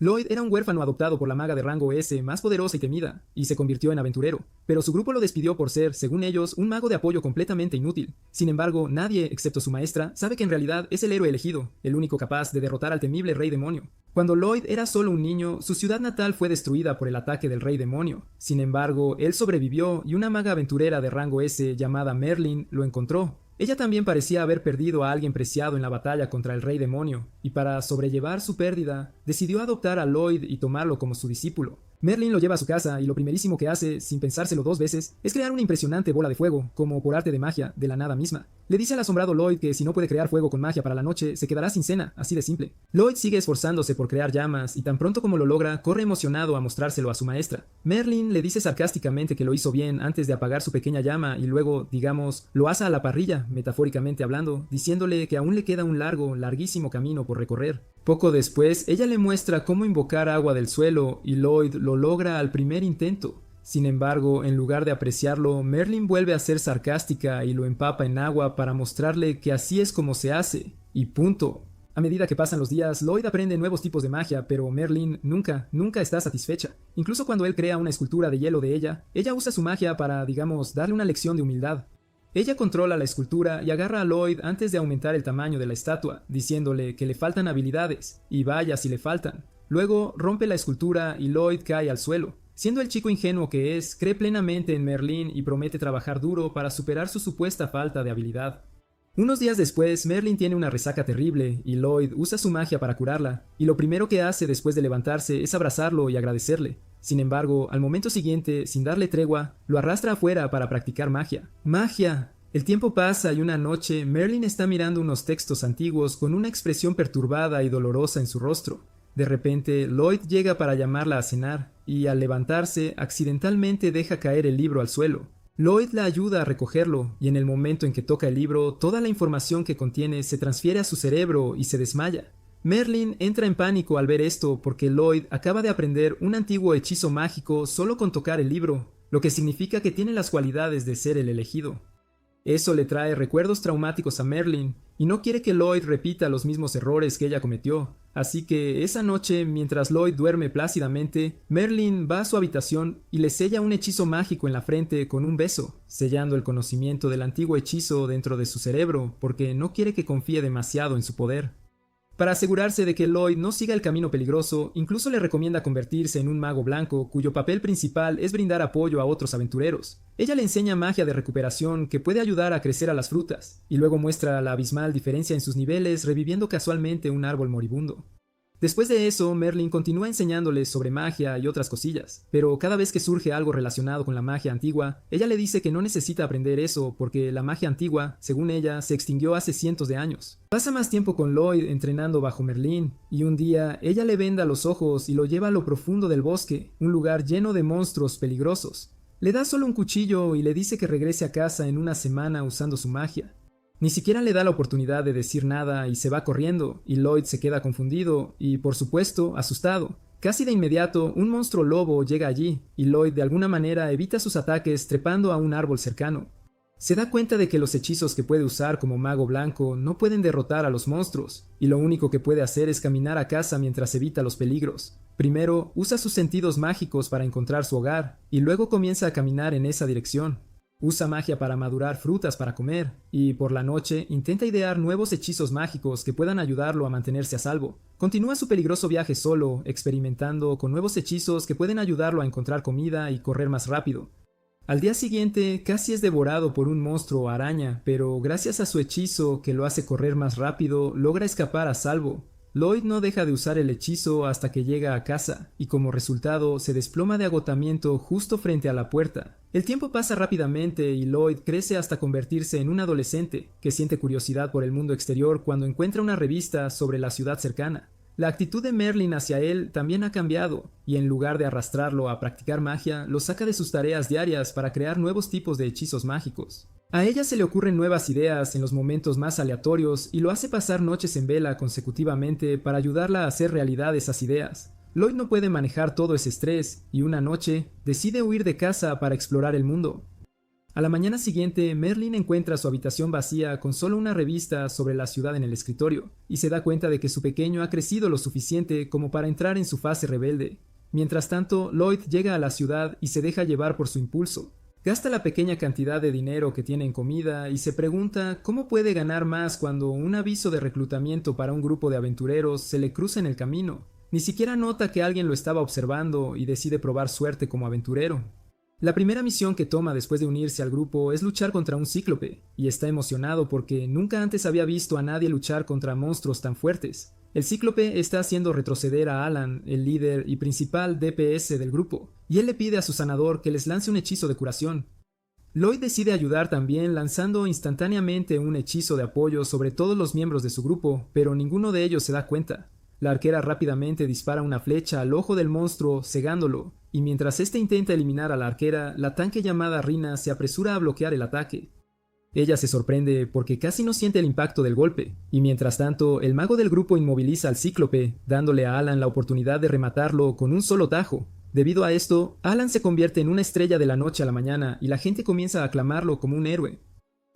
Lloyd era un huérfano adoptado por la maga de rango S más poderosa y temida, y se convirtió en aventurero, pero su grupo lo despidió por ser, según ellos, un mago de apoyo completamente inútil. Sin embargo, nadie, excepto su maestra, sabe que en realidad es el héroe elegido, el único capaz de derrotar al temible rey demonio. Cuando Lloyd era solo un niño, su ciudad natal fue destruida por el ataque del rey demonio. Sin embargo, él sobrevivió y una maga aventurera de rango S llamada Merlin lo encontró. Ella también parecía haber perdido a alguien preciado en la batalla contra el rey demonio, y para sobrellevar su pérdida, decidió adoptar a Lloyd y tomarlo como su discípulo. Merlin lo lleva a su casa y lo primerísimo que hace, sin pensárselo dos veces, es crear una impresionante bola de fuego, como por arte de magia, de la nada misma. Le dice al asombrado Lloyd que si no puede crear fuego con magia para la noche, se quedará sin cena, así de simple. Lloyd sigue esforzándose por crear llamas y tan pronto como lo logra, corre emocionado a mostrárselo a su maestra. Merlin le dice sarcásticamente que lo hizo bien antes de apagar su pequeña llama y luego, digamos, lo asa a la parrilla, metafóricamente hablando, diciéndole que aún le queda un larguísimo camino por recorrer. Poco después, ella le muestra cómo invocar agua del suelo y Lloyd lo logra al primer intento. Sin embargo, en lugar de apreciarlo, Merlin vuelve a ser sarcástica y lo empapa en agua para mostrarle que así es como se hace, y punto. A medida que pasan los días, Lloyd aprende nuevos tipos de magia, pero Merlin nunca está satisfecha. Incluso cuando él crea una escultura de hielo de ella usa su magia para, digamos, darle una lección de humildad. Ella controla la escultura y agarra a Lloyd antes de aumentar el tamaño de la estatua, diciéndole que le faltan habilidades, y vaya si le faltan. Luego rompe la escultura y Lloyd cae al suelo. Siendo el chico ingenuo que es, cree plenamente en Merlin y promete trabajar duro para superar su supuesta falta de habilidad. Unos días después, Merlin tiene una resaca terrible y Lloyd usa su magia para curarla, y lo primero que hace después de levantarse es abrazarlo y agradecerle. Sin embargo, al momento siguiente, sin darle tregua, lo arrastra afuera para practicar magia. ¡Magia! El tiempo pasa y una noche, Merlin está mirando unos textos antiguos con una expresión perturbada y dolorosa en su rostro. De repente, Lloyd llega para llamarla a cenar, y al levantarse, accidentalmente deja caer el libro al suelo. Lloyd la ayuda a recogerlo, y en el momento en que toca el libro, toda la información que contiene se transfiere a su cerebro y se desmaya. Merlin entra en pánico al ver esto porque Lloyd acaba de aprender un antiguo hechizo mágico solo con tocar el libro, lo que significa que tiene las cualidades de ser el elegido. Eso le trae recuerdos traumáticos a Merlin, y no quiere que Lloyd repita los mismos errores que ella cometió, así que esa noche, mientras Lloyd duerme plácidamente, Merlin va a su habitación y le sella un hechizo mágico en la frente con un beso, sellando el conocimiento del antiguo hechizo dentro de su cerebro, porque no quiere que confíe demasiado en su poder. Para asegurarse de que Lloyd no siga el camino peligroso, incluso le recomienda convertirse en un mago blanco cuyo papel principal es brindar apoyo a otros aventureros. Ella le enseña magia de recuperación que puede ayudar a crecer a las frutas, y luego muestra la abismal diferencia en sus niveles reviviendo casualmente un árbol moribundo. Después de eso, Merlin continúa enseñándoles sobre magia y otras cosillas, pero cada vez que surge algo relacionado con la magia antigua, ella le dice que no necesita aprender eso porque la magia antigua, según ella, se extinguió hace cientos de años. Pasa más tiempo con Lloyd entrenando bajo Merlin, y un día ella le venda los ojos y lo lleva a lo profundo del bosque, un lugar lleno de monstruos peligrosos. Le da solo un cuchillo y le dice que regrese a casa en una semana usando su magia. Ni siquiera le da la oportunidad de decir nada y se va corriendo, y Lloyd se queda confundido y, por supuesto, asustado. Casi de inmediato, un monstruo lobo llega allí, y Lloyd de alguna manera evita sus ataques trepando a un árbol cercano. Se da cuenta de que los hechizos que puede usar como mago blanco no pueden derrotar a los monstruos, y lo único que puede hacer es caminar a casa mientras evita los peligros. Primero, usa sus sentidos mágicos para encontrar su hogar, y luego comienza a caminar en esa dirección. Usa magia para madurar frutas para comer, y por la noche intenta idear nuevos hechizos mágicos que puedan ayudarlo a mantenerse a salvo. Continúa su peligroso viaje solo, experimentando con nuevos hechizos que pueden ayudarlo a encontrar comida y correr más rápido. Al día siguiente, casi es devorado por un monstruo araña, pero gracias a su hechizo que lo hace correr más rápido, logra escapar a salvo. Lloyd no deja de usar el hechizo hasta que llega a casa, y como resultado se desploma de agotamiento justo frente a la puerta. El tiempo pasa rápidamente y Lloyd crece hasta convertirse en un adolescente, que siente curiosidad por el mundo exterior cuando encuentra una revista sobre la ciudad cercana. La actitud de Merlin hacia él también ha cambiado, y en lugar de arrastrarlo a practicar magia, lo saca de sus tareas diarias para crear nuevos tipos de hechizos mágicos. A ella se le ocurren nuevas ideas en los momentos más aleatorios y lo hace pasar noches en vela consecutivamente para ayudarla a hacer realidad esas ideas. Lloyd no puede manejar todo ese estrés y una noche decide huir de casa para explorar el mundo. A la mañana siguiente, Merlin encuentra su habitación vacía con solo una revista sobre la ciudad en el escritorio, y se da cuenta de que su pequeño ha crecido lo suficiente como para entrar en su fase rebelde. Mientras tanto, Lloyd llega a la ciudad y se deja llevar por su impulso. Gasta la pequeña cantidad de dinero que tiene en comida y se pregunta cómo puede ganar más cuando un aviso de reclutamiento para un grupo de aventureros se le cruza en el camino. Ni siquiera nota que alguien lo estaba observando y decide probar suerte como aventurero. La primera misión que toma después de unirse al grupo es luchar contra un cíclope, y está emocionado porque nunca antes había visto a nadie luchar contra monstruos tan fuertes. El cíclope está haciendo retroceder a Alan, el líder y principal DPS del grupo, y él le pide a su sanador que les lance un hechizo de curación. Lloyd decide ayudar también lanzando instantáneamente un hechizo de apoyo sobre todos los miembros de su grupo, pero ninguno de ellos se da cuenta. La arquera rápidamente dispara una flecha al ojo del monstruo, cegándolo, y mientras éste intenta eliminar a la arquera, la tanque llamada Rina se apresura a bloquear el ataque. Ella se sorprende porque casi no siente el impacto del golpe, y mientras tanto, el mago del grupo inmoviliza al cíclope, dándole a Alan la oportunidad de rematarlo con un solo tajo. Debido a esto, Alan se convierte en una estrella de la noche a la mañana y la gente comienza a aclamarlo como un héroe.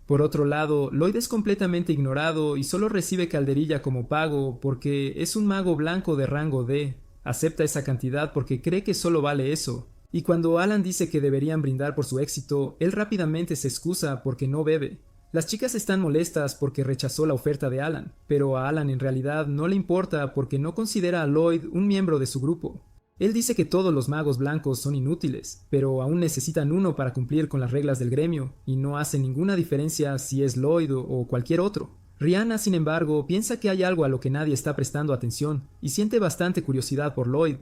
Por otro lado, Lloyd es completamente ignorado y solo recibe calderilla como pago porque es un mago blanco de rango D. Acepta esa cantidad porque cree que solo vale eso. Y cuando Alan dice que deberían brindar por su éxito, él rápidamente se excusa porque no bebe. Las chicas están molestas porque rechazó la oferta de Alan, pero a Alan en realidad no le importa porque no considera a Lloyd un miembro de su grupo. Él dice que todos los magos blancos son inútiles, pero aún necesitan uno para cumplir con las reglas del gremio, y no hace ninguna diferencia si es Lloyd o cualquier otro. Rihanna, sin embargo, piensa que hay algo a lo que nadie está prestando atención, y siente bastante curiosidad por Lloyd.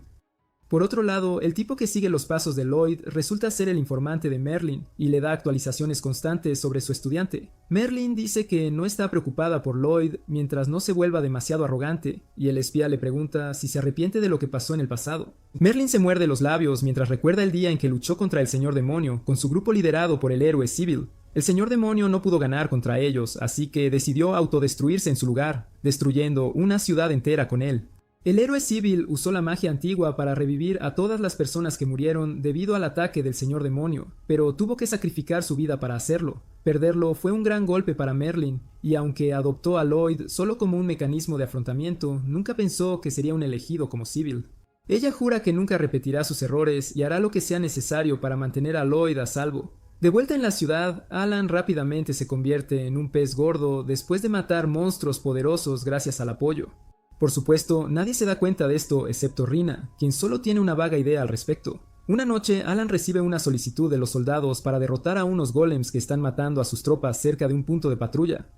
Por otro lado, el tipo que sigue los pasos de Lloyd resulta ser el informante de Merlin y le da actualizaciones constantes sobre su estudiante. Merlin dice que no está preocupada por Lloyd mientras no se vuelva demasiado arrogante, y el espía le pregunta si se arrepiente de lo que pasó en el pasado. Merlin se muerde los labios mientras recuerda el día en que luchó contra el Señor Demonio con su grupo liderado por el héroe Civil. El Señor Demonio no pudo ganar contra ellos, así que decidió autodestruirse en su lugar, destruyendo una ciudad entera con él. El héroe Civil usó la magia antigua para revivir a todas las personas que murieron debido al ataque del Señor Demonio, pero tuvo que sacrificar su vida para hacerlo. Perderlo fue un gran golpe para Merlin, y aunque adoptó a Lloyd solo como un mecanismo de afrontamiento, nunca pensó que sería un elegido como Civil. Ella jura que nunca repetirá sus errores y hará lo que sea necesario para mantener a Lloyd a salvo. De vuelta en la ciudad, Alan rápidamente se convierte en un pez gordo después de matar monstruos poderosos gracias al apoyo. Por supuesto, nadie se da cuenta de esto excepto Rina, quien solo tiene una vaga idea al respecto. Una noche, Alan recibe una solicitud de los soldados para derrotar a unos golems que están matando a sus tropas cerca de un punto de patrulla.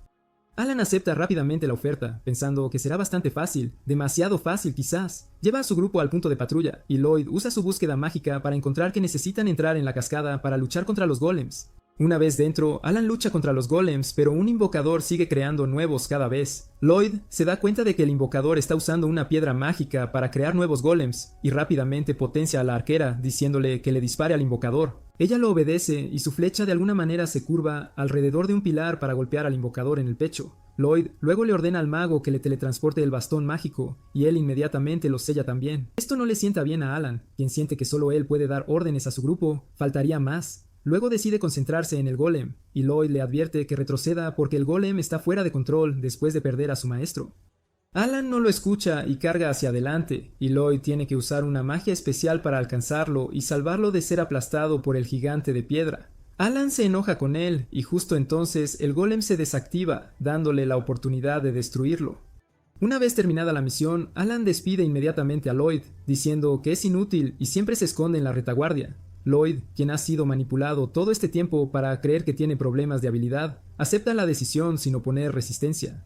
Alan acepta rápidamente la oferta, pensando que será bastante fácil, demasiado fácil quizás. Lleva a su grupo al punto de patrulla, y Lloyd usa su búsqueda mágica para encontrar que necesitan entrar en la cascada para luchar contra los golems. Una vez dentro, Alan lucha contra los golems, pero un invocador sigue creando nuevos cada vez. Lloyd se da cuenta de que el invocador está usando una piedra mágica para crear nuevos golems, y rápidamente potencia a la arquera, diciéndole que le dispare al invocador. Ella lo obedece, y su flecha de alguna manera se curva alrededor de un pilar para golpear al invocador en el pecho. Lloyd luego le ordena al mago que le teletransporte el bastón mágico, y él inmediatamente lo sella también. Esto no le sienta bien a Alan, quien siente que solo él puede dar órdenes a su grupo, faltaría más. Luego decide concentrarse en el golem, y Lloyd le advierte que retroceda porque el golem está fuera de control después de perder a su maestro. Alan no lo escucha y carga hacia adelante, y Lloyd tiene que usar una magia especial para alcanzarlo y salvarlo de ser aplastado por el gigante de piedra. Alan se enoja con él, y justo entonces el golem se desactiva, dándole la oportunidad de destruirlo. Una vez terminada la misión, Alan despide inmediatamente a Lloyd, diciendo que es inútil y siempre se esconde en la retaguardia. Lloyd, quien ha sido manipulado todo este tiempo para creer que tiene problemas de habilidad, acepta la decisión sin oponer resistencia.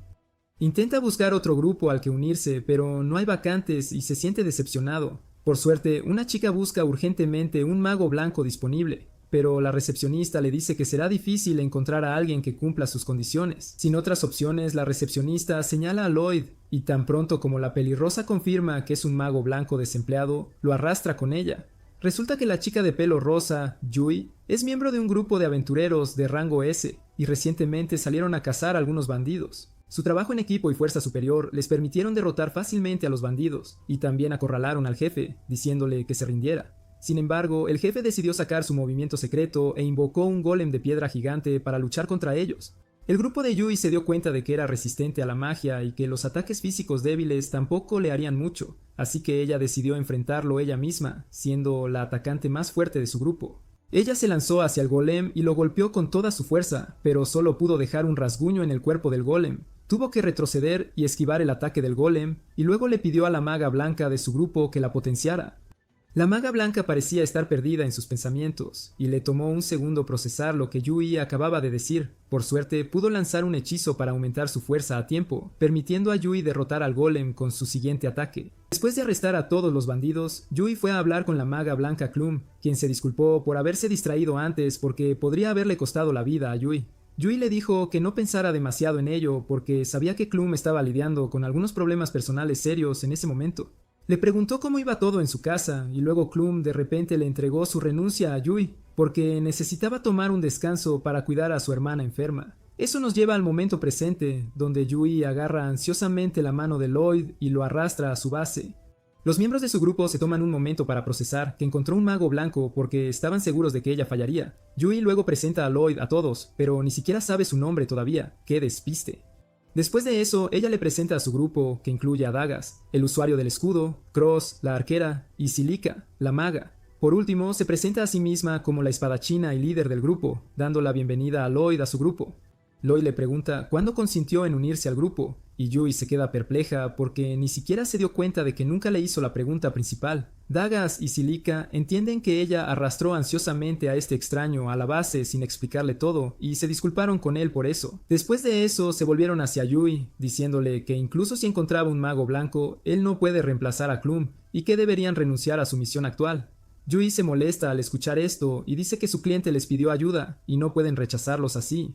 Intenta buscar otro grupo al que unirse, pero no hay vacantes y se siente decepcionado. Por suerte, una chica busca urgentemente un mago blanco disponible, pero la recepcionista le dice que será difícil encontrar a alguien que cumpla sus condiciones. Sin otras opciones, la recepcionista señala a Lloyd, y tan pronto como la pelirrosa confirma que es un mago blanco desempleado, lo arrastra con ella. Resulta que la chica de pelo rosa, Yui, es miembro de un grupo de aventureros de rango S, y recientemente salieron a cazar a algunos bandidos. Su trabajo en equipo y fuerza superior les permitieron derrotar fácilmente a los bandidos, y también acorralaron al jefe, diciéndole que se rindiera. Sin embargo, el jefe decidió sacar su movimiento secreto e invocó un golem de piedra gigante para luchar contra ellos. El grupo de Yui se dio cuenta de que era resistente a la magia y que los ataques físicos débiles tampoco le harían mucho, así que ella decidió enfrentarlo ella misma, siendo la atacante más fuerte de su grupo. Ella se lanzó hacia el golem y lo golpeó con toda su fuerza, pero solo pudo dejar un rasguño en el cuerpo del golem. Tuvo que retroceder y esquivar el ataque del golem, y luego le pidió a la maga blanca de su grupo que la potenciara. La maga blanca parecía estar perdida en sus pensamientos, y le tomó un segundo procesar lo que Yui acababa de decir. Por suerte, pudo lanzar un hechizo para aumentar su fuerza a tiempo, permitiendo a Yui derrotar al golem con su siguiente ataque. Después de arrestar a todos los bandidos, Yui fue a hablar con la maga blanca Clum, quien se disculpó por haberse distraído antes porque podría haberle costado la vida a Yui. Yui le dijo que no pensara demasiado en ello porque sabía que Clum estaba lidiando con algunos problemas personales serios en ese momento. Le preguntó cómo iba todo en su casa y luego Clum de repente le entregó su renuncia a Yui porque necesitaba tomar un descanso para cuidar a su hermana enferma. Eso nos lleva al momento presente, donde Yui agarra ansiosamente la mano de Lloyd y lo arrastra a su base. Los miembros de su grupo se toman un momento para procesar que encontró un mago blanco porque estaban seguros de que ella fallaría. Yui luego presenta a Lloyd a todos, pero ni siquiera sabe su nombre todavía. ¡Qué despiste! Después de eso, ella le presenta a su grupo, que incluye a Dagas, el usuario del escudo, Cross, la arquera, y Silica, la maga. Por último, se presenta a sí misma como la espadachina y líder del grupo, dando la bienvenida a Lloyd a su grupo. Lloyd le pregunta cuándo consintió en unirse al grupo, y Yui se queda perpleja porque ni siquiera se dio cuenta de que nunca le hizo la pregunta principal. Dagas y Silica entienden que ella arrastró ansiosamente a este extraño a la base sin explicarle todo, y se disculparon con él por eso. Después de eso, se volvieron hacia Yui, diciéndole que incluso si encontraba un mago blanco, él no puede reemplazar a Clum, y que deberían renunciar a su misión actual. Yui se molesta al escuchar esto y dice que su cliente les pidió ayuda, y no pueden rechazarlos así.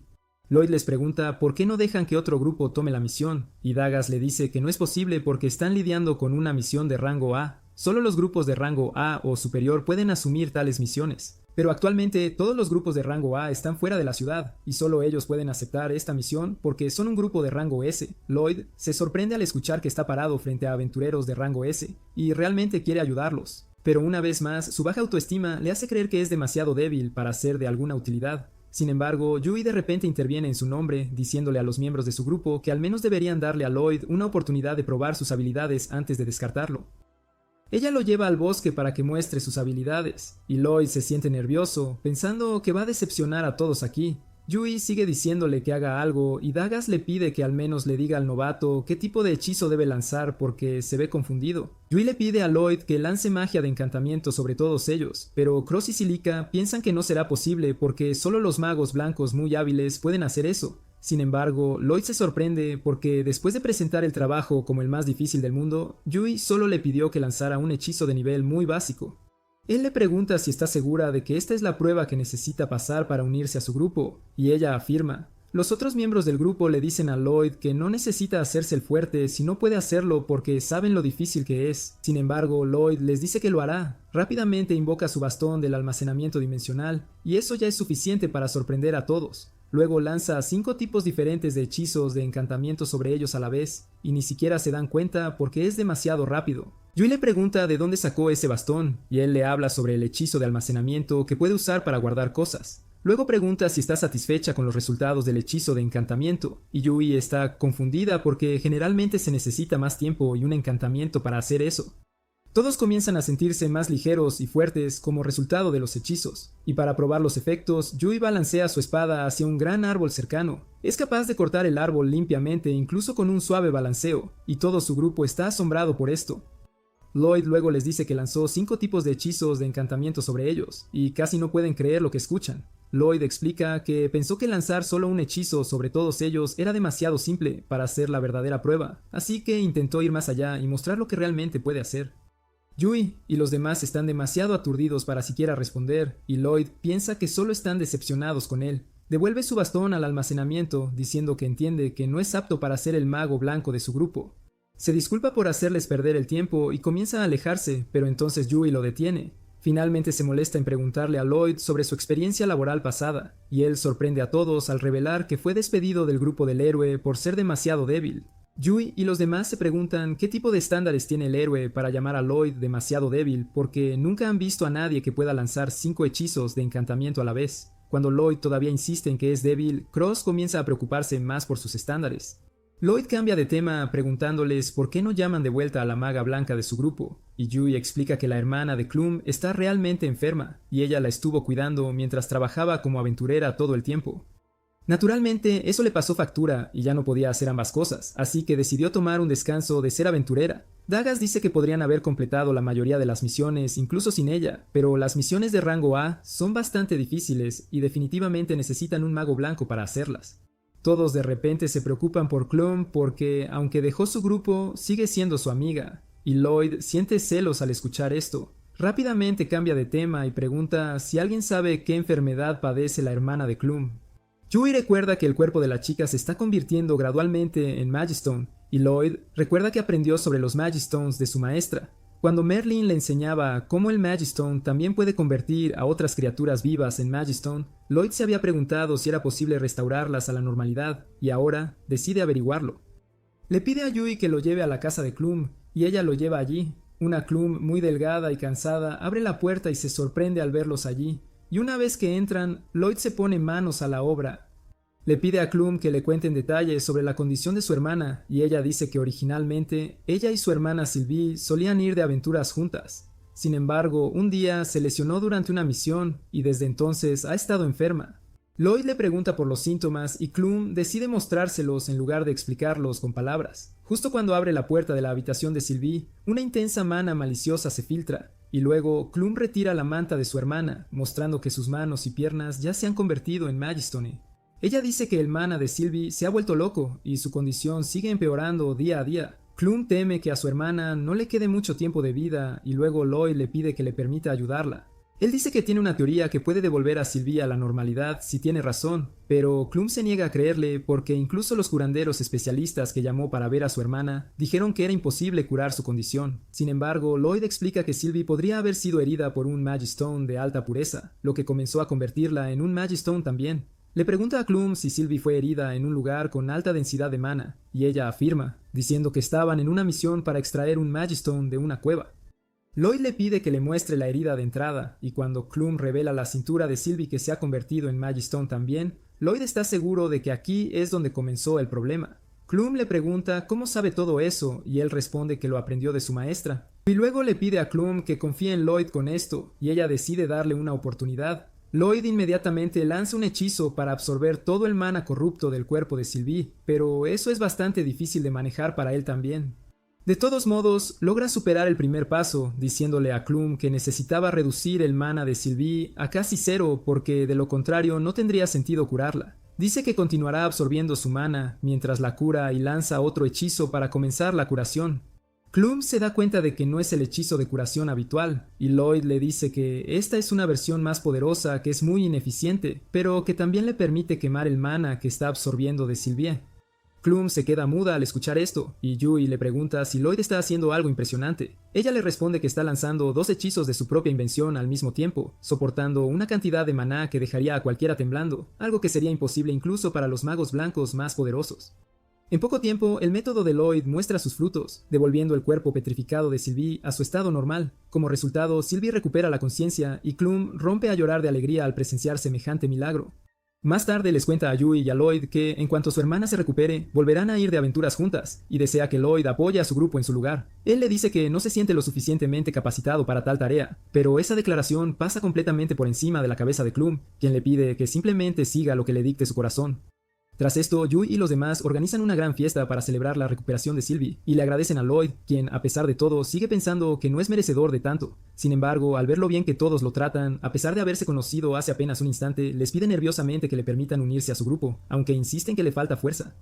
Lloyd les pregunta por qué no dejan que otro grupo tome la misión, y Dagas le dice que no es posible porque están lidiando con una misión de rango A. Solo los grupos de rango A o superior pueden asumir tales misiones. Pero actualmente todos los grupos de rango A están fuera de la ciudad, y solo ellos pueden aceptar esta misión porque son un grupo de rango S. Lloyd se sorprende al escuchar que está parado frente a aventureros de rango S, y realmente quiere ayudarlos. Pero una vez más, su baja autoestima le hace creer que es demasiado débil para ser de alguna utilidad. Sin embargo, Yui de repente interviene en su nombre, diciéndole a los miembros de su grupo que al menos deberían darle a Lloyd una oportunidad de probar sus habilidades antes de descartarlo. Ella lo lleva al bosque para que muestre sus habilidades, y Lloyd se siente nervioso, pensando que va a decepcionar a todos aquí. Yui sigue diciéndole que haga algo y Dagas le pide que al menos le diga al novato qué tipo de hechizo debe lanzar porque se ve confundido. Yui le pide a Lloyd que lance magia de encantamiento sobre todos ellos, pero Cross y Silica piensan que no será posible porque solo los magos blancos muy hábiles pueden hacer eso. Sin embargo, Lloyd se sorprende porque después de presentar el trabajo como el más difícil del mundo, Yui solo le pidió que lanzara un hechizo de nivel muy básico. Él le pregunta si está segura de que esta es la prueba que necesita pasar para unirse a su grupo, y ella afirma. Los otros miembros del grupo le dicen a Lloyd que no necesita hacerse el fuerte si no puede hacerlo porque saben lo difícil que es. Sin embargo, Lloyd les dice que lo hará. Rápidamente invoca su bastón del almacenamiento dimensional, y eso ya es suficiente para sorprender a todos. Luego lanza 5 tipos diferentes de hechizos de encantamiento sobre ellos a la vez, y ni siquiera se dan cuenta porque es demasiado rápido. Yui le pregunta de dónde sacó ese bastón, y él le habla sobre el hechizo de almacenamiento que puede usar para guardar cosas. Luego pregunta si está satisfecha con los resultados del hechizo de encantamiento, y Yui está confundida porque generalmente se necesita más tiempo y un encantamiento para hacer eso. Todos comienzan a sentirse más ligeros y fuertes como resultado de los hechizos, y para probar los efectos, Yui balancea su espada hacia un gran árbol cercano. Es capaz de cortar el árbol limpiamente incluso con un suave balanceo, y todo su grupo está asombrado por esto. Lloyd luego les dice que lanzó 5 tipos de hechizos de encantamiento sobre ellos, y casi no pueden creer lo que escuchan. Lloyd explica que pensó que lanzar solo un hechizo sobre todos ellos era demasiado simple para hacer la verdadera prueba, así que intentó ir más allá y mostrar lo que realmente puede hacer. Yui y los demás están demasiado aturdidos para siquiera responder, y Lloyd piensa que solo están decepcionados con él. Devuelve su bastón al almacenamiento, diciendo que entiende que no es apto para ser el mago blanco de su grupo. Se disculpa por hacerles perder el tiempo y comienza a alejarse, pero entonces Yui lo detiene. Finalmente se molesta en preguntarle a Lloyd sobre su experiencia laboral pasada, y él sorprende a todos al revelar que fue despedido del grupo del héroe por ser demasiado débil. Yui y los demás se preguntan qué tipo de estándares tiene el héroe para llamar a Lloyd demasiado débil, porque nunca han visto a nadie que pueda lanzar 5 hechizos de encantamiento a la vez. Cuando Lloyd todavía insiste en que es débil, Cross comienza a preocuparse más por sus estándares. Lloyd cambia de tema preguntándoles por qué no llaman de vuelta a la maga blanca de su grupo, y Yui explica que la hermana de Clum está realmente enferma, y ella la estuvo cuidando mientras trabajaba como aventurera todo el tiempo. Naturalmente, eso le pasó factura y ya no podía hacer ambas cosas, así que decidió tomar un descanso de ser aventurera. Dagas dice que podrían haber completado la mayoría de las misiones incluso sin ella, pero las misiones de rango A son bastante difíciles y definitivamente necesitan un mago blanco para hacerlas. Todos de repente se preocupan por Clum porque, aunque dejó su grupo, sigue siendo su amiga, y Lloyd siente celos al escuchar esto. Rápidamente cambia de tema y pregunta si alguien sabe qué enfermedad padece la hermana de Clum. Yui recuerda que el cuerpo de la chica se está convirtiendo gradualmente en Magistone, y Lloyd recuerda que aprendió sobre los Magistones de su maestra. Cuando Merlin le enseñaba cómo el Magistone también puede convertir a otras criaturas vivas en Magistone, Lloyd se había preguntado si era posible restaurarlas a la normalidad, y ahora decide averiguarlo. Le pide a Yui que lo lleve a la casa de Clum, y ella lo lleva allí. Una Clum muy delgada y cansada abre la puerta y se sorprende al verlos allí. Y una vez que entran, Lloyd se pone manos a la obra. Le pide a Clum que le cuenten detalles sobre la condición de su hermana, y ella dice que originalmente ella y su hermana Sylvie solían ir de aventuras juntas. Sin embargo, un día se lesionó durante una misión y desde entonces ha estado enferma. Lloyd le pregunta por los síntomas y Clum decide mostrárselos en lugar de explicarlos con palabras. Justo cuando abre la puerta de la habitación de Sylvie, una intensa mana maliciosa se filtra, y luego Clum retira la manta de su hermana, mostrando que sus manos y piernas ya se han convertido en Magistone. Ella dice que el mana de Sylvie se ha vuelto loco y su condición sigue empeorando día a día. Clum teme que a su hermana no le quede mucho tiempo de vida y luego Lloyd le pide que le permita ayudarla. Él dice que tiene una teoría que puede devolver a Sylvie a la normalidad si tiene razón, pero Clum se niega a creerle porque incluso los curanderos especialistas que llamó para ver a su hermana dijeron que era imposible curar su condición. Sin embargo, Lloyd explica que Sylvie podría haber sido herida por un Magistone de alta pureza, lo que comenzó a convertirla en un Magistone también. Le pregunta a Clum si Sylvie fue herida en un lugar con alta densidad de mana, y ella afirma, diciendo que estaban en una misión para extraer un Magistone de una cueva. Lloyd le pide que le muestre la herida de entrada, y cuando Clum revela la cintura de Sylvie que se ha convertido en Magistone también, Lloyd está seguro de que aquí es donde comenzó el problema. Clum le pregunta cómo sabe todo eso, y él responde que lo aprendió de su maestra. Y luego le pide a Clum que confíe en Lloyd con esto, y ella decide darle una oportunidad. Lloyd inmediatamente lanza un hechizo para absorber todo el mana corrupto del cuerpo de Sylvie, pero eso es bastante difícil de manejar para él también. De todos modos, logra superar el primer paso, diciéndole a Clum que necesitaba reducir el mana de Sylvie a casi cero porque de lo contrario no tendría sentido curarla. Dice que continuará absorbiendo su mana mientras la cura y lanza otro hechizo para comenzar la curación. Clum se da cuenta de que no es el hechizo de curación habitual, y Lloyd le dice que esta es una versión más poderosa que es muy ineficiente, pero que también le permite quemar el mana que está absorbiendo de Sylvie. Clum se queda muda al escuchar esto, y Yui le pregunta si Lloyd está haciendo algo impresionante. Ella le responde que está lanzando 2 hechizos de su propia invención al mismo tiempo, soportando una cantidad de maná que dejaría a cualquiera temblando, algo que sería imposible incluso para los magos blancos más poderosos. En poco tiempo, el método de Lloyd muestra sus frutos, devolviendo el cuerpo petrificado de Sylvie a su estado normal. Como resultado, Sylvie recupera la conciencia y Clum rompe a llorar de alegría al presenciar semejante milagro. Más tarde les cuenta a Yui y a Lloyd que, en cuanto su hermana se recupere, volverán a ir de aventuras juntas, y desea que Lloyd apoye a su grupo en su lugar. Él le dice que no se siente lo suficientemente capacitado para tal tarea, pero esa declaración pasa completamente por encima de la cabeza de Clum, quien le pide que simplemente siga lo que le dicte su corazón. Tras esto, Yui y los demás organizan una gran fiesta para celebrar la recuperación de Sylvie, y le agradecen a Lloyd, quien, a pesar de todo, sigue pensando que no es merecedor de tanto. Sin embargo, al ver lo bien que todos lo tratan, a pesar de haberse conocido hace apenas un instante, les pide nerviosamente que le permitan unirse a su grupo, aunque insisten que le falta fuerza.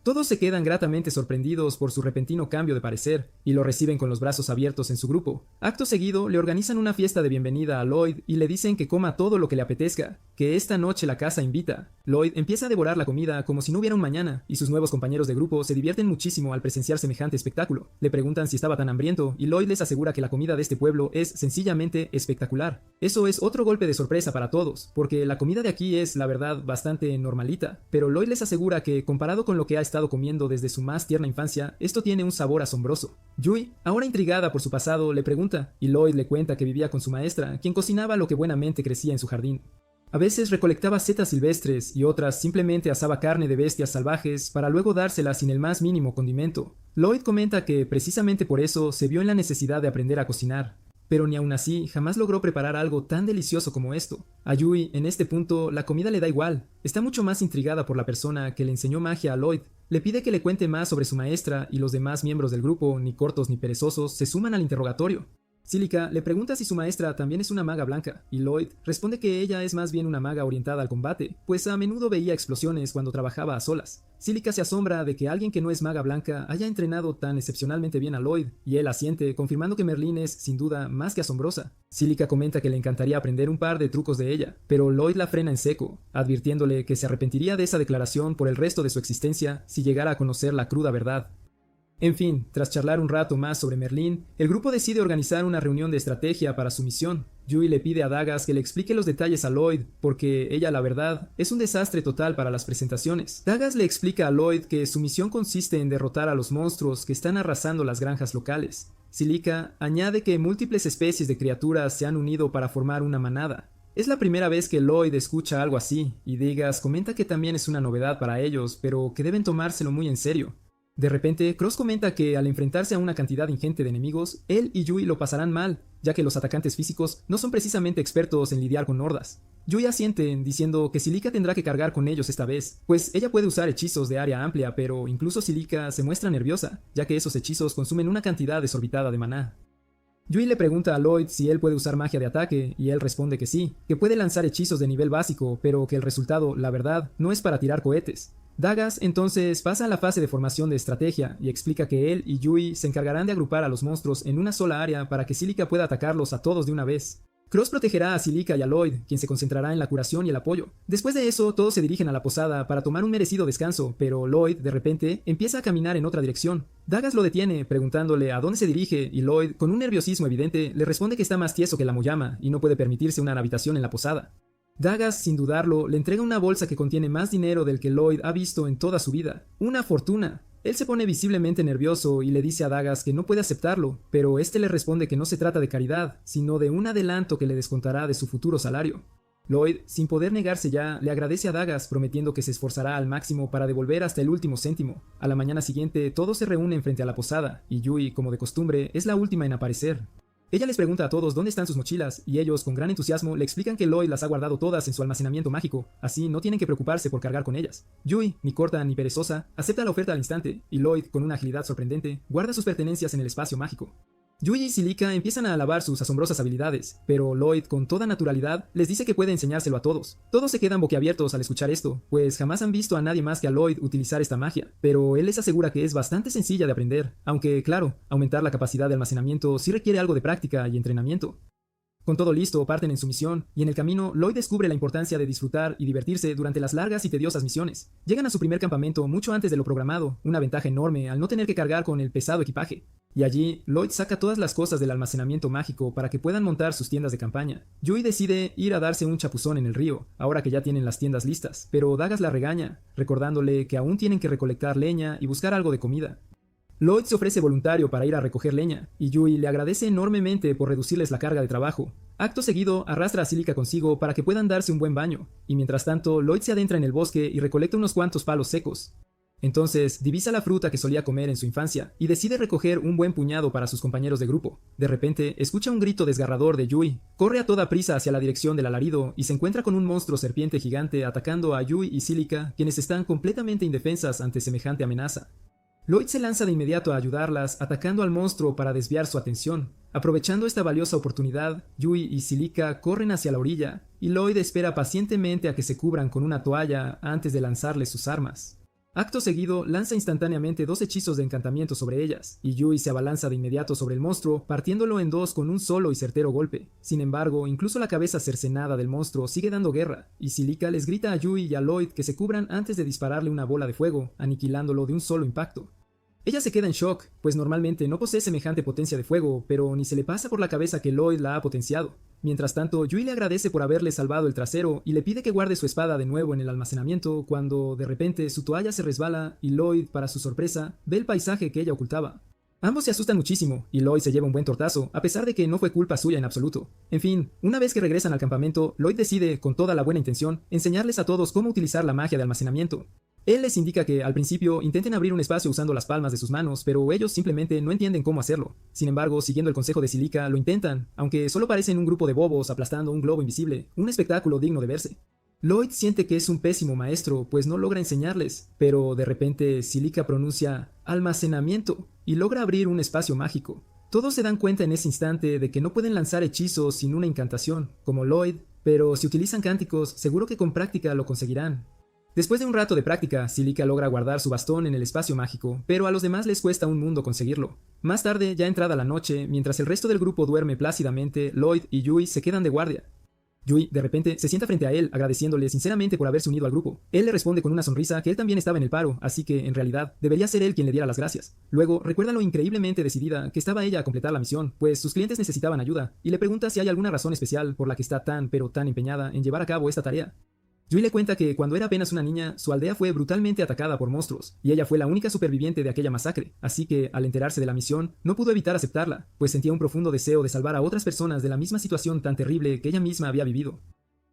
Todos se quedan gratamente sorprendidos por su repentino cambio de parecer, y lo reciben con los brazos abiertos en su grupo. Acto seguido, le organizan una fiesta de bienvenida a Lloyd y le dicen que coma todo lo que le apetezca, que esta noche la casa invita. Lloyd empieza a devorar la comida como si no hubiera un mañana, y sus nuevos compañeros de grupo se divierten muchísimo al presenciar semejante espectáculo. Le preguntan si estaba tan hambriento, y Lloyd les asegura que la comida de este pueblo es sencillamente espectacular. Eso es otro golpe de sorpresa para todos, porque la comida de aquí es, la verdad, bastante normalita, pero Lloyd les asegura que, comparado con lo que ha estado estado comiendo desde su más tierna infancia, esto tiene un sabor asombroso. Yui, ahora intrigada por su pasado, le pregunta, y Lloyd le cuenta que vivía con su maestra, quien cocinaba lo que buenamente crecía en su jardín. A veces recolectaba setas silvestres y otras simplemente asaba carne de bestias salvajes para luego dársela sin el más mínimo condimento. Lloyd comenta que precisamente por eso se vio en la necesidad de aprender a cocinar. Pero ni aun así jamás logró preparar algo tan delicioso como esto. A Yui, en este punto, la comida le da igual. Está mucho más intrigada por la persona que le enseñó magia a Lloyd. Le pide que le cuente más sobre su maestra y los demás miembros del grupo, ni cortos ni perezosos, se suman al interrogatorio. Cílica le pregunta si su maestra también es una maga blanca, y Lloyd responde que ella es más bien una maga orientada al combate, pues a menudo veía explosiones cuando trabajaba a solas. Cílica se asombra de que alguien que no es maga blanca haya entrenado tan excepcionalmente bien a Lloyd, y él asiente, confirmando que Merlín es, sin duda, más que asombrosa. Cílica comenta que le encantaría aprender un par de trucos de ella, pero Lloyd la frena en seco, advirtiéndole que se arrepentiría de esa declaración por el resto de su existencia si llegara a conocer la cruda verdad. En fin, tras charlar un rato más sobre Merlín, el grupo decide organizar una reunión de estrategia para su misión. Yui le pide a Dagas que le explique los detalles a Lloyd, porque ella, la verdad, es un desastre total para las presentaciones. Dagas le explica a Lloyd que su misión consiste en derrotar a los monstruos que están arrasando las granjas locales. Cílica añade que múltiples especies de criaturas se han unido para formar una manada. Es la primera vez que Lloyd escucha algo así, y Dagas comenta que también es una novedad para ellos, pero que deben tomárselo muy en serio. De repente, Cross comenta que al enfrentarse a una cantidad ingente de enemigos, él y Yui lo pasarán mal, ya que los atacantes físicos no son precisamente expertos en lidiar con hordas. Yui asiente, diciendo que Cílica tendrá que cargar con ellos esta vez, pues ella puede usar hechizos de área amplia, pero incluso Cílica se muestra nerviosa, ya que esos hechizos consumen una cantidad desorbitada de maná. Yui le pregunta a Lloyd si él puede usar magia de ataque, y él responde que sí, que puede lanzar hechizos de nivel básico, pero que el resultado, la verdad, no es para tirar cohetes. Dagas entonces pasa a la fase de formación de estrategia y explica que él y Yui se encargarán de agrupar a los monstruos en una sola área para que Cílica pueda atacarlos a todos de una vez. Cross protegerá a Cílica y a Lloyd, quien se concentrará en la curación y el apoyo. Después de eso, todos se dirigen a la posada para tomar un merecido descanso, pero Lloyd, de repente, empieza a caminar en otra dirección. Dagas lo detiene, preguntándole a dónde se dirige, y Lloyd, con un nerviosismo evidente, le responde que está más tieso que la moyama y no puede permitirse una habitación en la posada. Dagas, sin dudarlo, le entrega una bolsa que contiene más dinero del que Lloyd ha visto en toda su vida. ¡Una fortuna! Él se pone visiblemente nervioso y le dice a Dagas que no puede aceptarlo, pero este le responde que no se trata de caridad, sino de un adelanto que le descontará de su futuro salario. Lloyd, sin poder negarse ya, le agradece a Dagas, prometiendo que se esforzará al máximo para devolver hasta el último céntimo. A la mañana siguiente, todos se reúnen frente a la posada, y Yui, como de costumbre, es la última en aparecer. Ella les pregunta a todos dónde están sus mochilas, y ellos, con gran entusiasmo, le explican que Lloyd las ha guardado todas en su almacenamiento mágico, así no tienen que preocuparse por cargar con ellas. Yui, ni corta ni perezosa, acepta la oferta al instante, y Lloyd, con una agilidad sorprendente, guarda sus pertenencias en el espacio mágico. Yui y Cílica empiezan a alabar sus asombrosas habilidades, pero Lloyd, con toda naturalidad, les dice que puede enseñárselo a todos. Todos se quedan boquiabiertos al escuchar esto, pues jamás han visto a nadie más que a Lloyd utilizar esta magia, pero él les asegura que es bastante sencilla de aprender, aunque, claro, aumentar la capacidad de almacenamiento sí requiere algo de práctica y entrenamiento. Con todo listo, parten en su misión, y en el camino, Lloyd descubre la importancia de disfrutar y divertirse durante las largas y tediosas misiones. Llegan a su primer campamento mucho antes de lo programado, una ventaja enorme al no tener que cargar con el pesado equipaje. Y allí, Lloyd saca todas las cosas del almacenamiento mágico para que puedan montar sus tiendas de campaña. Yui decide ir a darse un chapuzón en el río, ahora que ya tienen las tiendas listas, pero Dagas la regaña, recordándole que aún tienen que recolectar leña y buscar algo de comida. Lloyd se ofrece voluntario para ir a recoger leña, y Yui le agradece enormemente por reducirles la carga de trabajo. Acto seguido, arrastra a Cílica consigo para que puedan darse un buen baño, y mientras tanto, Lloyd se adentra en el bosque y recolecta unos cuantos palos secos. Entonces, divisa la fruta que solía comer en su infancia, y decide recoger un buen puñado para sus compañeros de grupo. De repente, escucha un grito desgarrador de Yui, corre a toda prisa hacia la dirección del alarido, y se encuentra con un monstruo serpiente gigante atacando a Yui y Cílica, quienes están completamente indefensas ante semejante amenaza. Lloyd se lanza de inmediato a ayudarlas, atacando al monstruo para desviar su atención. Aprovechando esta valiosa oportunidad, Yui y Cílica corren hacia la orilla, y Lloyd espera pacientemente a que se cubran con una toalla antes de lanzarles sus armas. Acto seguido, lanza instantáneamente 2 hechizos de encantamiento sobre ellas, y Yui se abalanza de inmediato sobre el monstruo, partiéndolo en 2 con un solo y certero golpe. Sin embargo, incluso la cabeza cercenada del monstruo sigue dando guerra, y Cílica les grita a Yui y a Lloyd que se cubran antes de dispararle una bola de fuego, aniquilándolo de un solo impacto. Ella se queda en shock, pues normalmente no posee semejante potencia de fuego, pero ni se le pasa por la cabeza que Lloyd la ha potenciado. Mientras tanto, Yui le agradece por haberle salvado el trasero y le pide que guarde su espada de nuevo en el almacenamiento cuando, de repente, su toalla se resbala y Lloyd, para su sorpresa, ve el paisaje que ella ocultaba. Ambos se asustan muchísimo, y Lloyd se lleva un buen tortazo, a pesar de que no fue culpa suya en absoluto. En fin, una vez que regresan al campamento, Lloyd decide, con toda la buena intención, enseñarles a todos cómo utilizar la magia de almacenamiento. Él les indica que, al principio, intenten abrir un espacio usando las palmas de sus manos, pero ellos simplemente no entienden cómo hacerlo. Sin embargo, siguiendo el consejo de Silica, lo intentan, aunque solo parecen un grupo de bobos aplastando un globo invisible, un espectáculo digno de verse. Lloyd siente que es un pésimo maestro, pues no logra enseñarles, pero de repente Silica pronuncia almacenamiento y logra abrir un espacio mágico. Todos se dan cuenta en ese instante de que no pueden lanzar hechizos sin una incantación, como Lloyd, pero si utilizan cánticos, seguro que con práctica lo conseguirán. Después de un rato de práctica, Silica logra guardar su bastón en el espacio mágico, pero a los demás les cuesta un mundo conseguirlo. Más tarde, ya entrada la noche, mientras el resto del grupo duerme plácidamente, Lloyd y Yui se quedan de guardia. Yui, de repente, se sienta frente a él, agradeciéndole sinceramente por haberse unido al grupo. Él le responde con una sonrisa que él también estaba en el paro, así que, en realidad, debería ser él quien le diera las gracias. Luego, recuerda lo increíblemente decidida que estaba ella a completar la misión, pues sus clientes necesitaban ayuda, y le pregunta si hay alguna razón especial por la que está tan, pero tan empeñada en llevar a cabo esta tarea. Yui le cuenta que cuando era apenas una niña, su aldea fue brutalmente atacada por monstruos, y ella fue la única superviviente de aquella masacre, así que, al enterarse de la misión, no pudo evitar aceptarla, pues sentía un profundo deseo de salvar a otras personas de la misma situación tan terrible que ella misma había vivido.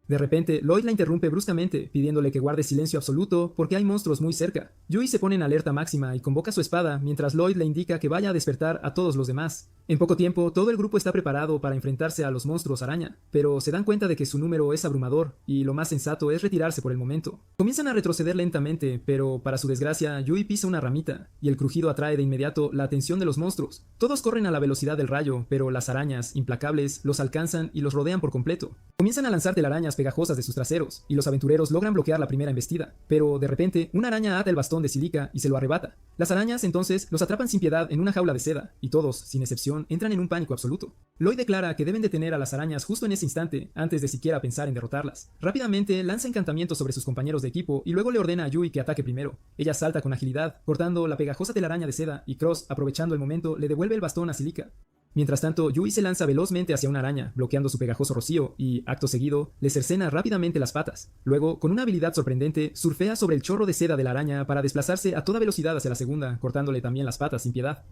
De repente, Lloyd la interrumpe bruscamente, pidiéndole que guarde silencio absoluto porque hay monstruos muy cerca. Yui se pone en alerta máxima y convoca su espada, mientras Lloyd le indica que vaya a despertar a todos los demás. En poco tiempo, todo el grupo está preparado para enfrentarse a los monstruos araña, pero se dan cuenta de que su número es abrumador, y lo más sensato es retirarse por el momento. Comienzan a retroceder lentamente, pero para su desgracia, Yui pisa una ramita, y el crujido atrae de inmediato la atención de los monstruos. Todos corren a la velocidad del rayo, pero las arañas, implacables, los alcanzan y los rodean por completo. Comienzan a lanzar telarañas pegajosas de sus traseros, y los aventureros logran bloquear la primera embestida, pero de repente, una araña ata el bastón de Silica y se lo arrebata. Las arañas entonces los atrapan sin piedad en una jaula de seda, y todos, sin excepción, entran en un pánico absoluto. Lloyd declara que deben detener a las arañas justo en ese instante, antes de siquiera pensar en derrotarlas. Rápidamente lanza encantamientos sobre sus compañeros de equipo y luego le ordena a Yui que ataque primero. Ella salta con agilidad, cortando la pegajosa telaraña de seda, y Cross, aprovechando el momento, le devuelve el bastón a Silica. Mientras tanto, Yui se lanza velozmente hacia una araña, bloqueando su pegajoso rocío, y, acto seguido, le cercena rápidamente las patas. Luego, con una habilidad sorprendente, surfea sobre el chorro de seda de la araña para desplazarse a toda velocidad hacia la segunda, cortándole también las patas sin piedad.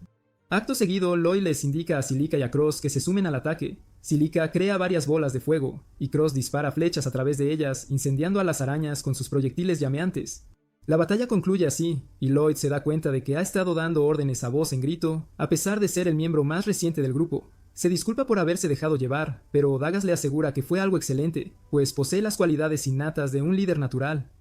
Acto seguido, Lloyd les indica a Silica y a Cross que se sumen al ataque. Silica crea varias bolas de fuego, y Cross dispara flechas a través de ellas, incendiando a las arañas con sus proyectiles llameantes. La batalla concluye así, y Lloyd se da cuenta de que ha estado dando órdenes a voz en grito, a pesar de ser el miembro más reciente del grupo. Se disculpa por haberse dejado llevar, pero Dagas le asegura que fue algo excelente, pues posee las cualidades innatas de un líder natural.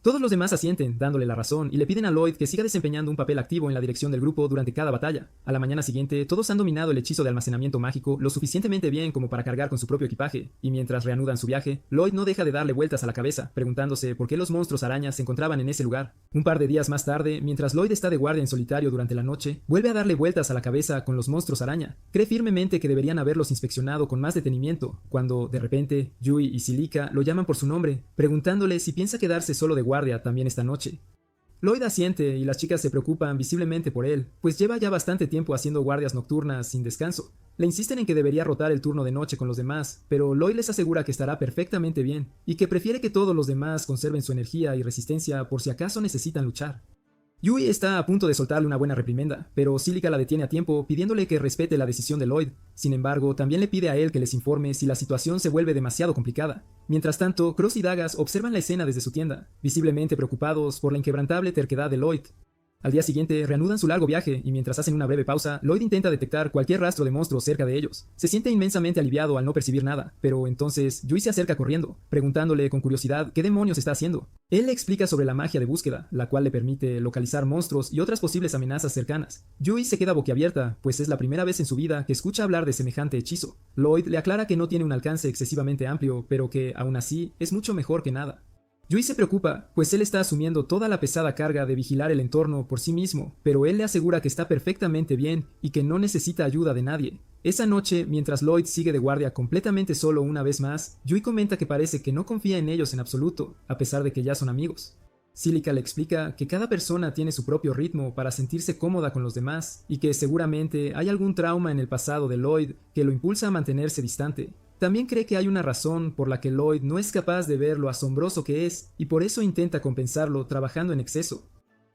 Todos los demás asienten, dándole la razón, y le piden a Lloyd que siga desempeñando un papel activo en la dirección del grupo durante cada batalla. A la mañana siguiente, todos han dominado el hechizo de almacenamiento mágico lo suficientemente bien como para cargar con su propio equipaje, y mientras reanudan su viaje, Lloyd no deja de darle vueltas a la cabeza, preguntándose por qué los monstruos arañas se encontraban en ese lugar. Un par de días más tarde, mientras Lloyd está de guardia en solitario durante la noche, vuelve a darle vueltas a la cabeza con los monstruos araña. Cree firmemente que deberían haberlos inspeccionado con más detenimiento, cuando, de repente, Yui y Silica lo llaman por su nombre, preguntándole si piensa quedarse solo de guardia también esta noche. Lloyd asiente y las chicas se preocupan visiblemente por él, pues lleva ya bastante tiempo haciendo guardias nocturnas sin descanso. Le insisten en que debería rotar el turno de noche con los demás, pero Lloyd les asegura que estará perfectamente bien, y que prefiere que todos los demás conserven su energía y resistencia por si acaso necesitan luchar. Yui está a punto de soltarle una buena reprimenda, pero Silica la detiene a tiempo pidiéndole que respete la decisión de Lloyd. Sin embargo, también le pide a él que les informe si la situación se vuelve demasiado complicada. Mientras tanto, Cross y Dagas observan la escena desde su tienda, visiblemente preocupados por la inquebrantable terquedad de Lloyd. Al día siguiente, reanudan su largo viaje, y mientras hacen una breve pausa, Lloyd intenta detectar cualquier rastro de monstruos cerca de ellos. Se siente inmensamente aliviado al no percibir nada, pero entonces Yui se acerca corriendo, preguntándole con curiosidad qué demonios está haciendo. Él le explica sobre la magia de búsqueda, la cual le permite localizar monstruos y otras posibles amenazas cercanas. Yui se queda boquiabierta, pues es la primera vez en su vida que escucha hablar de semejante hechizo. Lloyd le aclara que no tiene un alcance excesivamente amplio, pero que, aún así, es mucho mejor que nada. Yui se preocupa, pues él está asumiendo toda la pesada carga de vigilar el entorno por sí mismo, pero él le asegura que está perfectamente bien y que no necesita ayuda de nadie. Esa noche, mientras Lloyd sigue de guardia completamente solo una vez más, Yui comenta que parece que no confía en ellos en absoluto, a pesar de que ya son amigos. Silica le explica que cada persona tiene su propio ritmo para sentirse cómoda con los demás, y que seguramente hay algún trauma en el pasado de Lloyd que lo impulsa a mantenerse distante. También cree que hay una razón por la que Lloyd no es capaz de ver lo asombroso que es, y por eso intenta compensarlo trabajando en exceso.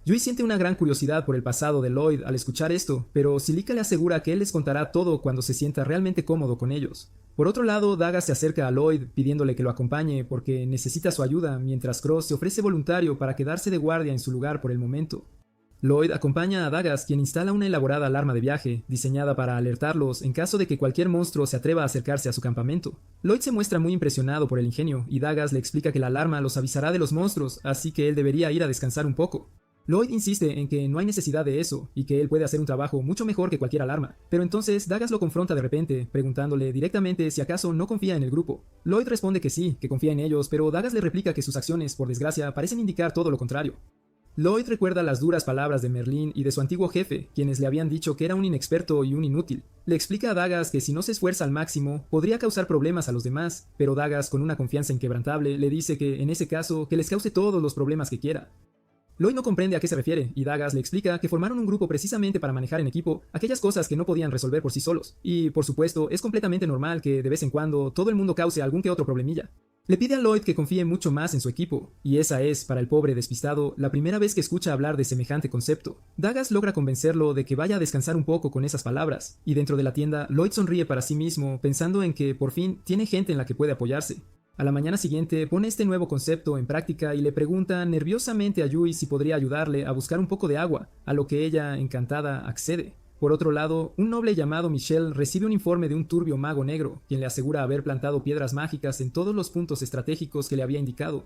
Yui siente una gran curiosidad por el pasado de Lloyd al escuchar esto, pero Cílica le asegura que él les contará todo cuando se sienta realmente cómodo con ellos. Por otro lado, Dagas se acerca a Lloyd pidiéndole que lo acompañe porque necesita su ayuda, mientras Cross se ofrece voluntario para quedarse de guardia en su lugar por el momento. Lloyd acompaña a Dagas, quien instala una elaborada alarma de viaje, diseñada para alertarlos en caso de que cualquier monstruo se atreva a acercarse a su campamento. Lloyd se muestra muy impresionado por el ingenio, y Dagas le explica que la alarma los avisará de los monstruos, así que él debería ir a descansar un poco. Lloyd insiste en que no hay necesidad de eso, y que él puede hacer un trabajo mucho mejor que cualquier alarma, pero entonces Dagas lo confronta de repente, preguntándole directamente si acaso no confía en el grupo. Lloyd responde que sí, que confía en ellos, pero Dagas le replica que sus acciones, por desgracia, parecen indicar todo lo contrario. Lloyd recuerda las duras palabras de Merlin y de su antiguo jefe, quienes le habían dicho que era un inexperto y un inútil. Le explica a Dagas que si no se esfuerza al máximo, podría causar problemas a los demás, pero Dagas, con una confianza inquebrantable, le dice que, en ese caso, que les cause todos los problemas que quiera. Lloyd no comprende a qué se refiere, y Dagas le explica que formaron un grupo precisamente para manejar en equipo aquellas cosas que no podían resolver por sí solos, y, por supuesto, es completamente normal que, de vez en cuando, todo el mundo cause algún que otro problemilla. Le pide a Lloyd que confíe mucho más en su equipo, y esa es, para el pobre despistado, la primera vez que escucha hablar de semejante concepto. Dagas logra convencerlo de que vaya a descansar un poco con esas palabras, y dentro de la tienda, Lloyd sonríe para sí mismo, pensando en que, por fin, tiene gente en la que puede apoyarse. A la mañana siguiente pone este nuevo concepto en práctica y le pregunta nerviosamente a Yui si podría ayudarle a buscar un poco de agua, a lo que ella, encantada, accede. Por otro lado, un noble llamado Michel recibe un informe de un turbio mago negro, quien le asegura haber plantado piedras mágicas en todos los puntos estratégicos que le había indicado.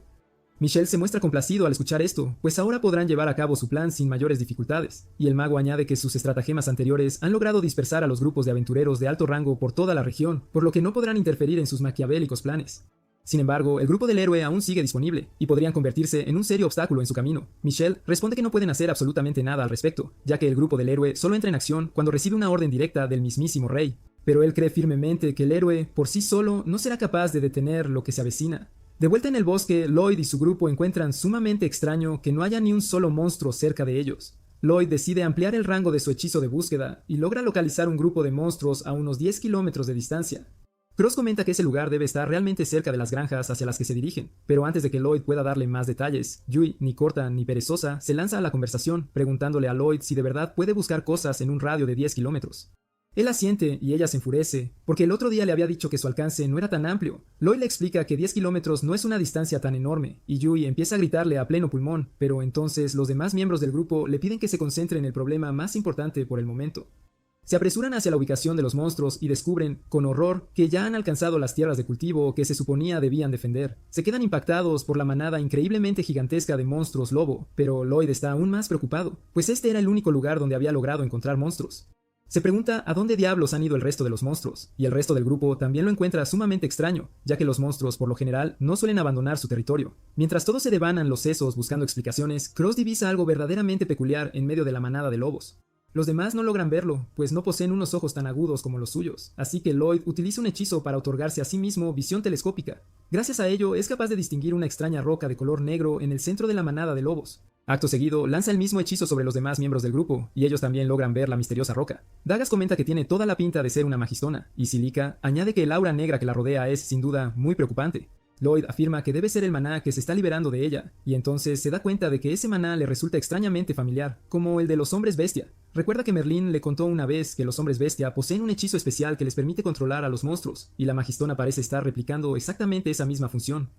Michel se muestra complacido al escuchar esto, pues ahora podrán llevar a cabo su plan sin mayores dificultades, y el mago añade que sus estratagemas anteriores han logrado dispersar a los grupos de aventureros de alto rango por toda la región, por lo que no podrán interferir en sus maquiavélicos planes. Sin embargo, el grupo del héroe aún sigue disponible, y podrían convertirse en un serio obstáculo en su camino. Michel responde que no pueden hacer absolutamente nada al respecto, ya que el grupo del héroe solo entra en acción cuando recibe una orden directa del mismísimo rey. Pero él cree firmemente que el héroe, por sí solo, no será capaz de detener lo que se avecina. De vuelta en el bosque, Lloyd y su grupo encuentran sumamente extraño que no haya ni un solo monstruo cerca de ellos. Lloyd decide ampliar el rango de su hechizo de búsqueda, y logra localizar un grupo de monstruos a unos 10 kilómetros de distancia. Cross comenta que ese lugar debe estar realmente cerca de las granjas hacia las que se dirigen, pero antes de que Lloyd pueda darle más detalles, Yui, ni corta ni perezosa, se lanza a la conversación, preguntándole a Lloyd si de verdad puede buscar cosas en un radio de 10 kilómetros. Él asiente y ella se enfurece, porque el otro día le había dicho que su alcance no era tan amplio. Lloyd le explica que 10 kilómetros no es una distancia tan enorme, y Yui empieza a gritarle a pleno pulmón, pero entonces los demás miembros del grupo le piden que se concentre en el problema más importante por el momento. Se apresuran hacia la ubicación de los monstruos y descubren, con horror, que ya han alcanzado las tierras de cultivo que se suponía debían defender. Se quedan impactados por la manada increíblemente gigantesca de monstruos lobo, pero Lloyd está aún más preocupado, pues este era el único lugar donde había logrado encontrar monstruos. Se pregunta a dónde diablos han ido el resto de los monstruos, y el resto del grupo también lo encuentra sumamente extraño, ya que los monstruos por lo general no suelen abandonar su territorio. Mientras todos se devanan los sesos buscando explicaciones, Cross divisa algo verdaderamente peculiar en medio de la manada de lobos. Los demás no logran verlo, pues no poseen unos ojos tan agudos como los suyos, así que Lloyd utiliza un hechizo para otorgarse a sí mismo visión telescópica. Gracias a ello, es capaz de distinguir una extraña roca de color negro en el centro de la manada de lobos. Acto seguido, lanza el mismo hechizo sobre los demás miembros del grupo, y ellos también logran ver la misteriosa roca. Dagas comenta que tiene toda la pinta de ser una magistona, y Cílica añade que el aura negra que la rodea es, sin duda, muy preocupante. Lloyd afirma que debe ser el maná que se está liberando de ella, y entonces se da cuenta de que ese maná le resulta extrañamente familiar, como el de los hombres bestia. Recuerda que Merlin le contó una vez que los hombres bestia poseen un hechizo especial que les permite controlar a los monstruos, y la magistona parece estar replicando exactamente esa misma función.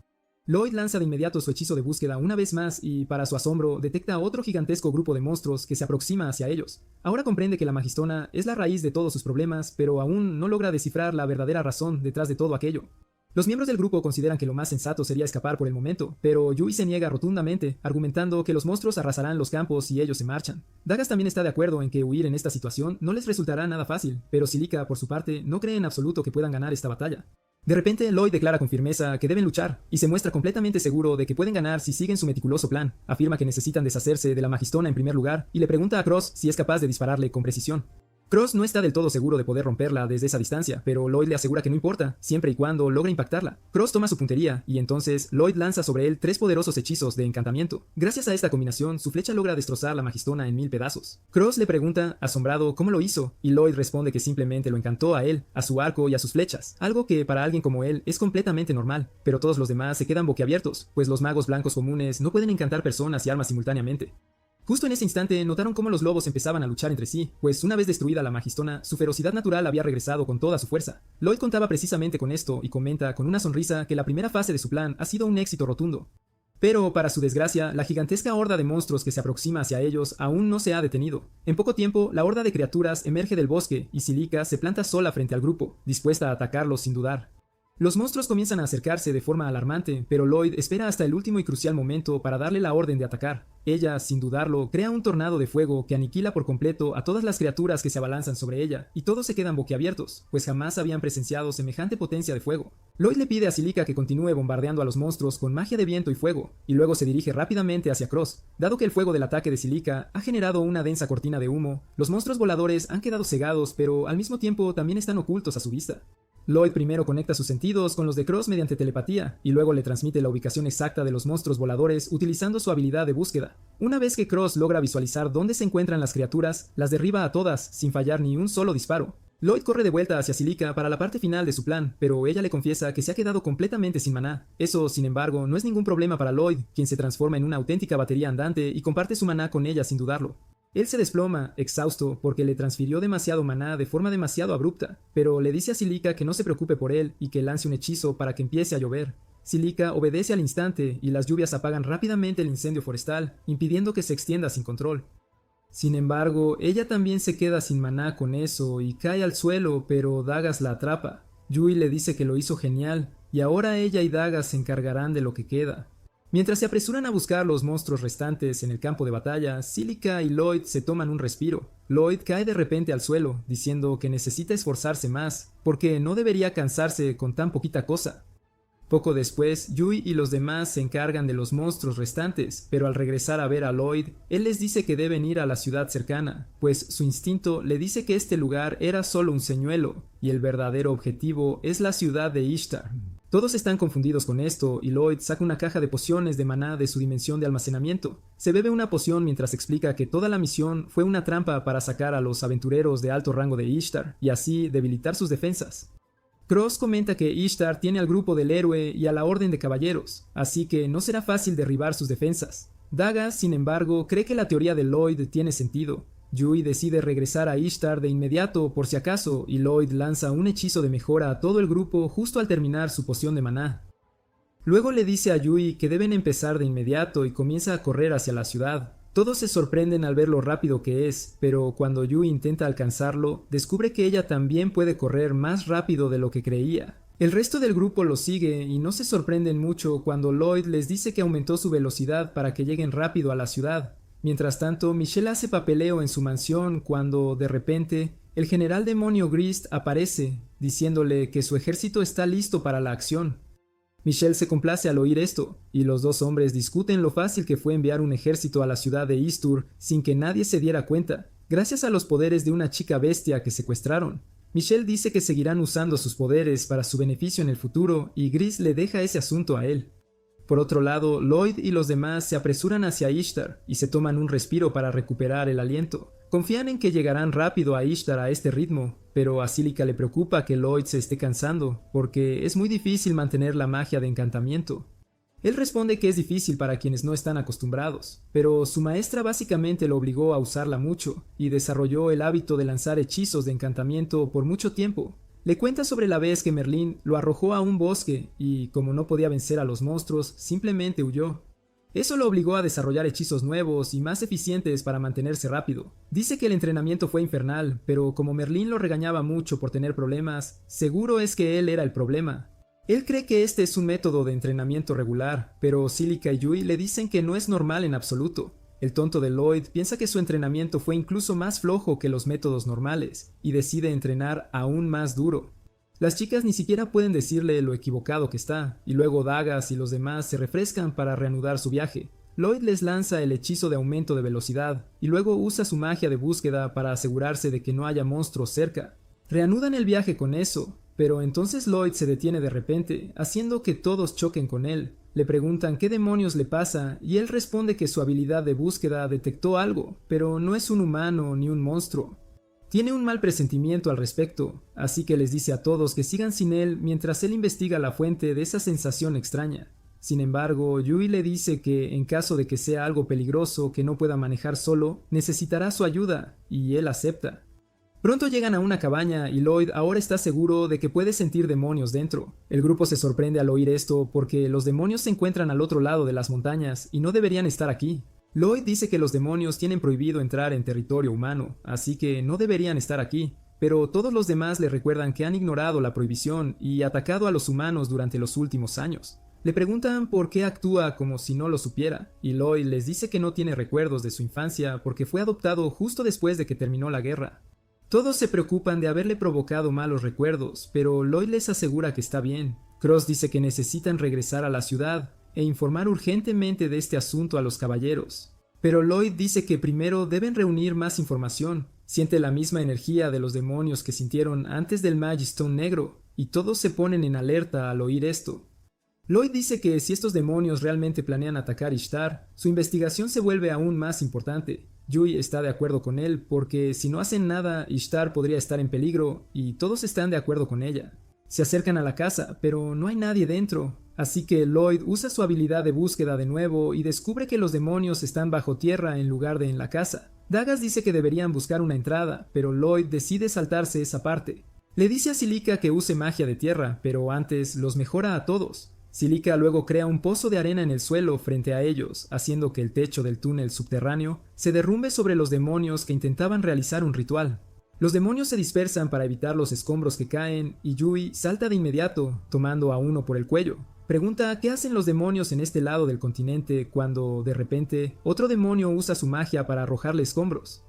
Lloyd lanza de inmediato su hechizo de búsqueda una vez más y, para su asombro, detecta otro gigantesco grupo de monstruos que se aproxima hacia ellos. Ahora comprende que la magistona es la raíz de todos sus problemas, pero aún no logra descifrar la verdadera razón detrás de todo aquello. Los miembros del grupo consideran que lo más sensato sería escapar por el momento, pero Yui se niega rotundamente, argumentando que los monstruos arrasarán los campos y ellos se marchan. Dagas también está de acuerdo en que huir en esta situación no les resultará nada fácil, pero Cílica, por su parte, no cree en absoluto que puedan ganar esta batalla. De repente, Lloyd declara con firmeza que deben luchar, y se muestra completamente seguro de que pueden ganar si siguen su meticuloso plan. Afirma que necesitan deshacerse de la magistona en primer lugar, y le pregunta a Cross si es capaz de dispararle con precisión. Cross no está del todo seguro de poder romperla desde esa distancia, pero Lloyd le asegura que no importa, siempre y cuando logre impactarla. Cross toma su puntería, y entonces Lloyd lanza sobre él 3 poderosos hechizos de encantamiento. Gracias a esta combinación, su flecha logra destrozar la Magistona en 1000 pedazos. Cross le pregunta, asombrado, cómo lo hizo, y Lloyd responde que simplemente lo encantó a él, a su arco y a sus flechas, algo que para alguien como él es completamente normal, pero todos los demás se quedan boquiabiertos, pues los magos blancos comunes no pueden encantar personas y armas simultáneamente. Justo en ese instante notaron cómo los lobos empezaban a luchar entre sí, pues una vez destruida la Magistona, su ferocidad natural había regresado con toda su fuerza. Lloyd contaba precisamente con esto y comenta con una sonrisa que la primera fase de su plan ha sido un éxito rotundo. Pero, para su desgracia, la gigantesca horda de monstruos que se aproxima hacia ellos aún no se ha detenido. En poco tiempo, la horda de criaturas emerge del bosque y Cílica se planta sola frente al grupo, dispuesta a atacarlos sin dudar. Los monstruos comienzan a acercarse de forma alarmante, pero Lloyd espera hasta el último y crucial momento para darle la orden de atacar. Ella, sin dudarlo, crea un tornado de fuego que aniquila por completo a todas las criaturas que se abalanzan sobre ella, y todos se quedan boquiabiertos, pues jamás habían presenciado semejante potencia de fuego. Lloyd le pide a Cílica que continúe bombardeando a los monstruos con magia de viento y fuego, y luego se dirige rápidamente hacia Cross. Dado que el fuego del ataque de Cílica ha generado una densa cortina de humo, los monstruos voladores han quedado cegados, pero al mismo tiempo también están ocultos a su vista. Lloyd primero conecta sus sentidos con los de Cross mediante telepatía, y luego le transmite la ubicación exacta de los monstruos voladores utilizando su habilidad de búsqueda. Una vez que Cross logra visualizar dónde se encuentran las criaturas, las derriba a todas, sin fallar ni un solo disparo. Lloyd corre de vuelta hacia Cílica para la parte final de su plan, pero ella le confiesa que se ha quedado completamente sin maná. Eso, sin embargo, no es ningún problema para Lloyd, quien se transforma en una auténtica batería andante y comparte su maná con ella sin dudarlo. Él se desploma, exhausto, porque le transfirió demasiado maná de forma demasiado abrupta, pero le dice a Cílica que no se preocupe por él y que lance un hechizo para que empiece a llover. Cílica obedece al instante y las lluvias apagan rápidamente el incendio forestal, impidiendo que se extienda sin control. Sin embargo, ella también se queda sin maná con eso y cae al suelo, pero Dagas la atrapa. Yui le dice que lo hizo genial, y ahora ella y Dagas se encargarán de lo que queda. Mientras se apresuran a buscar los monstruos restantes en el campo de batalla, Cílica y Lloyd se toman un respiro. Lloyd cae de repente al suelo, diciendo que necesita esforzarse más, porque no debería cansarse con tan poquita cosa. Poco después, Yui y los demás se encargan de los monstruos restantes, pero al regresar a ver a Lloyd, él les dice que deben ir a la ciudad cercana, pues su instinto le dice que este lugar era solo un señuelo, y el verdadero objetivo es la ciudad de Ishtar. Todos están confundidos con esto, y Lloyd saca una caja de pociones de maná de su dimensión de almacenamiento. Se bebe una poción mientras explica que toda la misión fue una trampa para sacar a los aventureros de alto rango de Ishtar, y así debilitar sus defensas. Cross comenta que Ishtar tiene al grupo del héroe y a la orden de caballeros, así que no será fácil derribar sus defensas. Dagas, sin embargo, cree que la teoría de Lloyd tiene sentido. Yui decide regresar a Ishtar de inmediato por si acaso, y Lloyd lanza un hechizo de mejora a todo el grupo justo al terminar su poción de maná. Luego le dice a Yui que deben empezar de inmediato y comienza a correr hacia la ciudad. Todos se sorprenden al ver lo rápido que es, pero cuando Yui intenta alcanzarlo, descubre que ella también puede correr más rápido de lo que creía. El resto del grupo lo sigue y no se sorprenden mucho cuando Lloyd les dice que aumentó su velocidad para que lleguen rápido a la ciudad. Mientras tanto, Michelle hace papeleo en su mansión cuando, de repente, el general demonio Grist aparece, diciéndole que su ejército está listo para la acción. Michelle se complace al oír esto, y los dos hombres discuten lo fácil que fue enviar un ejército a la ciudad de Istur sin que nadie se diera cuenta, gracias a los poderes de una chica bestia que secuestraron. Michelle dice que seguirán usando sus poderes para su beneficio en el futuro, y Grist le deja ese asunto a él. Por otro lado, Lloyd y los demás se apresuran hacia Ishtar y se toman un respiro para recuperar el aliento. Confían en que llegarán rápido a Ishtar a este ritmo, pero a Cílica le preocupa que Lloyd se esté cansando, porque es muy difícil mantener la magia de encantamiento. Él responde que es difícil para quienes no están acostumbrados, pero su maestra básicamente lo obligó a usarla mucho, y desarrolló el hábito de lanzar hechizos de encantamiento por mucho tiempo. Le cuenta sobre la vez que Merlín lo arrojó a un bosque y, como no podía vencer a los monstruos, simplemente huyó. Eso lo obligó a desarrollar hechizos nuevos y más eficientes para mantenerse rápido. Dice que el entrenamiento fue infernal, pero como Merlín lo regañaba mucho por tener problemas, seguro es que él era el problema. Él cree que este es un método de entrenamiento regular, pero Cílica y Yui le dicen que no es normal en absoluto. El tonto de Lloyd piensa que su entrenamiento fue incluso más flojo que los métodos normales, y decide entrenar aún más duro. Las chicas ni siquiera pueden decirle lo equivocado que está, y luego Dagas y los demás se refrescan para reanudar su viaje. Lloyd les lanza el hechizo de aumento de velocidad, y luego usa su magia de búsqueda para asegurarse de que no haya monstruos cerca. Reanudan el viaje con eso, pero entonces Lloyd se detiene de repente, haciendo que todos choquen con él. Le preguntan qué demonios le pasa, y él responde que su habilidad de búsqueda detectó algo, pero no es un humano ni un monstruo. Tiene un mal presentimiento al respecto, así que les dice a todos que sigan sin él mientras él investiga la fuente de esa sensación extraña. Sin embargo, Yui le dice que, en caso de que sea algo peligroso que no pueda manejar solo, necesitará su ayuda, y él acepta. Pronto llegan a una cabaña y Lloyd ahora está seguro de que puede sentir demonios dentro. El grupo se sorprende al oír esto porque los demonios se encuentran al otro lado de las montañas y no deberían estar aquí. Lloyd dice que los demonios tienen prohibido entrar en territorio humano, así que no deberían estar aquí, pero todos los demás le recuerdan que han ignorado la prohibición y atacado a los humanos durante los últimos años. Le preguntan por qué actúa como si no lo supiera, y Lloyd les dice que no tiene recuerdos de su infancia porque fue adoptado justo después de que terminó la guerra. Todos se preocupan de haberle provocado malos recuerdos, pero Lloyd les asegura que está bien. Cross dice que necesitan regresar a la ciudad e informar urgentemente de este asunto a los caballeros. Pero Lloyd dice que primero deben reunir más información. Siente la misma energía de los demonios que sintieron antes del Magistone negro, y todos se ponen en alerta al oír esto. Lloyd dice que si estos demonios realmente planean atacar Ishtar, su investigación se vuelve aún más importante. Yui está de acuerdo con él porque si no hacen nada, Ishtar podría estar en peligro y todos están de acuerdo con ella. Se acercan a la casa, pero no hay nadie dentro, así que Lloyd usa su habilidad de búsqueda de nuevo y descubre que los demonios están bajo tierra en lugar de en la casa. Dagas dice que deberían buscar una entrada, pero Lloyd decide saltarse esa parte. Le dice a Silica que use magia de tierra, pero antes los mejora a todos. Silica luego crea un pozo de arena en el suelo frente a ellos, haciendo que el techo del túnel subterráneo se derrumbe sobre los demonios que intentaban realizar un ritual. Los demonios se dispersan para evitar los escombros que caen y Yui salta de inmediato, tomando a uno por el cuello. Pregunta qué hacen los demonios en este lado del continente cuando, de repente, otro demonio usa su magia para arrojarle escombros.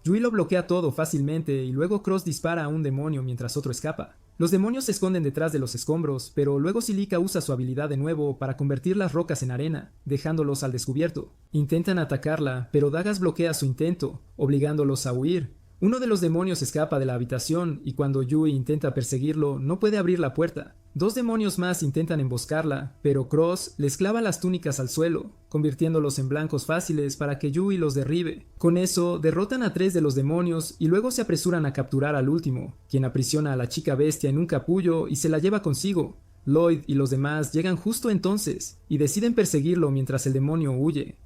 Yui lo bloquea todo fácilmente y luego Cross dispara a un demonio mientras otro escapa. Los demonios se esconden detrás de los escombros, pero luego Silica usa su habilidad de nuevo para convertir las rocas en arena, dejándolos al descubierto. Intentan atacarla, pero Dagas bloquea su intento, obligándolos a huir. Uno de los demonios escapa de la habitación y cuando Yui intenta perseguirlo, no puede abrir la puerta. Dos demonios más intentan emboscarla, pero Cross les clava las túnicas al suelo, convirtiéndolos en blancos fáciles para que Yui los derribe. Con eso, derrotan a 3 de los demonios y luego se apresuran a capturar al último, quien aprisiona a la chica bestia en un capullo y se la lleva consigo. Lloyd y los demás llegan justo entonces y deciden perseguirlo mientras el demonio huye.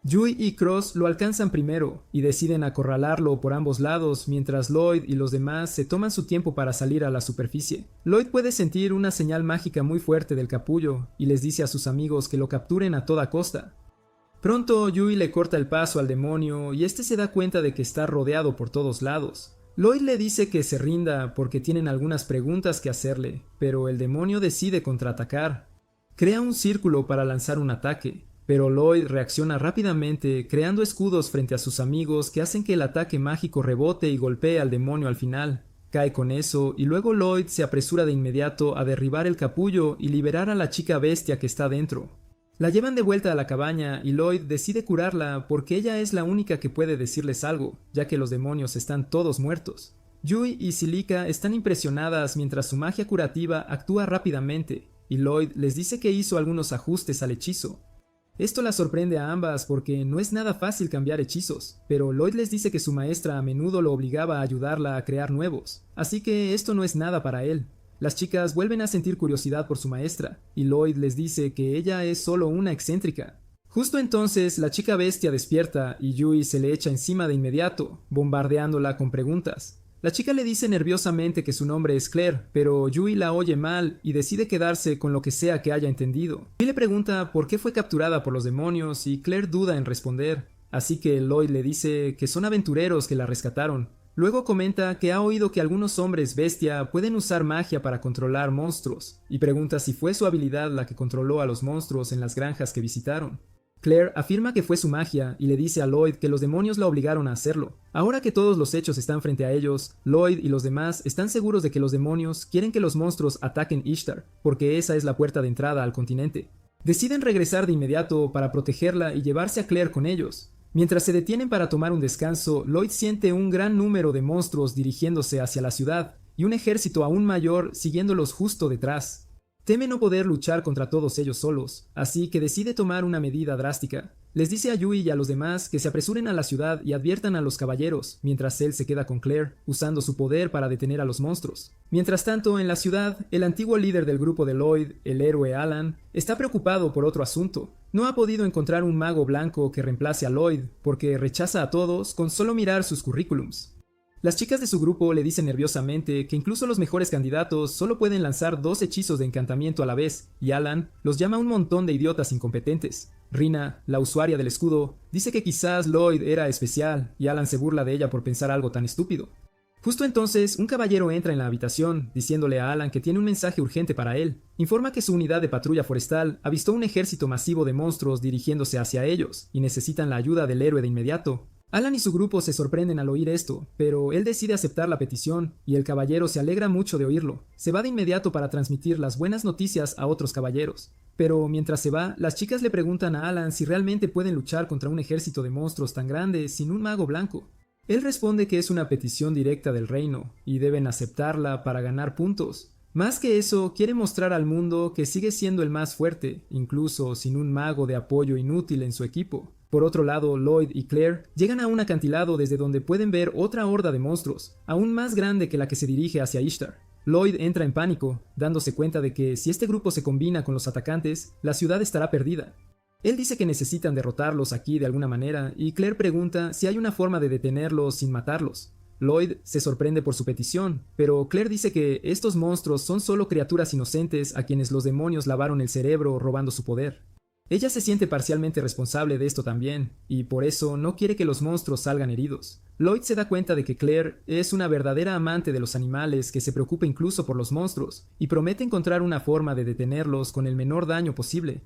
Yui y Cross lo alcanzan primero y deciden acorralarlo por ambos lados mientras Lloyd y los demás se toman su tiempo para salir a la superficie. Lloyd puede sentir una señal mágica muy fuerte del capullo y les dice a sus amigos que lo capturen a toda costa. Pronto Yui le corta el paso al demonio y este se da cuenta de que está rodeado por todos lados. Lloyd le dice que se rinda porque tienen algunas preguntas que hacerle, pero el demonio decide contraatacar. Crea un círculo para lanzar un ataque. Pero Lloyd reacciona rápidamente, creando escudos frente a sus amigos que hacen que el ataque mágico rebote y golpee al demonio al final. Cae con eso y luego Lloyd se apresura de inmediato a derribar el capullo y liberar a la chica bestia que está dentro. La llevan de vuelta a la cabaña y Lloyd decide curarla porque ella es la única que puede decirles algo, ya que los demonios están todos muertos. Yui y Silica están impresionadas mientras su magia curativa actúa rápidamente, y Lloyd les dice que hizo algunos ajustes al hechizo. Esto la sorprende a ambas porque no es nada fácil cambiar hechizos, pero Lloyd les dice que su maestra a menudo lo obligaba a ayudarla a crear nuevos, así que esto no es nada para él. Las chicas vuelven a sentir curiosidad por su maestra, y Lloyd les dice que ella es solo una excéntrica. Justo entonces la chica bestia despierta y Yui se le echa encima de inmediato, bombardeándola con preguntas. La chica le dice nerviosamente que su nombre es Claire, pero Yui la oye mal y decide quedarse con lo que sea que haya entendido. Yui le pregunta por qué fue capturada por los demonios y Claire duda en responder, así que Lloyd le dice que son aventureros que la rescataron. Luego comenta que ha oído que algunos hombres bestia pueden usar magia para controlar monstruos, y pregunta si fue su habilidad la que controló a los monstruos en las granjas que visitaron. Claire afirma que fue su magia y le dice a Lloyd que los demonios la obligaron a hacerlo. Ahora que todos los hechos están frente a ellos, Lloyd y los demás están seguros de que los demonios quieren que los monstruos ataquen Ishtar, porque esa es la puerta de entrada al continente. Deciden regresar de inmediato para protegerla y llevarse a Claire con ellos. Mientras se detienen para tomar un descanso, Lloyd siente un gran número de monstruos dirigiéndose hacia la ciudad, y un ejército aún mayor siguiéndolos justo detrás. Teme no poder luchar contra todos ellos solos, así que decide tomar una medida drástica. Les dice a Yui y a los demás que se apresuren a la ciudad y adviertan a los caballeros, mientras él se queda con Claire, usando su poder para detener a los monstruos. Mientras tanto, en la ciudad, el antiguo líder del grupo de Lloyd, el héroe Alan, está preocupado por otro asunto. No ha podido encontrar un mago blanco que reemplace a Lloyd, porque rechaza a todos con solo mirar sus currículums. Las chicas de su grupo le dicen nerviosamente que incluso los mejores candidatos solo pueden lanzar 2 hechizos de encantamiento a la vez, y Alan los llama un montón de idiotas incompetentes. Rina, la usuaria del escudo, dice que quizás Lloyd era especial, y Alan se burla de ella por pensar algo tan estúpido. Justo entonces, un caballero entra en la habitación, diciéndole a Alan que tiene un mensaje urgente para él. Informa que su unidad de patrulla forestal avistó un ejército masivo de monstruos dirigiéndose hacia ellos, y necesitan la ayuda del héroe de inmediato. Alan y su grupo se sorprenden al oír esto, pero él decide aceptar la petición, y el caballero se alegra mucho de oírlo. Se va de inmediato para transmitir las buenas noticias a otros caballeros. Pero mientras se va, las chicas le preguntan a Alan si realmente pueden luchar contra un ejército de monstruos tan grande sin un mago blanco. Él responde que es una petición directa del reino, y deben aceptarla para ganar puntos. Más que eso, quiere mostrar al mundo que sigue siendo el más fuerte, incluso sin un mago de apoyo inútil en su equipo. Por otro lado, Lloyd y Claire llegan a un acantilado desde donde pueden ver otra horda de monstruos, aún más grande que la que se dirige hacia Ishtar. Lloyd entra en pánico, dándose cuenta de que si este grupo se combina con los atacantes, la ciudad estará perdida. Él dice que necesitan derrotarlos aquí de alguna manera, y Claire pregunta si hay una forma de detenerlos sin matarlos. Lloyd se sorprende por su petición, pero Claire dice que estos monstruos son solo criaturas inocentes a quienes los demonios lavaron el cerebro robando su poder. Ella se siente parcialmente responsable de esto también, y por eso no quiere que los monstruos salgan heridos. Lloyd se da cuenta de que Claire es una verdadera amante de los animales que se preocupa incluso por los monstruos, y promete encontrar una forma de detenerlos con el menor daño posible.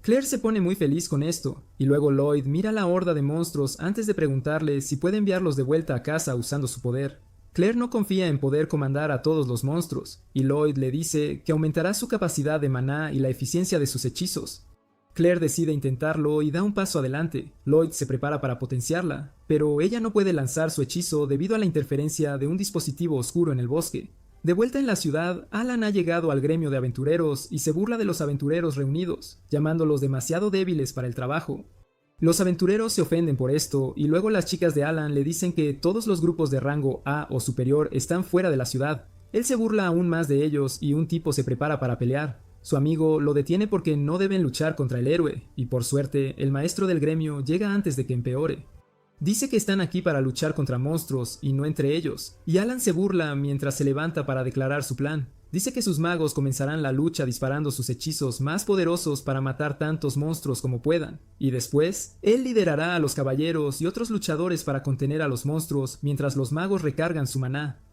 Claire se pone muy feliz con esto, y luego Lloyd mira la horda de monstruos antes de preguntarle si puede enviarlos de vuelta a casa usando su poder. Claire no confía en poder comandar a todos los monstruos, y Lloyd le dice que aumentará su capacidad de maná y la eficiencia de sus hechizos. Claire decide intentarlo y da un paso adelante. Lloyd se prepara para potenciarla, pero ella no puede lanzar su hechizo debido a la interferencia de un dispositivo oscuro en el bosque. De vuelta en la ciudad, Alan ha llegado al gremio de aventureros y se burla de los aventureros reunidos, llamándolos demasiado débiles para el trabajo. Los aventureros se ofenden por esto, y luego las chicas de Alan le dicen que todos los grupos de rango A o superior están fuera de la ciudad. Él se burla aún más de ellos y un tipo se prepara para pelear. Su amigo lo detiene porque no deben luchar contra el héroe, y por suerte, el maestro del gremio llega antes de que empeore. Dice que están aquí para luchar contra monstruos y no entre ellos, y Alan se burla mientras se levanta para declarar su plan. Dice que sus magos comenzarán la lucha disparando sus hechizos más poderosos para matar tantos monstruos como puedan, y después, él liderará a los caballeros y otros luchadores para contener a los monstruos mientras los magos recargan su maná.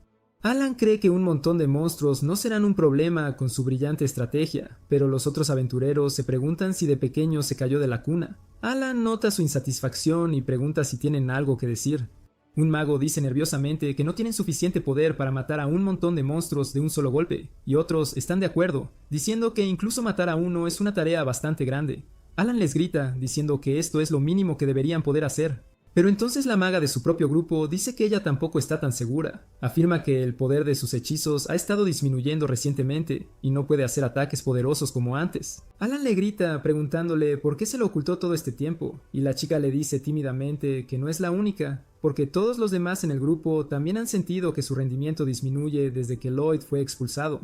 Alan cree que un montón de monstruos no serán un problema con su brillante estrategia, pero los otros aventureros se preguntan si de pequeño se cayó de la cuna. Alan nota su insatisfacción y pregunta si tienen algo que decir. Un mago dice nerviosamente que no tienen suficiente poder para matar a un montón de monstruos de un solo golpe, y otros están de acuerdo, diciendo que incluso matar a uno es una tarea bastante grande. Alan les grita, diciendo que esto es lo mínimo que deberían poder hacer. Pero entonces la maga de su propio grupo dice que ella tampoco está tan segura. Afirma que el poder de sus hechizos ha estado disminuyendo recientemente y no puede hacer ataques poderosos como antes. Alan le grita preguntándole por qué se lo ocultó todo este tiempo, y la chica le dice tímidamente que no es la única, porque todos los demás en el grupo también han sentido que su rendimiento disminuye desde que Lloyd fue expulsado.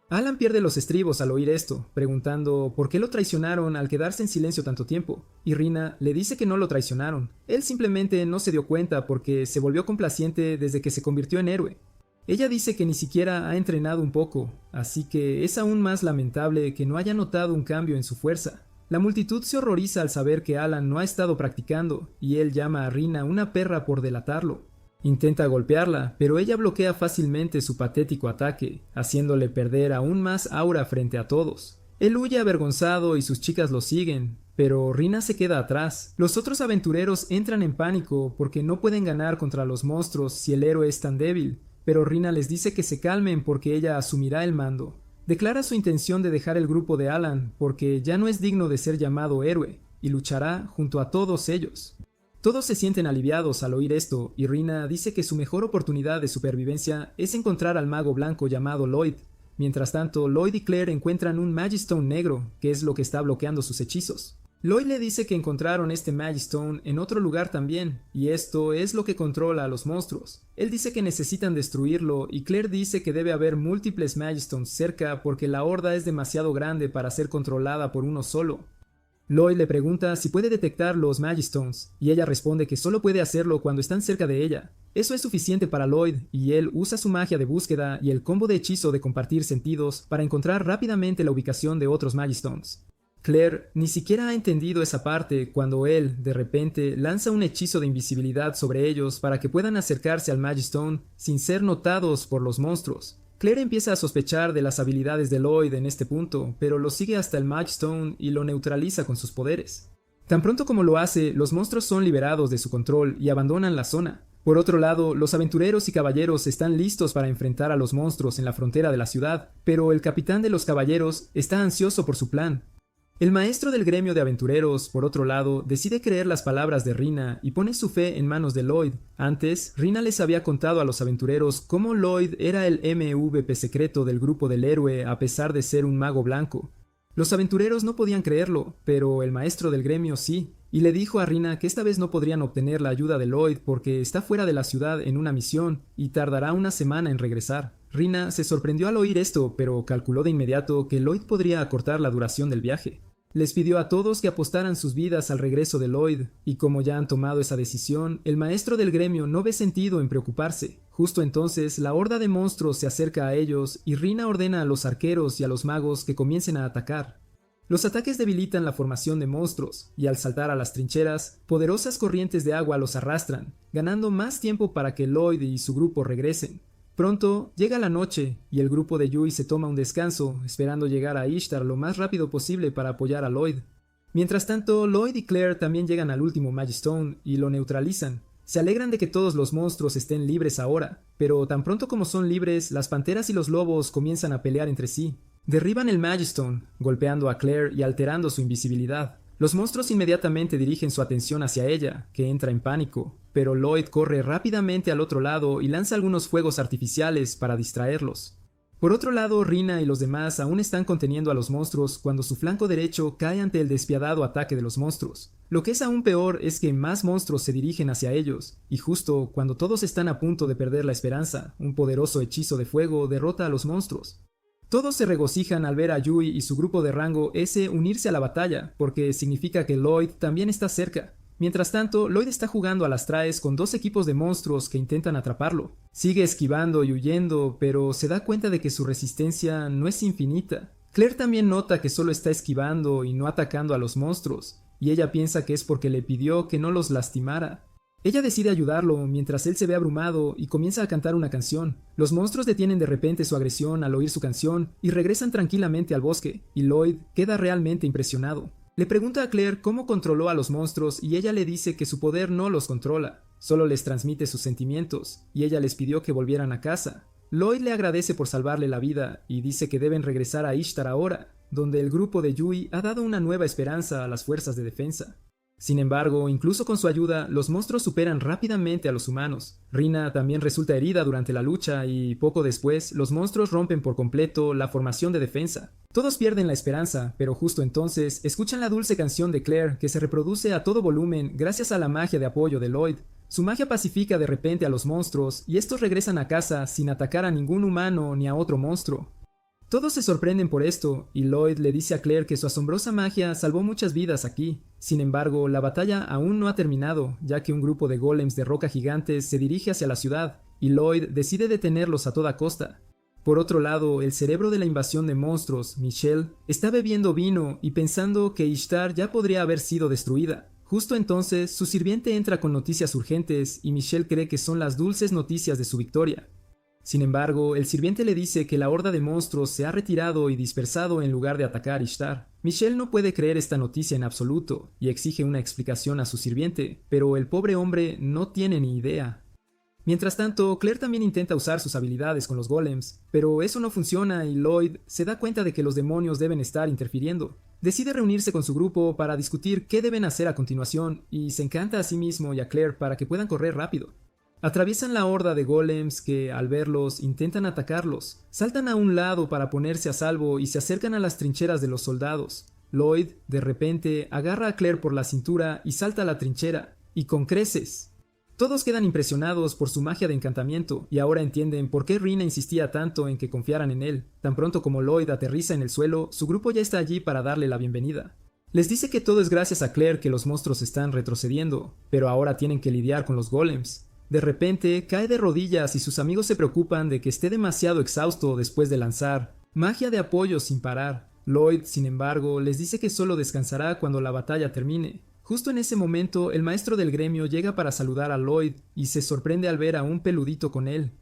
Alan pierde los estribos al oír esto, preguntando por qué lo traicionaron al quedarse en silencio tanto tiempo, y Rina le dice que no lo traicionaron. Él simplemente no se dio cuenta porque se volvió complaciente desde que se convirtió en héroe. Ella dice que ni siquiera ha entrenado un poco, así que es aún más lamentable que no haya notado un cambio en su fuerza. La multitud se horroriza al saber que Alan no ha estado practicando, y él llama a Rina una perra por delatarlo. Intenta golpearla, pero ella bloquea fácilmente su patético ataque, haciéndole perder aún más aura frente a todos. Él huye avergonzado y sus chicas lo siguen, pero Rina se queda atrás. Los otros aventureros entran en pánico porque no pueden ganar contra los monstruos si el héroe es tan débil, pero Rina les dice que se calmen porque ella asumirá el mando. Declara su intención de dejar el grupo de Alan porque ya no es digno de ser llamado héroe y luchará junto a todos ellos. Todos se sienten aliviados al oír esto y Rina dice que su mejor oportunidad de supervivencia es encontrar al mago blanco llamado Lloyd. Mientras tanto, Lloyd y Claire encuentran un Magistone negro, que es lo que está bloqueando sus hechizos. Lloyd le dice que encontraron este Magistone en otro lugar también, y esto es lo que controla a los monstruos. Él dice que necesitan destruirlo, y Claire dice que debe haber múltiples Magistones cerca porque la horda es demasiado grande para ser controlada por uno solo. Lloyd le pregunta si puede detectar los Magistones, y ella responde que solo puede hacerlo cuando están cerca de ella. Eso es suficiente para Lloyd, y él usa su magia de búsqueda y el combo de hechizo de compartir sentidos para encontrar rápidamente la ubicación de otros Magistones. Claire ni siquiera ha entendido esa parte cuando él, de repente, lanza un hechizo de invisibilidad sobre ellos para que puedan acercarse al Magistone sin ser notados por los monstruos. Claire empieza a sospechar de las habilidades de Lloyd en este punto, pero lo sigue hasta el Magistone y lo neutraliza con sus poderes. Tan pronto como lo hace, los monstruos son liberados de su control y abandonan la zona. Por otro lado, los aventureros y caballeros están listos para enfrentar a los monstruos en la frontera de la ciudad, pero el capitán de los caballeros está ansioso por su plan. El maestro del gremio de aventureros, por otro lado, decide creer las palabras de Rina y pone su fe en manos de Lloyd. Antes, Rina les había contado a los aventureros cómo Lloyd era el MVP secreto del grupo del héroe a pesar de ser un mago blanco. Los aventureros no podían creerlo, pero el maestro del gremio sí, y le dijo a Rina que esta vez no podrían obtener la ayuda de Lloyd porque está fuera de la ciudad en una misión y tardará una semana en regresar. Rina se sorprendió al oír esto, pero calculó de inmediato que Lloyd podría acortar la duración del viaje. Les pidió a todos que apostaran sus vidas al regreso de Lloyd, y como ya han tomado esa decisión, el maestro del gremio no ve sentido en preocuparse. Justo entonces, la horda de monstruos se acerca a ellos y Rina ordena a los arqueros y a los magos que comiencen a atacar. Los ataques debilitan la formación de monstruos, y al saltar a las trincheras, poderosas corrientes de agua los arrastran, ganando más tiempo para que Lloyd y su grupo regresen. Pronto llega la noche y el grupo de Yui se toma un descanso, esperando llegar a Ishtar lo más rápido posible para apoyar a Lloyd. Mientras tanto, Lloyd y Claire también llegan al último Magistone y lo neutralizan. Se alegran de que todos los monstruos estén libres ahora, pero tan pronto como son libres, las panteras y los lobos comienzan a pelear entre sí. Derriban el Magistone, golpeando a Claire y alterando su invisibilidad. Los monstruos inmediatamente dirigen su atención hacia ella, que entra en pánico, pero Lloyd corre rápidamente al otro lado y lanza algunos fuegos artificiales para distraerlos. Por otro lado, Rina y los demás aún están conteniendo a los monstruos cuando su flanco derecho cae ante el despiadado ataque de los monstruos. Lo que es aún peor es que más monstruos se dirigen hacia ellos, y justo cuando todos están a punto de perder la esperanza, un poderoso hechizo de fuego derrota a los monstruos. Todos se regocijan al ver a Yui y su grupo de rango S unirse a la batalla, porque significa que Lloyd también está cerca. Mientras tanto, Lloyd está jugando a las traes con dos equipos de monstruos que intentan atraparlo. Sigue esquivando y huyendo, pero se da cuenta de que su resistencia no es infinita. Claire también nota que solo está esquivando y no atacando a los monstruos, y ella piensa que es porque le pidió que no los lastimara. Ella decide ayudarlo mientras él se ve abrumado y comienza a cantar una canción. Los monstruos detienen de repente su agresión al oír su canción y regresan tranquilamente al bosque, y Lloyd queda realmente impresionado. Le pregunta a Claire cómo controló a los monstruos y ella le dice que su poder no los controla, solo les transmite sus sentimientos, y ella les pidió que volvieran a casa. Lloyd le agradece por salvarle la vida y dice que deben regresar a Ishtar ahora, donde el grupo de Yui ha dado una nueva esperanza a las fuerzas de defensa. Sin embargo, incluso con su ayuda, los monstruos superan rápidamente a los humanos. Rina también resulta herida durante la lucha y, poco después, los monstruos rompen por completo la formación de defensa. Todos pierden la esperanza, pero justo entonces escuchan la dulce canción de Claire que se reproduce a todo volumen gracias a la magia de apoyo de Lloyd. Su magia pacifica de repente a los monstruos y estos regresan a casa sin atacar a ningún humano ni a otro monstruo. Todos se sorprenden por esto, y Lloyd le dice a Claire que su asombrosa magia salvó muchas vidas aquí. Sin embargo, la batalla aún no ha terminado, ya que un grupo de golems de roca gigantes se dirige hacia la ciudad, y Lloyd decide detenerlos a toda costa. Por otro lado, el cerebro de la invasión de monstruos, Michelle, está bebiendo vino y pensando que Ishtar ya podría haber sido destruida. Justo entonces, su sirviente entra con noticias urgentes, y Michelle cree que son las dulces noticias de su victoria. Sin embargo, el sirviente le dice que la horda de monstruos se ha retirado y dispersado en lugar de atacar Ishtar. Michelle no puede creer esta noticia en absoluto y exige una explicación a su sirviente, pero el pobre hombre no tiene ni idea. Mientras tanto, Claire también intenta usar sus habilidades con los golems, pero eso no funciona y Lloyd se da cuenta de que los demonios deben estar interfiriendo. Decide reunirse con su grupo para discutir qué deben hacer a continuación y se encanta a sí mismo y a Claire para que puedan correr rápido. Atraviesan la horda de golems que, al verlos, intentan atacarlos. Saltan a un lado para ponerse a salvo y se acercan a las trincheras de los soldados. Lloyd, de repente, agarra a Claire por la cintura y salta a la trinchera, y con creces. Todos quedan impresionados por su magia de encantamiento y ahora entienden por qué Rina insistía tanto en que confiaran en él. Tan pronto como Lloyd aterriza en el suelo, su grupo ya está allí para darle la bienvenida. Les dice que todo es gracias a Claire que los monstruos están retrocediendo, pero ahora tienen que lidiar con los golems. De repente, cae de rodillas y sus amigos se preocupan de que esté demasiado exhausto después de lanzar magia de apoyo sin parar. Lloyd, sin embargo, les dice que solo descansará cuando la batalla termine. Justo en ese momento, el maestro del gremio llega para saludar a Lloyd y se sorprende al ver a un peludito con él.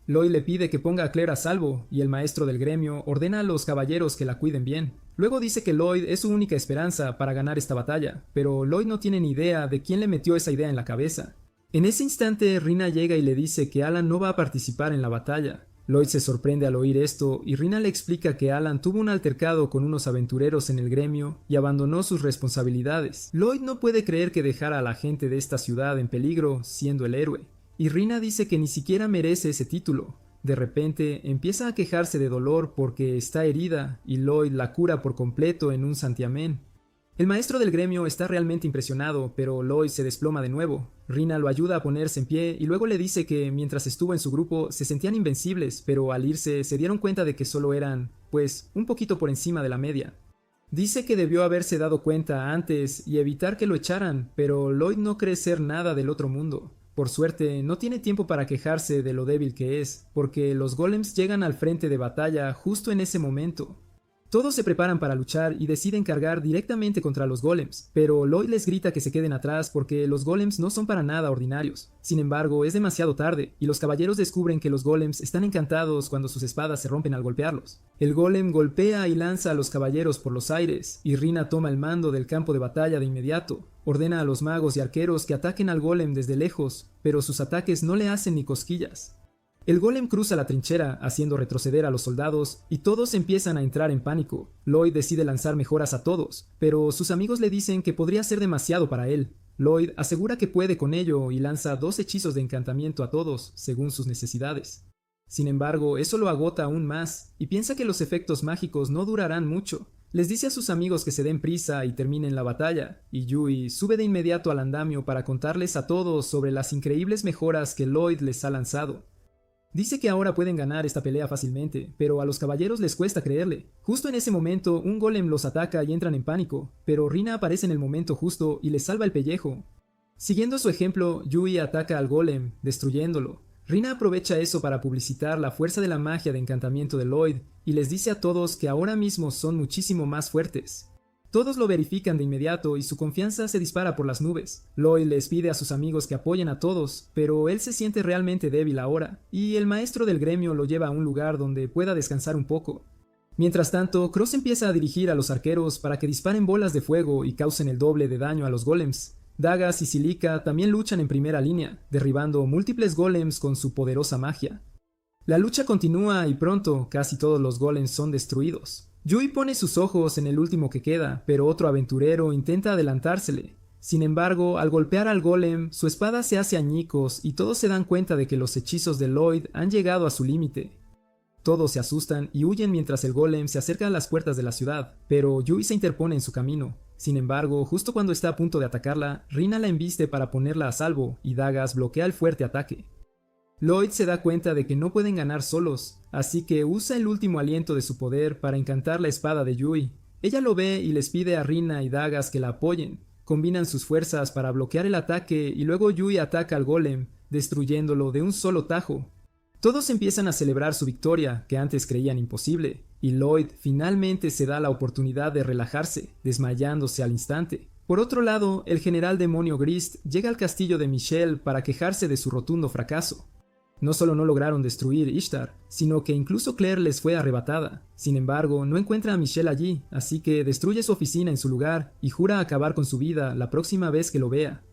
Lloyd le pide que ponga a Claire a salvo y el maestro del gremio ordena a los caballeros que la cuiden bien. Luego dice que Lloyd es su única esperanza para ganar esta batalla, pero Lloyd no tiene ni idea de quién le metió esa idea en la cabeza. En ese instante, Rina llega y le dice que Alan no va a participar en la batalla. Lloyd se sorprende al oír esto y Rina le explica que Alan tuvo un altercado con unos aventureros en el gremio y abandonó sus responsabilidades. Lloyd no puede creer que dejara a la gente de esta ciudad en peligro siendo el héroe, y Rina dice que ni siquiera merece ese título. De repente empieza a quejarse de dolor porque está herida y Lloyd la cura por completo en un santiamén. El maestro del gremio está realmente impresionado, pero Lloyd se desploma de nuevo. Rina lo ayuda a ponerse en pie y luego le dice que mientras estuvo en su grupo se sentían invencibles, pero al irse se dieron cuenta de que solo eran, pues, un poquito por encima de la media. Dice que debió haberse dado cuenta antes y evitar que lo echaran, pero Lloyd no cree ser nada del otro mundo. Por suerte, no tiene tiempo para quejarse de lo débil que es, porque los golems llegan al frente de batalla justo en ese momento. Todos se preparan para luchar y deciden cargar directamente contra los golems, pero Lloyd les grita que se queden atrás porque los golems no son para nada ordinarios. Sin embargo, es demasiado tarde, y los caballeros descubren que los golems están encantados cuando sus espadas se rompen al golpearlos. El golem golpea y lanza a los caballeros por los aires, y Rina toma el mando del campo de batalla de inmediato. Ordena a los magos y arqueros que ataquen al golem desde lejos, pero sus ataques no le hacen ni cosquillas. El golem cruza la trinchera, haciendo retroceder a los soldados, y todos empiezan a entrar en pánico. Lloyd decide lanzar mejoras a todos, pero sus amigos le dicen que podría ser demasiado para él. Lloyd asegura que puede con ello y lanza 2 hechizos de encantamiento a todos, según sus necesidades. Sin embargo, eso lo agota aún más, y piensa que los efectos mágicos no durarán mucho. Les dice a sus amigos que se den prisa y terminen la batalla, y Yui sube de inmediato al andamio para contarles a todos sobre las increíbles mejoras que Lloyd les ha lanzado. Dice que ahora pueden ganar esta pelea fácilmente, pero a los caballeros les cuesta creerle. Justo en ese momento, un golem los ataca y entran en pánico, pero Rina aparece en el momento justo y les salva el pellejo. Siguiendo su ejemplo, Yui ataca al golem, destruyéndolo. Rina aprovecha eso para publicitar la fuerza de la magia de encantamiento de Lloyd, y les dice a todos que ahora mismo son muchísimo más fuertes. Todos lo verifican de inmediato y su confianza se dispara por las nubes. Lloyd les pide a sus amigos que apoyen a todos, pero él se siente realmente débil ahora, y el maestro del gremio lo lleva a un lugar donde pueda descansar un poco. Mientras tanto, Cross empieza a dirigir a los arqueros para que disparen bolas de fuego y causen el doble de daño a los golems. Dagas y Silica también luchan en primera línea, derribando múltiples golems con su poderosa magia. La lucha continúa y pronto casi todos los golems son destruidos. Yui pone sus ojos en el último que queda, pero otro aventurero intenta adelantársele. Sin embargo, al golpear al golem, su espada se hace añicos y todos se dan cuenta de que los hechizos de Lloyd han llegado a su límite. Todos se asustan y huyen mientras el golem se acerca a las puertas de la ciudad, pero Yui se interpone en su camino. Sin embargo, justo cuando está a punto de atacarla, Rina la embiste para ponerla a salvo y Dagas bloquea el fuerte ataque. Lloyd se da cuenta de que no pueden ganar solos, así que usa el último aliento de su poder para encantar la espada de Yui. Ella lo ve y les pide a Rina y Dagas que la apoyen. Combinan sus fuerzas para bloquear el ataque y luego Yui ataca al golem, destruyéndolo de un solo tajo. Todos empiezan a celebrar su victoria, que antes creían imposible, y Lloyd finalmente se da la oportunidad de relajarse, desmayándose al instante. Por otro lado, el general demonio Grist llega al castillo de Michelle para quejarse de su rotundo fracaso. No solo no lograron destruir Ishtar, sino que incluso Claire les fue arrebatada. Sin embargo, no encuentra a Michelle allí, así que destruye su oficina en su lugar y jura acabar con su vida la próxima vez que lo vea.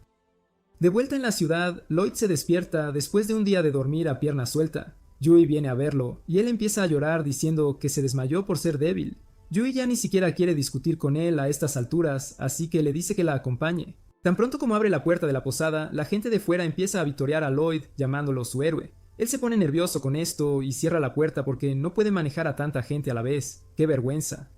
De vuelta en la ciudad, Lloyd se despierta después de un día de dormir a pierna suelta. Yui viene a verlo, y él empieza a llorar diciendo que se desmayó por ser débil. Yui ya ni siquiera quiere discutir con él a estas alturas, así que le dice que la acompañe. Tan pronto como abre la puerta de la posada, la gente de fuera empieza a vitorear a Lloyd, llamándolo su héroe. Él se pone nervioso con esto y cierra la puerta porque no puede manejar a tanta gente a la vez. ¡Qué vergüenza!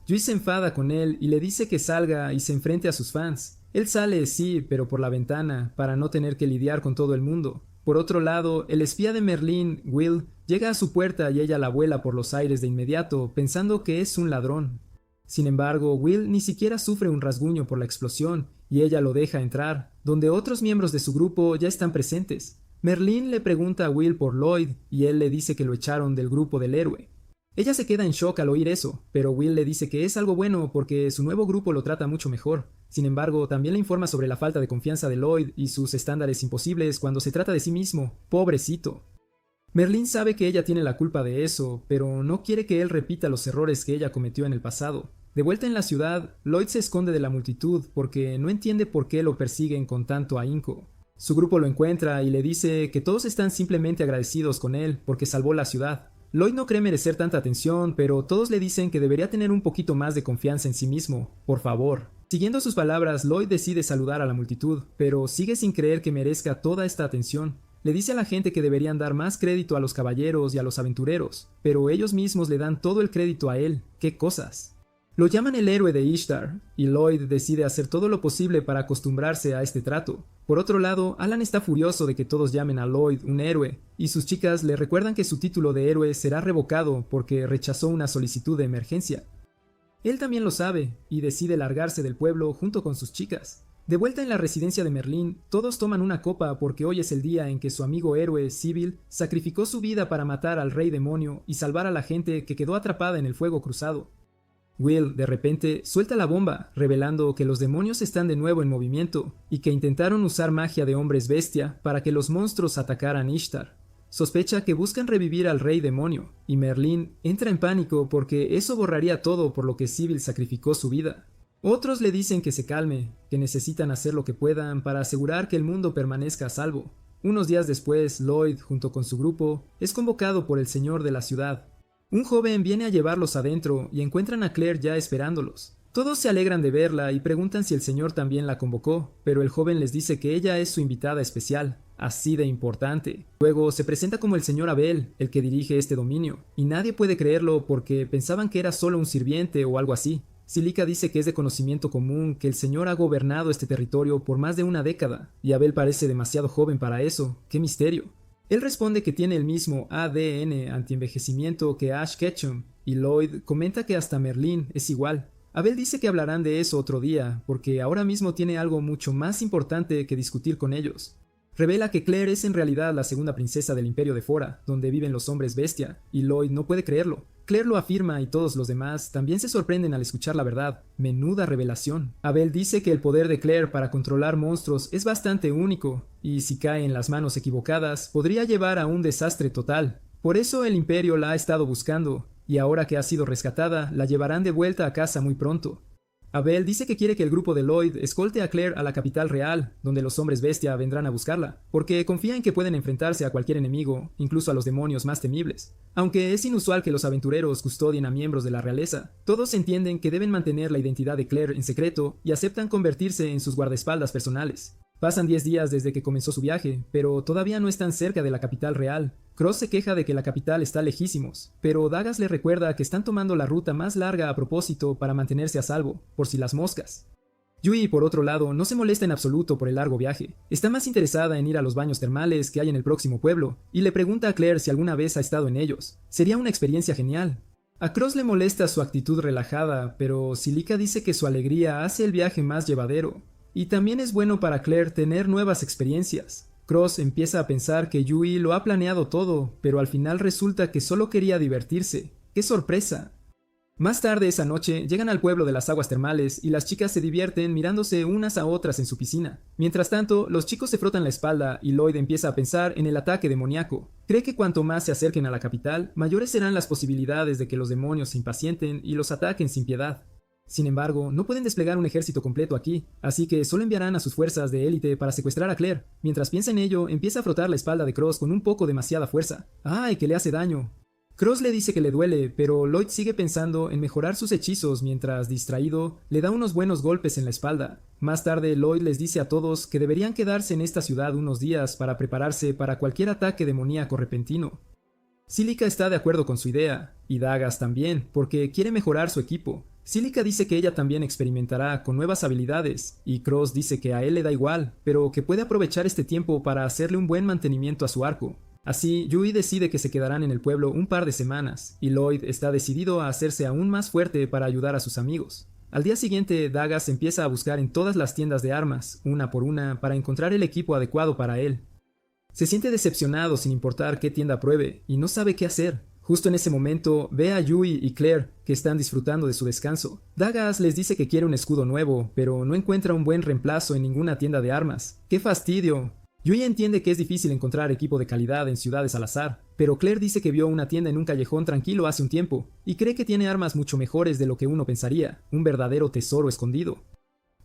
Yui se enfada con él y le dice que salga y se enfrente a sus fans. Él sale, sí, pero por la ventana, para no tener que lidiar con todo el mundo. Por otro lado, el espía de Merlín, Will, llega a su puerta y ella la vuela por los aires de inmediato, pensando que es un ladrón. Sin embargo, Will ni siquiera sufre un rasguño por la explosión, y ella lo deja entrar, donde otros miembros de su grupo ya están presentes. Merlín le pregunta a Will por Lloyd, y él le dice que lo echaron del grupo del héroe. Ella se queda en shock al oír eso, pero Will le dice que es algo bueno porque su nuevo grupo lo trata mucho mejor. Sin embargo, también le informa sobre la falta de confianza de Lloyd y sus estándares imposibles cuando se trata de sí mismo. ¡Pobrecito! Merlín sabe que ella tiene la culpa de eso, pero no quiere que él repita los errores que ella cometió en el pasado. De vuelta en la ciudad, Lloyd se esconde de la multitud porque no entiende por qué lo persiguen con tanto ahínco. Su grupo lo encuentra y le dice que todos están simplemente agradecidos con él porque salvó la ciudad. Lloyd no cree merecer tanta atención, pero todos le dicen que debería tener un poquito más de confianza en sí mismo, por favor. Siguiendo sus palabras, Lloyd decide saludar a la multitud, pero sigue sin creer que merezca toda esta atención. Le dice a la gente que deberían dar más crédito a los caballeros y a los aventureros, pero ellos mismos le dan todo el crédito a él. ¡Qué cosas! Lo llaman el héroe de Ishtar, y Lloyd decide hacer todo lo posible para acostumbrarse a este trato. Por otro lado, Alan está furioso de que todos llamen a Lloyd un héroe, y sus chicas le recuerdan que su título de héroe será revocado porque rechazó una solicitud de emergencia. Él también lo sabe, y decide largarse del pueblo junto con sus chicas. De vuelta en la residencia de Merlín, todos toman una copa porque hoy es el día en que su amigo héroe, Sybil, sacrificó su vida para matar al rey demonio y salvar a la gente que quedó atrapada en el fuego cruzado. Will, de repente, suelta la bomba, revelando que los demonios están de nuevo en movimiento y que intentaron usar magia de hombres bestia para que los monstruos atacaran Ishtar. Sospecha que buscan revivir al rey demonio, y Merlín entra en pánico porque eso borraría todo por lo que Sybil sacrificó su vida. Otros le dicen que se calme, que necesitan hacer lo que puedan para asegurar que el mundo permanezca a salvo. Unos días después, Lloyd, junto con su grupo, es convocado por el señor de la ciudad. Un joven viene a llevarlos adentro y encuentran a Claire ya esperándolos. Todos se alegran de verla y preguntan si el señor también la convocó, pero el joven les dice que ella es su invitada especial, así de importante. Luego se presenta como el señor Abel, el que dirige este dominio, y nadie puede creerlo porque pensaban que era solo un sirviente o algo así. Silica dice que es de conocimiento común que el señor ha gobernado este territorio por más de una década, y Abel parece demasiado joven para eso. ¡Qué misterio! Él responde que tiene el mismo ADN antienvejecimiento que Ash Ketchum, y Lloyd comenta que hasta Merlín es igual. Abel dice que hablarán de eso otro día, porque ahora mismo tiene algo mucho más importante que discutir con ellos. Revela que Claire es en realidad la segunda princesa del Imperio de Fora, donde viven los hombres bestia, y Lloyd no puede creerlo. Claire lo afirma y todos los demás también se sorprenden al escuchar la verdad. Menuda revelación. Abel dice que el poder de Claire para controlar monstruos es bastante único, y si cae en las manos equivocadas, podría llevar a un desastre total. Por eso el Imperio la ha estado buscando, y ahora que ha sido rescatada, la llevarán de vuelta a casa muy pronto. Abel dice que quiere que el grupo de Lloyd escolte a Claire a la capital real, donde los hombres bestia vendrán a buscarla, porque confía en que pueden enfrentarse a cualquier enemigo, incluso a los demonios más temibles. Aunque es inusual que los aventureros custodien a miembros de la realeza, todos entienden que deben mantener la identidad de Claire en secreto y aceptan convertirse en sus guardaespaldas personales. Pasan 10 días desde que comenzó su viaje, pero todavía no están cerca de la capital real. Cross se queja de que la capital está lejísimos, pero Dagas le recuerda que están tomando la ruta más larga a propósito para mantenerse a salvo, por si las moscas. Yui, por otro lado, no se molesta en absoluto por el largo viaje. Está más interesada en ir a los baños termales que hay en el próximo pueblo, y le pregunta a Claire si alguna vez ha estado en ellos. Sería una experiencia genial. A Cross le molesta su actitud relajada, pero Silica dice que su alegría hace el viaje más llevadero. Y también es bueno para Claire tener nuevas experiencias. Cross empieza a pensar que Yui lo ha planeado todo, pero al final resulta que solo quería divertirse. ¡Qué sorpresa! Más tarde esa noche llegan al pueblo de las aguas termales y las chicas se divierten mirándose unas a otras en su piscina. Mientras tanto, los chicos se frotan la espalda y Lloyd empieza a pensar en el ataque demoníaco. Cree que cuanto más se acerquen a la capital, mayores serán las posibilidades de que los demonios se impacienten y los ataquen sin piedad. Sin embargo, no pueden desplegar un ejército completo aquí, así que solo enviarán a sus fuerzas de élite para secuestrar a Claire. Mientras piensa en ello, empieza a frotar la espalda de Cross con un poco demasiada fuerza. ¡Ay, que le hace daño! Cross le dice que le duele, pero Lloyd sigue pensando en mejorar sus hechizos mientras, distraído, le da unos buenos golpes en la espalda. Más tarde, Lloyd les dice a todos que deberían quedarse en esta ciudad unos días para prepararse para cualquier ataque demoníaco repentino. Silica está de acuerdo con su idea, y Dagas también, porque quiere mejorar su equipo. Silica dice que ella también experimentará con nuevas habilidades, y Cross dice que a él le da igual, pero que puede aprovechar este tiempo para hacerle un buen mantenimiento a su arco. Así, Yui decide que se quedarán en el pueblo un par de semanas, y Lloyd está decidido a hacerse aún más fuerte para ayudar a sus amigos. Al día siguiente, Dagas empieza a buscar en todas las tiendas de armas, una por una, para encontrar el equipo adecuado para él. Se siente decepcionado sin importar qué tienda pruebe, y no sabe qué hacer. Justo en ese momento, ve a Yui y Claire, que están disfrutando de su descanso. Dagas les dice que quiere un escudo nuevo, pero no encuentra un buen reemplazo en ninguna tienda de armas. ¡Qué fastidio! Yui entiende que es difícil encontrar equipo de calidad en ciudades al azar, pero Claire dice que vio una tienda en un callejón tranquilo hace un tiempo, y cree que tiene armas mucho mejores de lo que uno pensaría, un verdadero tesoro escondido.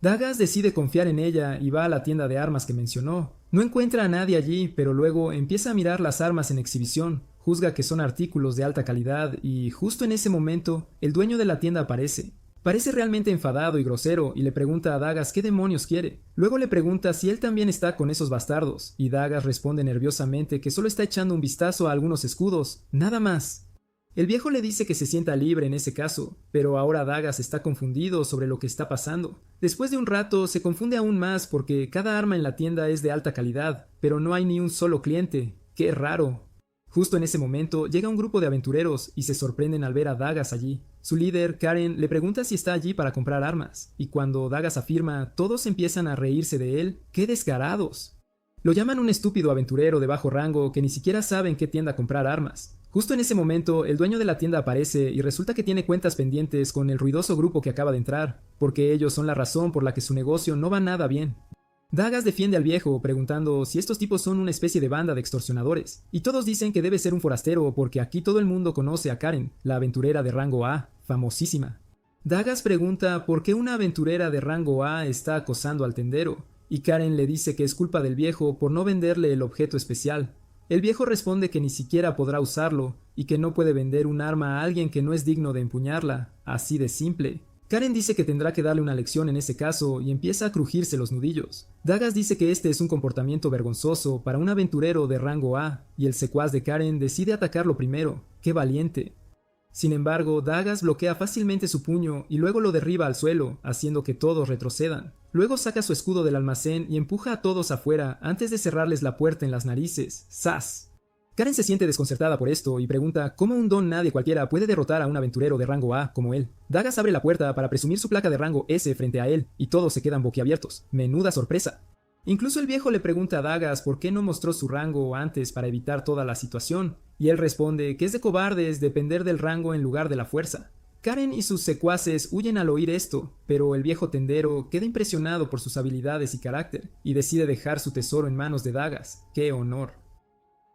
Dagas decide confiar en ella y va a la tienda de armas que mencionó. No encuentra a nadie allí, pero luego empieza a mirar las armas en exhibición, juzga que son artículos de alta calidad y justo en ese momento el dueño de la tienda aparece. Parece realmente enfadado y grosero y le pregunta a Dagas qué demonios quiere. Luego le pregunta si él también está con esos bastardos, y Dagas responde nerviosamente que solo está echando un vistazo a algunos escudos, nada más. El viejo le dice que se sienta libre en ese caso, pero ahora Dagas está confundido sobre lo que está pasando. Después de un rato se confunde aún más porque cada arma en la tienda es de alta calidad, pero no hay ni un solo cliente. ¡Qué raro! Justo en ese momento llega un grupo de aventureros y se sorprenden al ver a Dagas allí. Su líder, Karen, le pregunta si está allí para comprar armas, y cuando Dagas afirma, todos empiezan a reírse de él. ¡Qué descarados! Lo llaman un estúpido aventurero de bajo rango que ni siquiera sabe en qué tienda comprar armas. Justo en ese momento, el dueño de la tienda aparece y resulta que tiene cuentas pendientes con el ruidoso grupo que acaba de entrar, porque ellos son la razón por la que su negocio no va nada bien. Dagas defiende al viejo, preguntando si estos tipos son una especie de banda de extorsionadores, y todos dicen que debe ser un forastero porque aquí todo el mundo conoce a Karen, la aventurera de rango A, famosísima. Dagas pregunta por qué una aventurera de rango A está acosando al tendero, y Karen le dice que es culpa del viejo por no venderle el objeto especial. El viejo responde que ni siquiera podrá usarlo, y que no puede vender un arma a alguien que no es digno de empuñarla, así de simple. Karen dice que tendrá que darle una lección en ese caso y empieza a crujirse los nudillos. Dagas dice que este es un comportamiento vergonzoso para un aventurero de rango A, y el secuaz de Karen decide atacarlo primero. ¡Qué valiente! Sin embargo, Dagas bloquea fácilmente su puño y luego lo derriba al suelo, haciendo que todos retrocedan. Luego saca su escudo del almacén y empuja a todos afuera antes de cerrarles la puerta en las narices. ¡Zas! Karen se siente desconcertada por esto y pregunta cómo un don nadie cualquiera puede derrotar a un aventurero de rango A como él. Dagas abre la puerta para presumir su placa de rango S frente a él y todos se quedan boquiabiertos. ¡Menuda sorpresa! Incluso el viejo le pregunta a Dagas por qué no mostró su rango antes para evitar toda la situación, y él responde que es de cobardes depender del rango en lugar de la fuerza. Karen y sus secuaces huyen al oír esto, pero el viejo tendero queda impresionado por sus habilidades y carácter, y decide dejar su tesoro en manos de Dagas. ¡Qué honor!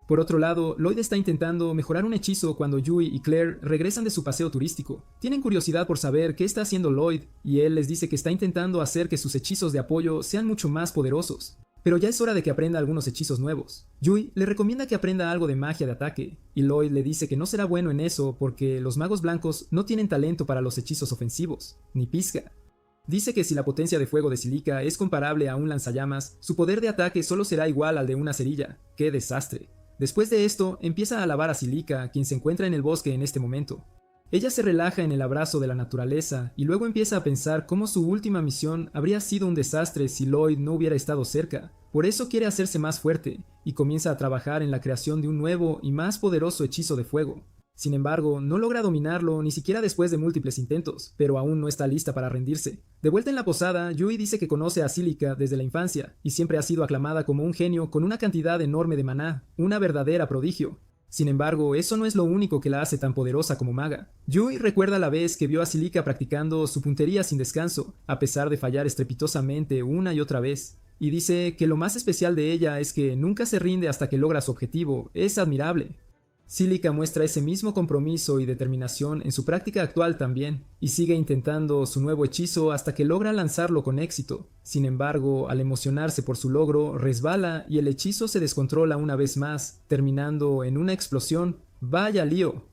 Por otro lado, Lloyd está intentando mejorar un hechizo cuando Yui y Claire regresan de su paseo turístico. Tienen curiosidad por saber qué está haciendo Lloyd, y él les dice que está intentando hacer que sus hechizos de apoyo sean mucho más poderosos. Pero ya es hora de que aprenda algunos hechizos nuevos. Yui le recomienda que aprenda algo de magia de ataque, y Lloyd le dice que no será bueno en eso porque los magos blancos no tienen talento para los hechizos ofensivos, ni pizca. Dice que si la potencia de fuego de Silica es comparable a un lanzallamas, su poder de ataque solo será igual al de una cerilla. ¡Qué desastre! Después de esto, empieza a alabar a Silica, quien se encuentra en el bosque en este momento. Ella se relaja en el abrazo de la naturaleza y luego empieza a pensar cómo su última misión habría sido un desastre si Lloyd no hubiera estado cerca. Por eso quiere hacerse más fuerte, y comienza a trabajar en la creación de un nuevo y más poderoso hechizo de fuego. Sin embargo, no logra dominarlo ni siquiera después de múltiples intentos, pero aún no está lista para rendirse. De vuelta en la posada, Yui dice que conoce a Silica desde la infancia, y siempre ha sido aclamada como un genio con una cantidad enorme de maná, una verdadera prodigio. Sin embargo, eso no es lo único que la hace tan poderosa como maga. Yui recuerda la vez que vio a Silica practicando su puntería sin descanso, a pesar de fallar estrepitosamente una y otra vez, y dice que lo más especial de ella es que nunca se rinde hasta que logra su objetivo. Es admirable. Cílica muestra ese mismo compromiso y determinación en su práctica actual también, y sigue intentando su nuevo hechizo hasta que logra lanzarlo con éxito. Sin embargo, al emocionarse por su logro, resbala y el hechizo se descontrola una vez más, terminando en una explosión. ¡Vaya lío!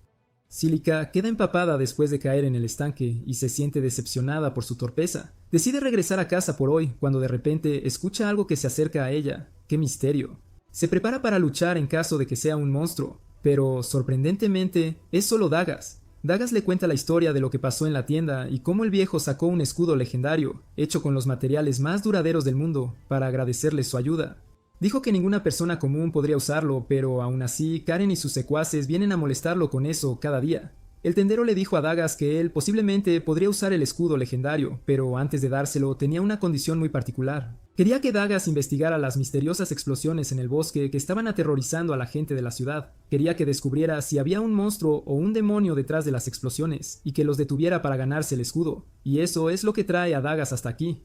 Cílica queda empapada después de caer en el estanque y se siente decepcionada por su torpeza. Decide regresar a casa por hoy, cuando de repente escucha algo que se acerca a ella. ¡Qué misterio! Se prepara para luchar en caso de que sea un monstruo. Pero, sorprendentemente, es solo Dagas. Dagas le cuenta la historia de lo que pasó en la tienda y cómo el viejo sacó un escudo legendario, hecho con los materiales más duraderos del mundo, para agradecerle su ayuda. Dijo que ninguna persona común podría usarlo, pero aún así, Karen y sus secuaces vienen a molestarlo con eso cada día. El tendero le dijo a Dagas que él posiblemente podría usar el escudo legendario, pero antes de dárselo tenía una condición muy particular. Quería que Dagas investigara las misteriosas explosiones en el bosque que estaban aterrorizando a la gente de la ciudad. Quería que descubriera si había un monstruo o un demonio detrás de las explosiones, y que los detuviera para ganarse el escudo. Y eso es lo que trae a Dagas hasta aquí.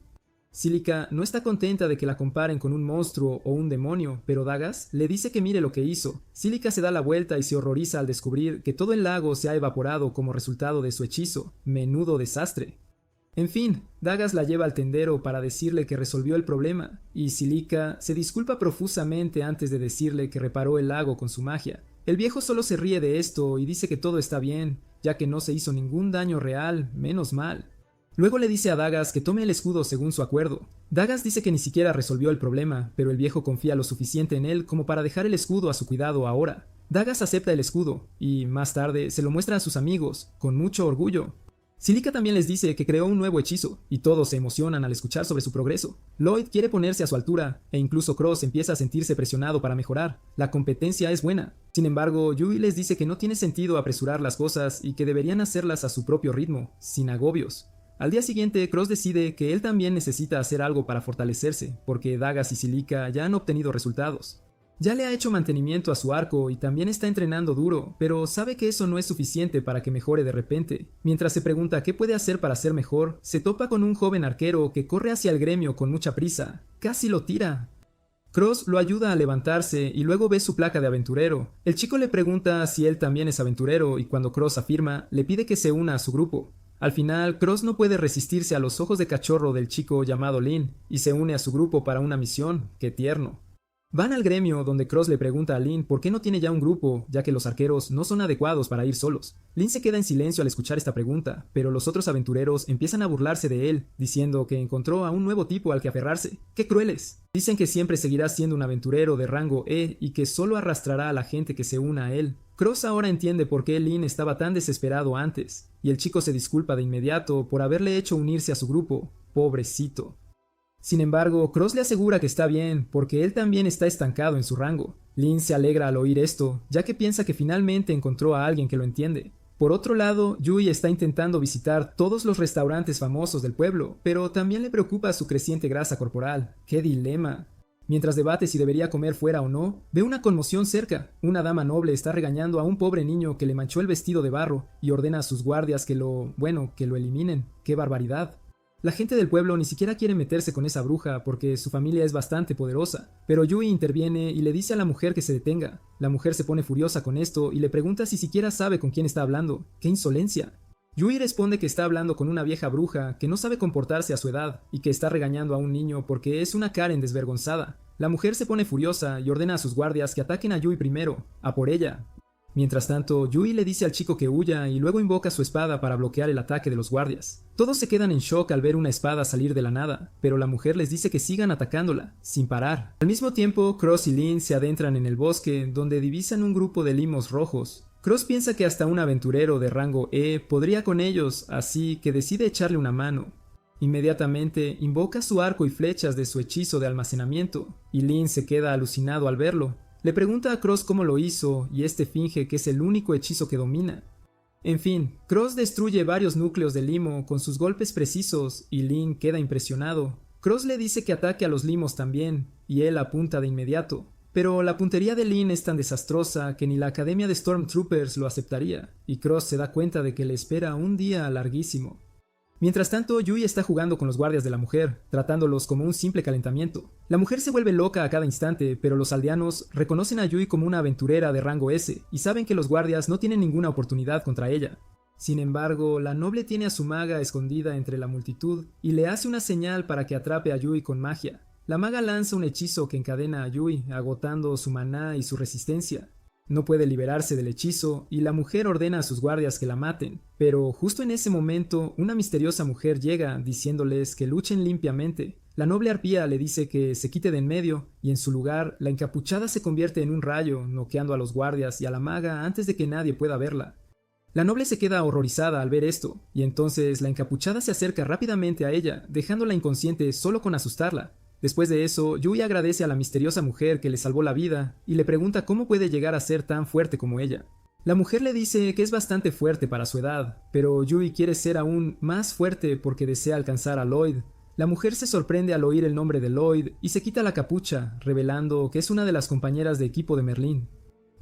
Cílica no está contenta de que la comparen con un monstruo o un demonio, pero Dagas le dice que mire lo que hizo. Cílica se da la vuelta y se horroriza al descubrir que todo el lago se ha evaporado como resultado de su hechizo. Menudo desastre. En fin, Dagas la lleva al tendero para decirle que resolvió el problema, y Cílica se disculpa profusamente antes de decirle que reparó el lago con su magia. El viejo solo se ríe de esto y dice que todo está bien, ya que no se hizo ningún daño real, menos mal. Luego le dice a Dagas que tome el escudo según su acuerdo. Dagas dice que ni siquiera resolvió el problema, pero el viejo confía lo suficiente en él como para dejar el escudo a su cuidado ahora. Dagas acepta el escudo, y más tarde se lo muestra a sus amigos, con mucho orgullo. Cílica también les dice que creó un nuevo hechizo, y todos se emocionan al escuchar sobre su progreso. Lloyd quiere ponerse a su altura, e incluso Cross empieza a sentirse presionado para mejorar. La competencia es buena. Sin embargo, Yui les dice que no tiene sentido apresurar las cosas y que deberían hacerlas a su propio ritmo, sin agobios. Al día siguiente, Cross decide que él también necesita hacer algo para fortalecerse, porque Dagas y Cílica ya han obtenido resultados. Ya le ha hecho mantenimiento a su arco y también está entrenando duro, pero sabe que eso no es suficiente para que mejore de repente. Mientras se pregunta qué puede hacer para ser mejor, se topa con un joven arquero que corre hacia el gremio con mucha prisa. Casi lo tira. Cross lo ayuda a levantarse y luego ve su placa de aventurero. El chico le pregunta si él también es aventurero y cuando Cross afirma, le pide que se una a su grupo. Al final, Cross no puede resistirse a los ojos de cachorro del chico llamado Lin y se une a su grupo para una misión. ¡Qué tierno! Van al gremio donde Cross le pregunta a Lin por qué no tiene ya un grupo, ya que los arqueros no son adecuados para ir solos. Lin se queda en silencio al escuchar esta pregunta, pero los otros aventureros empiezan a burlarse de él, diciendo que encontró a un nuevo tipo al que aferrarse. ¡Qué crueles! Dicen que siempre seguirá siendo un aventurero de rango E y que solo arrastrará a la gente que se una a él. Cross ahora entiende por qué Lin estaba tan desesperado antes, y el chico se disculpa de inmediato por haberle hecho unirse a su grupo. Pobrecito. Sin embargo, Cross le asegura que está bien, porque él también está estancado en su rango. Lin se alegra al oír esto, ya que piensa que finalmente encontró a alguien que lo entiende. Por otro lado, Yui está intentando visitar todos los restaurantes famosos del pueblo, pero también le preocupa su creciente grasa corporal. ¡Qué dilema! Mientras debate si debería comer fuera o no, ve una conmoción cerca. Una dama noble está regañando a un pobre niño que le manchó el vestido de barro y ordena a sus guardias que lo eliminen. ¡Qué barbaridad! La gente del pueblo ni siquiera quiere meterse con esa bruja porque su familia es bastante poderosa, pero Yui interviene y le dice a la mujer que se detenga. La mujer se pone furiosa con esto y le pregunta si siquiera sabe con quién está hablando. ¡Qué insolencia! Yui responde que está hablando con una vieja bruja que no sabe comportarse a su edad y que está regañando a un niño porque es una Karen desvergonzada. La mujer se pone furiosa y ordena a sus guardias que ataquen a Yui primero, a por ella. Mientras tanto, Yui le dice al chico que huya y luego invoca su espada para bloquear el ataque de los guardias. Todos se quedan en shock al ver una espada salir de la nada, pero la mujer les dice que sigan atacándola, sin parar. Al mismo tiempo, Cross y Lin se adentran en el bosque, donde divisan un grupo de limos rojos. Cross piensa que hasta un aventurero de rango E podría con ellos, así que decide echarle una mano. Inmediatamente invoca su arco y flechas de su hechizo de almacenamiento, y Lin se queda alucinado al verlo. Le pregunta a Cross cómo lo hizo, y este finge que es el único hechizo que domina. En fin, Cross destruye varios núcleos de limo con sus golpes precisos, y Lin queda impresionado. Cross le dice que ataque a los limos también, y él apunta de inmediato. Pero la puntería de Lin es tan desastrosa que ni la Academia de Stormtroopers lo aceptaría, y Cross se da cuenta de que le espera un día larguísimo. Mientras tanto, Yui está jugando con los guardias de la mujer, tratándolos como un simple calentamiento. La mujer se vuelve loca a cada instante, pero los aldeanos reconocen a Yui como una aventurera de rango S y saben que los guardias no tienen ninguna oportunidad contra ella. Sin embargo, la noble tiene a su maga escondida entre la multitud y le hace una señal para que atrape a Yui con magia. La maga lanza un hechizo que encadena a Yui, agotando su maná y su resistencia. No puede liberarse del hechizo y la mujer ordena a sus guardias que la maten, pero justo en ese momento una misteriosa mujer llega diciéndoles que luchen limpiamente. La noble arpía le dice que se quite de en medio y en su lugar la encapuchada se convierte en un rayo, noqueando a los guardias y a la maga antes de que nadie pueda verla. La noble se queda horrorizada al ver esto, y entonces la encapuchada se acerca rápidamente a ella, dejándola inconsciente solo con asustarla. Después de eso, Yui agradece a la misteriosa mujer que le salvó la vida y le pregunta cómo puede llegar a ser tan fuerte como ella. La mujer le dice que es bastante fuerte para su edad, pero Yui quiere ser aún más fuerte porque desea alcanzar a Lloyd. La mujer se sorprende al oír el nombre de Lloyd y se quita la capucha, revelando que es una de las compañeras de equipo de Merlín.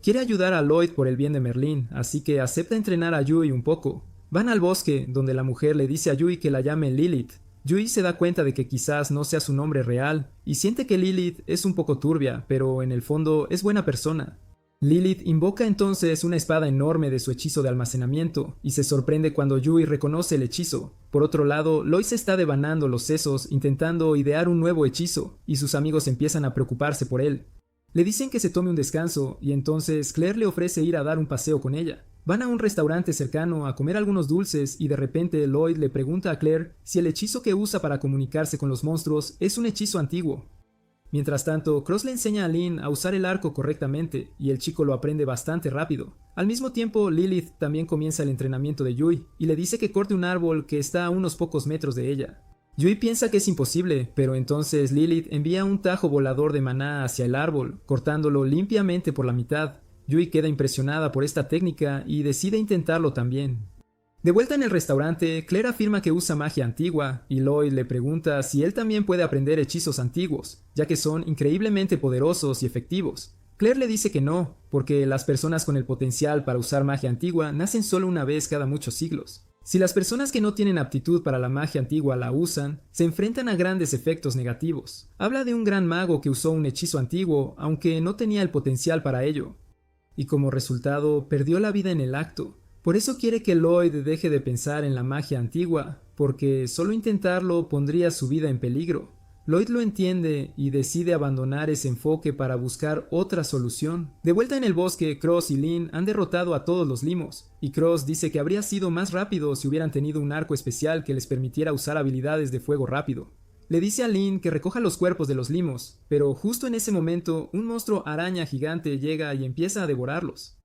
Quiere ayudar a Lloyd por el bien de Merlín, así que acepta entrenar a Yui un poco. Van al bosque, donde la mujer le dice a Yui que la llame Lilith. Yui se da cuenta de que quizás no sea su nombre real, y siente que Lilith es un poco turbia, pero en el fondo es buena persona. Lilith invoca entonces una espada enorme de su hechizo de almacenamiento, y se sorprende cuando Yui reconoce el hechizo. Por otro lado, Lloyd se está devanando los sesos intentando idear un nuevo hechizo, y sus amigos empiezan a preocuparse por él. Le dicen que se tome un descanso, y entonces Claire le ofrece ir a dar un paseo con ella. Van a un restaurante cercano a comer algunos dulces y de repente Lloyd le pregunta a Claire si el hechizo que usa para comunicarse con los monstruos es un hechizo antiguo. Mientras tanto, Cross le enseña a Lin a usar el arco correctamente y el chico lo aprende bastante rápido. Al mismo tiempo, Lilith también comienza el entrenamiento de Yui y le dice que corte un árbol que está a unos pocos metros de ella. Yui piensa que es imposible, pero entonces Lilith envía un tajo volador de maná hacia el árbol, cortándolo limpiamente por la mitad. Yui queda impresionada por esta técnica y decide intentarlo también. De vuelta en el restaurante, Claire afirma que usa magia antigua y Lloyd le pregunta si él también puede aprender hechizos antiguos, ya que son increíblemente poderosos y efectivos. Claire le dice que no, porque las personas con el potencial para usar magia antigua nacen solo una vez cada muchos siglos. Si las personas que no tienen aptitud para la magia antigua la usan, se enfrentan a grandes efectos negativos. Habla de un gran mago que usó un hechizo antiguo, aunque no tenía el potencial para ello, y como resultado perdió la vida en el acto. Por eso quiere que Lloyd deje de pensar en la magia antigua, porque solo intentarlo pondría su vida en peligro. Lloyd lo entiende y decide abandonar ese enfoque para buscar otra solución. De vuelta en el bosque, Cross y Lin han derrotado a todos los limos, y Cross dice que habría sido más rápido si hubieran tenido un arco especial que les permitiera usar habilidades de fuego rápido. Le dice a Lin que recoja los cuerpos de los limos, pero justo en ese momento un monstruo araña gigante llega y empieza a devorarlos.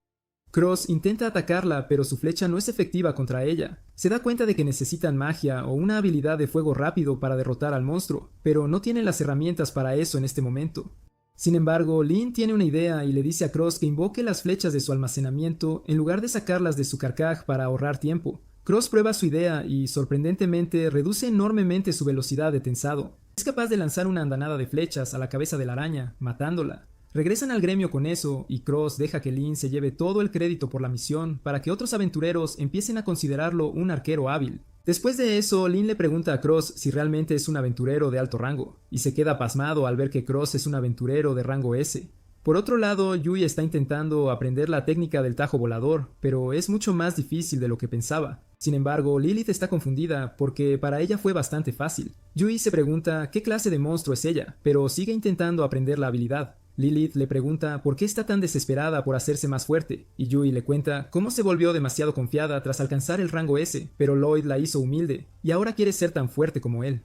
Cross intenta atacarla, pero su flecha no es efectiva contra ella. Se da cuenta de que necesitan magia o una habilidad de fuego rápido para derrotar al monstruo, pero no tienen las herramientas para eso en este momento. Sin embargo, Lin tiene una idea y le dice a Cross que invoque las flechas de su almacenamiento en lugar de sacarlas de su carcaj para ahorrar tiempo. Cross prueba su idea y, sorprendentemente, reduce enormemente su velocidad de tensado. Es capaz de lanzar una andanada de flechas a la cabeza de la araña, matándola. Regresan al gremio con eso, y Cross deja que Lin se lleve todo el crédito por la misión para que otros aventureros empiecen a considerarlo un arquero hábil. Después de eso, Lin le pregunta a Cross si realmente es un aventurero de alto rango, y se queda pasmado al ver que Cross es un aventurero de rango S. Por otro lado, Yui está intentando aprender la técnica del tajo volador, pero es mucho más difícil de lo que pensaba. Sin embargo, Lilith está confundida porque para ella fue bastante fácil. Yui se pregunta qué clase de monstruo es ella, pero sigue intentando aprender la habilidad. Lilith le pregunta por qué está tan desesperada por hacerse más fuerte, y Yui le cuenta cómo se volvió demasiado confiada tras alcanzar el rango S, pero Lloyd la hizo humilde, y ahora quiere ser tan fuerte como él.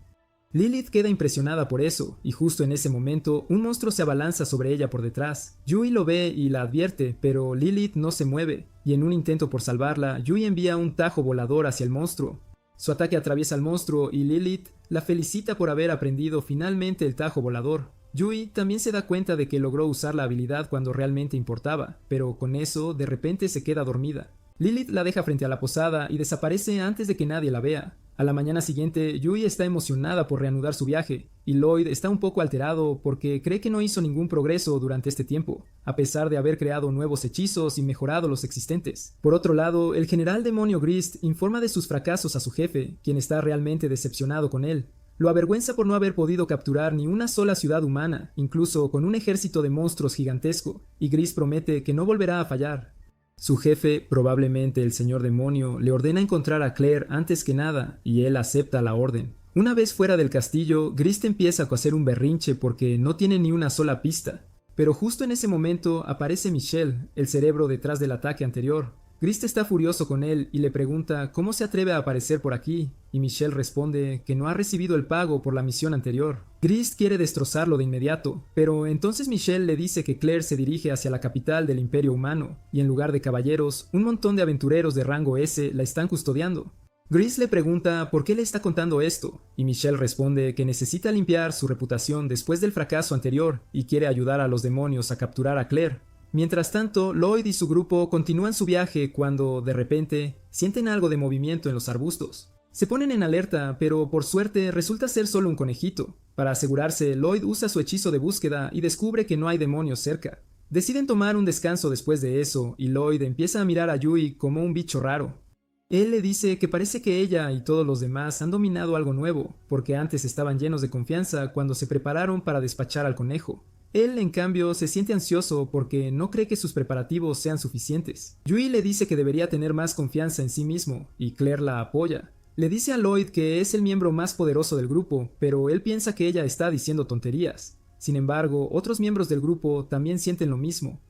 Lilith queda impresionada por eso, y justo en ese momento, un monstruo se abalanza sobre ella por detrás. Yui lo ve y la advierte, pero Lilith no se mueve, y en un intento por salvarla, Yui envía un tajo volador hacia el monstruo. Su ataque atraviesa al monstruo y Lilith la felicita por haber aprendido finalmente el tajo volador. Yui también se da cuenta de que logró usar la habilidad cuando realmente importaba, pero con eso de repente se queda dormida. Lilith la deja frente a la posada y desaparece antes de que nadie la vea. A la mañana siguiente, Yui está emocionada por reanudar su viaje, y Lloyd está un poco alterado porque cree que no hizo ningún progreso durante este tiempo, a pesar de haber creado nuevos hechizos y mejorado los existentes. Por otro lado, el general demonio Grist informa de sus fracasos a su jefe, quien está realmente decepcionado con él. Lo avergüenza por no haber podido capturar ni una sola ciudad humana, incluso con un ejército de monstruos gigantesco, y Grist promete que no volverá a fallar. Su jefe, probablemente el señor demonio, le ordena encontrar a Claire antes que nada, y él acepta la orden. Una vez fuera del castillo, Grist empieza a hacer un berrinche porque no tiene ni una sola pista. Pero justo en ese momento aparece Michelle, el cerebro detrás del ataque anterior. Grist está furioso con él y le pregunta cómo se atreve a aparecer por aquí, y Michelle responde que no ha recibido el pago por la misión anterior. Grist quiere destrozarlo de inmediato, pero entonces Michelle le dice que Claire se dirige hacia la capital del Imperio Humano, y en lugar de caballeros, un montón de aventureros de rango S la están custodiando. Grist le pregunta por qué le está contando esto, y Michelle responde que necesita limpiar su reputación después del fracaso anterior y quiere ayudar a los demonios a capturar a Claire. Mientras tanto, Lloyd y su grupo continúan su viaje cuando, de repente, sienten algo de movimiento en los arbustos. Se ponen en alerta, pero por suerte resulta ser solo un conejito. Para asegurarse, Lloyd usa su hechizo de búsqueda y descubre que no hay demonios cerca. Deciden tomar un descanso después de eso, y Lloyd empieza a mirar a Yui como un bicho raro. Él le dice que parece que ella y todos los demás han dominado algo nuevo, porque antes estaban llenos de confianza cuando se prepararon para despachar al conejo. Él, en cambio, se siente ansioso porque no cree que sus preparativos sean suficientes. Yui le dice que debería tener más confianza en sí mismo, y Claire la apoya. Le dice a Lloyd que es el miembro más poderoso del grupo, pero él piensa que ella está diciendo tonterías. Sin embargo, otros miembros del grupo también sienten lo mismo.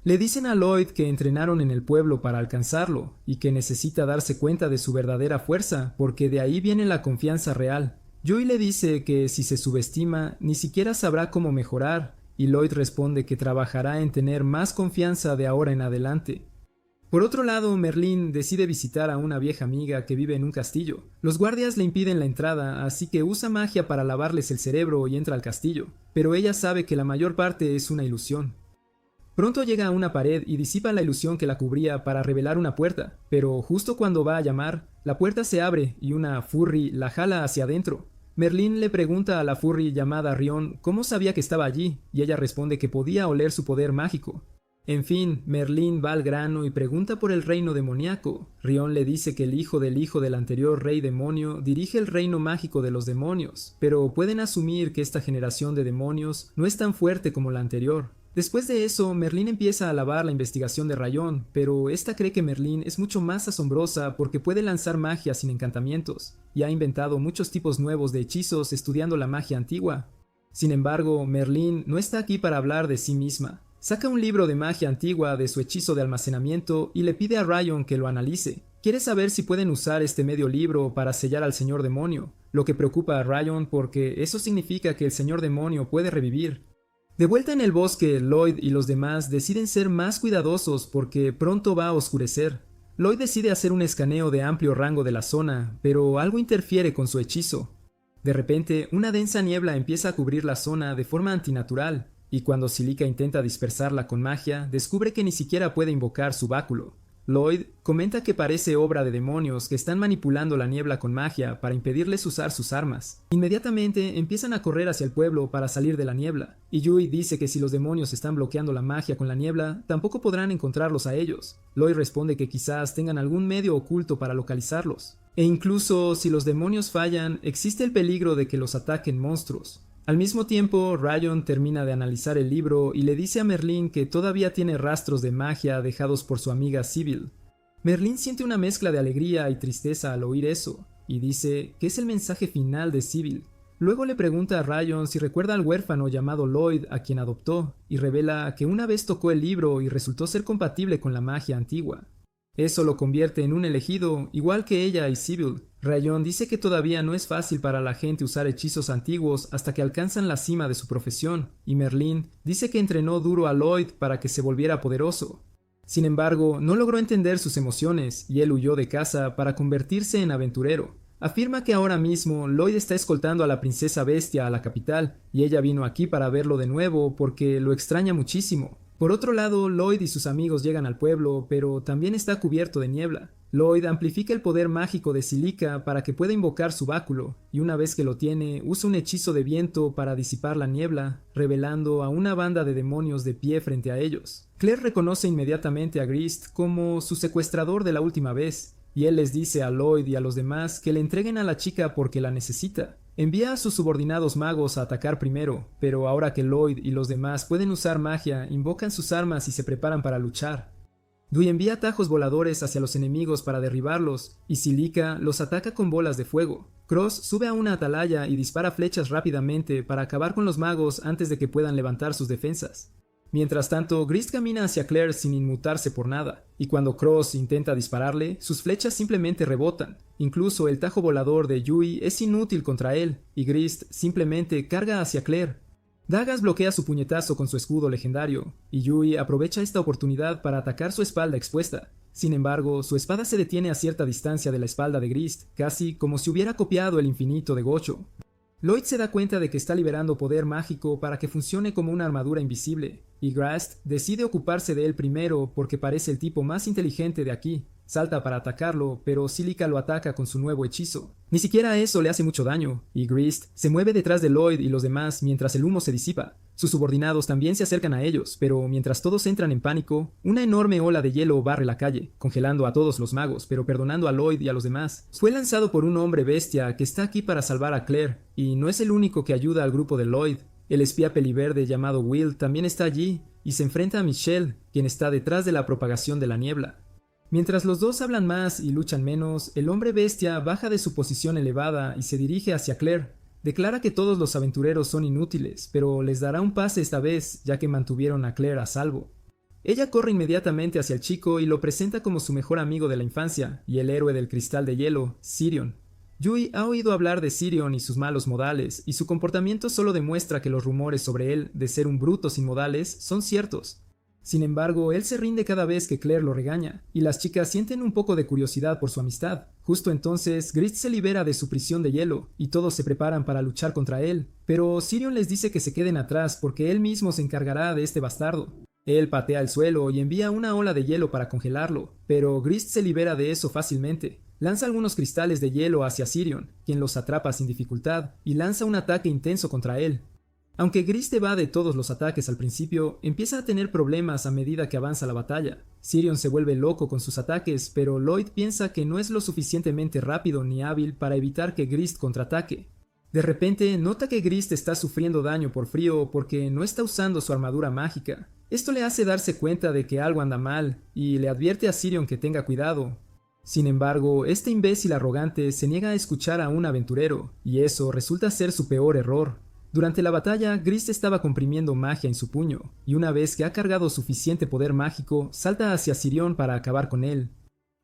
Le dicen a Lloyd que entrenaron en el pueblo para alcanzarlo, y que necesita darse cuenta de su verdadera fuerza, porque de ahí viene la confianza real. Yui le dice que si se subestima, ni siquiera sabrá cómo mejorar, y Lloyd responde que trabajará en tener más confianza de ahora en adelante. Por otro lado, Merlin decide visitar a una vieja amiga que vive en un castillo. Los guardias le impiden la entrada, así que usa magia para lavarles el cerebro y entra al castillo, pero ella sabe que la mayor parte es una ilusión. Pronto llega a una pared y disipa la ilusión que la cubría para revelar una puerta, pero justo cuando va a llamar, la puerta se abre y una furry la jala hacia adentro. Merlin le pregunta a la furry llamada Rion cómo sabía que estaba allí, y ella responde que podía oler su poder mágico. En fin, Merlin va al grano y pregunta por el reino demoníaco. Rion le dice que el hijo del anterior rey demonio dirige el reino mágico de los demonios, pero pueden asumir que esta generación de demonios no es tan fuerte como la anterior. Después de eso, Merlin empieza a alabar la investigación de Rayon, pero esta cree que Merlin es mucho más asombrosa porque puede lanzar magia sin encantamientos, y ha inventado muchos tipos nuevos de hechizos estudiando la magia antigua. Sin embargo, Merlin no está aquí para hablar de sí misma. Saca un libro de magia antigua de su hechizo de almacenamiento y le pide a Rayon que lo analice. Quiere saber si pueden usar este medio libro para sellar al señor demonio, lo que preocupa a Rayon porque eso significa que el señor demonio puede revivir. De vuelta en el bosque, Lloyd y los demás deciden ser más cuidadosos porque pronto va a oscurecer. Lloyd decide hacer un escaneo de amplio rango de la zona, pero algo interfiere con su hechizo. De repente, una densa niebla empieza a cubrir la zona de forma antinatural, y cuando Cílica intenta dispersarla con magia, descubre que ni siquiera puede invocar su báculo. Lloyd comenta que parece obra de demonios que están manipulando la niebla con magia para impedirles usar sus armas. Inmediatamente empiezan a correr hacia el pueblo para salir de la niebla, y Yui dice que si los demonios están bloqueando la magia con la niebla, tampoco podrán encontrarlos a ellos. Lloyd responde que quizás tengan algún medio oculto para localizarlos. E incluso si los demonios fallan, existe el peligro de que los ataquen monstruos. Al mismo tiempo, Rayon termina de analizar el libro y le dice a Merlin que todavía tiene rastros de magia dejados por su amiga Sybil. Merlin siente una mezcla de alegría y tristeza al oír eso, y dice que es el mensaje final de Sybil. Luego le pregunta a Rayon si recuerda al huérfano llamado Lloyd a quien adoptó, y revela que una vez tocó el libro y resultó ser compatible con la magia antigua. Eso lo convierte en un elegido, igual que ella y Sybil. Rayon dice que todavía no es fácil para la gente usar hechizos antiguos hasta que alcanzan la cima de su profesión, y Merlin dice que entrenó duro a Lloyd para que se volviera poderoso. Sin embargo, no logró entender sus emociones, y él huyó de casa para convertirse en aventurero. Afirma que ahora mismo Lloyd está escoltando a la princesa bestia a la capital, y ella vino aquí para verlo de nuevo porque lo extraña muchísimo. Por otro lado, Lloyd y sus amigos llegan al pueblo, pero también está cubierto de niebla. Lloyd amplifica el poder mágico de Silica para que pueda invocar su báculo, y una vez que lo tiene, usa un hechizo de viento para disipar la niebla, revelando a una banda de demonios de pie frente a ellos. Claire reconoce inmediatamente a Grist como su secuestrador de la última vez, y él les dice a Lloyd y a los demás que le entreguen a la chica porque la necesita. Envía a sus subordinados magos a atacar primero, pero ahora que Lloyd y los demás pueden usar magia, invocan sus armas y se preparan para luchar. Dewey envía atajos voladores hacia los enemigos para derribarlos, y Silica los ataca con bolas de fuego. Cross sube a una atalaya y dispara flechas rápidamente para acabar con los magos antes de que puedan levantar sus defensas. Mientras tanto, Grist camina hacia Claire sin inmutarse por nada, y cuando Cross intenta dispararle, sus flechas simplemente rebotan. Incluso el tajo volador de Yui es inútil contra él, y Grist simplemente carga hacia Claire. Dagas bloquea su puñetazo con su escudo legendario, y Yui aprovecha esta oportunidad para atacar su espalda expuesta. Sin embargo, su espada se detiene a cierta distancia de la espalda de Grist, casi como si hubiera copiado el infinito de Gocho. Lloyd se da cuenta de que está liberando poder mágico para que funcione como una armadura invisible, y Grast decide ocuparse de él primero porque parece el tipo más inteligente de aquí. Salta para atacarlo, pero Silica lo ataca con su nuevo hechizo. Ni siquiera eso le hace mucho daño, y Grist se mueve detrás de Lloyd y los demás mientras el humo se disipa. Sus subordinados también se acercan a ellos, pero mientras todos entran en pánico, una enorme ola de hielo barre la calle, congelando a todos los magos, pero perdonando a Lloyd y a los demás. Fue lanzado por un hombre bestia que está aquí para salvar a Claire, y no es el único que ayuda al grupo de Lloyd. El espía peliverde llamado Will también está allí, y se enfrenta a Michelle, quien está detrás de la propagación de la niebla. Mientras los dos hablan más y luchan menos, el hombre bestia baja de su posición elevada y se dirige hacia Claire. Declara que todos los aventureros son inútiles, pero les dará un pase esta vez, ya que mantuvieron a Claire a salvo. Ella corre inmediatamente hacia el chico y lo presenta como su mejor amigo de la infancia, y el héroe del cristal de hielo, Sirion. Yui ha oído hablar de Sirion y sus malos modales, y su comportamiento solo demuestra que los rumores sobre él, de ser un bruto sin modales, son ciertos. Sin embargo, él se rinde cada vez que Claire lo regaña, y las chicas sienten un poco de curiosidad por su amistad. Justo entonces, Grist se libera de su prisión de hielo, y todos se preparan para luchar contra él, pero Sirion les dice que se queden atrás porque él mismo se encargará de este bastardo. Él patea el suelo y envía una ola de hielo para congelarlo, pero Grist se libera de eso fácilmente. Lanza algunos cristales de hielo hacia Sirion, quien los atrapa sin dificultad, y lanza un ataque intenso contra él. Aunque Grist evade todos los ataques al principio, empieza a tener problemas a medida que avanza la batalla. Sirion se vuelve loco con sus ataques, pero Lloyd piensa que no es lo suficientemente rápido ni hábil para evitar que Grist contraataque. De repente, nota que Grist está sufriendo daño por frío porque no está usando su armadura mágica. Esto le hace darse cuenta de que algo anda mal, y le advierte a Sirion que tenga cuidado. Sin embargo, este imbécil arrogante se niega a escuchar a un aventurero, y eso resulta ser su peor error. Durante la batalla, Grist estaba comprimiendo magia en su puño, y una vez que ha cargado suficiente poder mágico, salta hacia Sirion para acabar con él.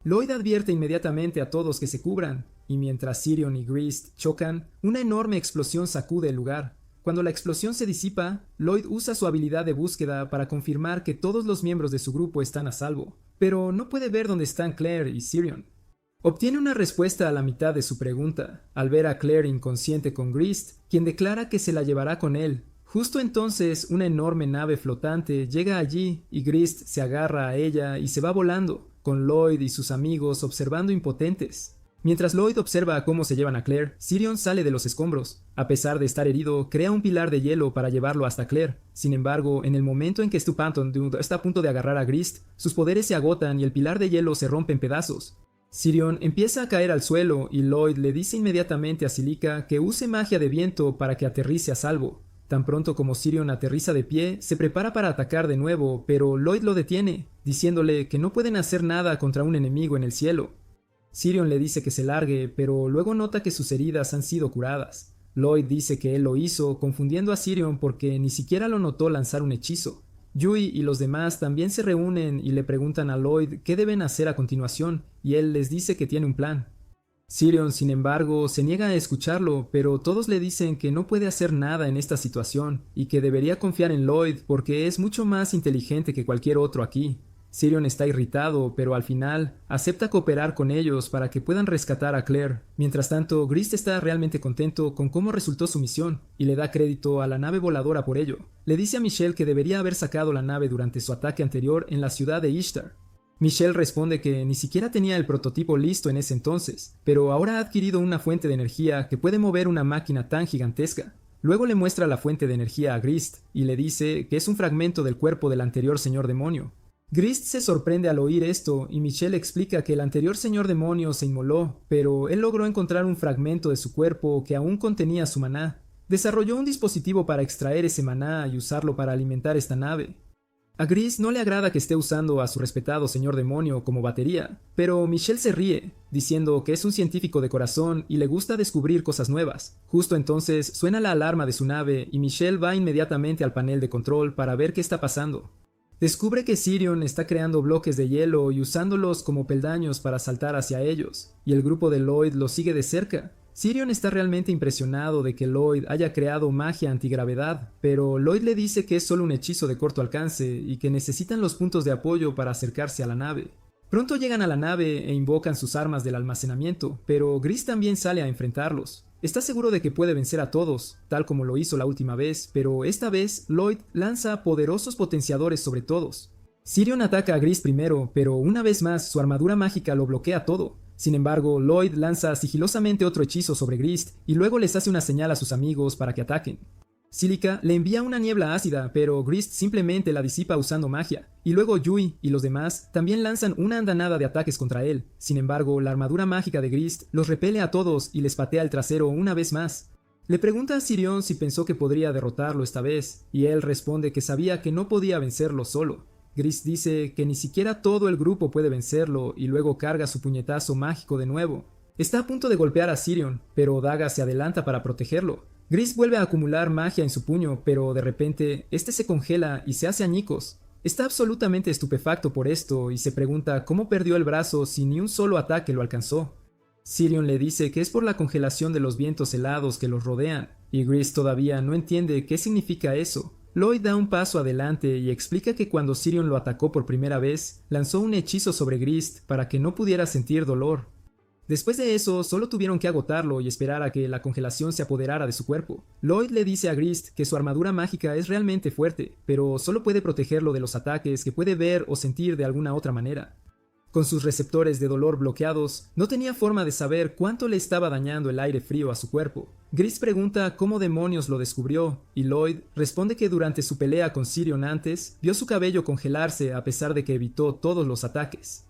Lloyd advierte inmediatamente a todos que se cubran, y mientras Sirion y Grist chocan, una enorme explosión sacude el lugar. Cuando la explosión se disipa, Lloyd usa su habilidad de búsqueda para confirmar que todos los miembros de su grupo están a salvo, pero no puede ver dónde están Claire y Sirion. Obtiene una respuesta a la mitad de su pregunta, al ver a Claire inconsciente con Grist, quien declara que se la llevará con él. Justo entonces, una enorme nave flotante llega allí y Grist se agarra a ella y se va volando, con Lloyd y sus amigos observando impotentes. Mientras Lloyd observa cómo se llevan a Claire, Sirion sale de los escombros. A pesar de estar herido, crea un pilar de hielo para llevarlo hasta Claire. Sin embargo, en el momento en que Stu Panton está a punto de agarrar a Grist, sus poderes se agotan y el pilar de hielo se rompe en pedazos. Sirion empieza a caer al suelo y Lloyd le dice inmediatamente a Silica que use magia de viento para que aterrice a salvo. Tan pronto como Sirion aterriza de pie, se prepara para atacar de nuevo, pero Lloyd lo detiene, diciéndole que no pueden hacer nada contra un enemigo en el cielo. Sirion le dice que se largue, pero luego nota que sus heridas han sido curadas. Lloyd dice que él lo hizo, confundiendo a Sirion porque ni siquiera lo notó lanzar un hechizo. Yui y los demás también se reúnen y le preguntan a Lloyd qué deben hacer a continuación, y él les dice que tiene un plan. Sirion, sin embargo, se niega a escucharlo, pero todos le dicen que no puede hacer nada en esta situación, y que debería confiar en Lloyd porque es mucho más inteligente que cualquier otro aquí. Sirion está irritado, pero al final acepta cooperar con ellos para que puedan rescatar a Claire. Mientras tanto, Grist está realmente contento con cómo resultó su misión y le da crédito a la nave voladora por ello. Le dice a Michelle que debería haber sacado la nave durante su ataque anterior en la ciudad de Ishtar. Michelle responde que ni siquiera tenía el prototipo listo en ese entonces, pero ahora ha adquirido una fuente de energía que puede mover una máquina tan gigantesca. Luego le muestra la fuente de energía a Grist y le dice que es un fragmento del cuerpo del anterior señor demonio. Grist se sorprende al oír esto y Michelle explica que el anterior señor demonio se inmoló, pero él logró encontrar un fragmento de su cuerpo que aún contenía su maná. Desarrolló un dispositivo para extraer ese maná y usarlo para alimentar esta nave. A Grist no le agrada que esté usando a su respetado señor demonio como batería, pero Michelle se ríe, diciendo que es un científico de corazón y le gusta descubrir cosas nuevas. Justo entonces suena la alarma de su nave y Michelle va inmediatamente al panel de control para ver qué está pasando. Descubre que Sirion está creando bloques de hielo y usándolos como peldaños para saltar hacia ellos, y el grupo de Lloyd lo sigue de cerca. Sirion está realmente impresionado de que Lloyd haya creado magia antigravedad, pero Lloyd le dice que es solo un hechizo de corto alcance y que necesitan los puntos de apoyo para acercarse a la nave. Pronto llegan a la nave e invocan sus armas del almacenamiento, pero Grist también sale a enfrentarlos. Está seguro de que puede vencer a todos, tal como lo hizo la última vez, pero esta vez Lloyd lanza poderosos potenciadores sobre todos. Sirion ataca a Grist primero, pero una vez más su armadura mágica lo bloquea todo. Sin embargo, Lloyd lanza sigilosamente otro hechizo sobre Grist y luego les hace una señal a sus amigos para que ataquen. Silica le envía una niebla ácida, pero Grist simplemente la disipa usando magia, y luego Yui y los demás también lanzan una andanada de ataques contra él. Sin embargo, la armadura mágica de Grist los repele a todos y les patea el trasero una vez más. Le pregunta a Sirion si pensó que podría derrotarlo esta vez, y él responde que sabía que no podía vencerlo solo. Grist dice que ni siquiera todo el grupo puede vencerlo y luego carga su puñetazo mágico de nuevo. Está a punto de golpear a Sirion, pero Daga se adelanta para protegerlo. Grist vuelve a acumular magia en su puño, pero de repente este se congela y se hace añicos. Está absolutamente estupefacto por esto y se pregunta cómo perdió el brazo si ni un solo ataque lo alcanzó. Sirion le dice que es por la congelación de los vientos helados que los rodean, y Grist todavía no entiende qué significa eso. Lloyd da un paso adelante y explica que cuando Sirion lo atacó por primera vez, lanzó un hechizo sobre Grist para que no pudiera sentir dolor. Después de eso, solo tuvieron que agotarlo y esperar a que la congelación se apoderara de su cuerpo. Lloyd le dice a Grist que su armadura mágica es realmente fuerte, pero solo puede protegerlo de los ataques que puede ver o sentir de alguna otra manera. Con sus receptores de dolor bloqueados, no tenía forma de saber cuánto le estaba dañando el aire frío a su cuerpo. Grist pregunta cómo demonios lo descubrió, y Lloyd responde que durante su pelea con Sirion antes, vio su cabello congelarse a pesar de que evitó todos los ataques.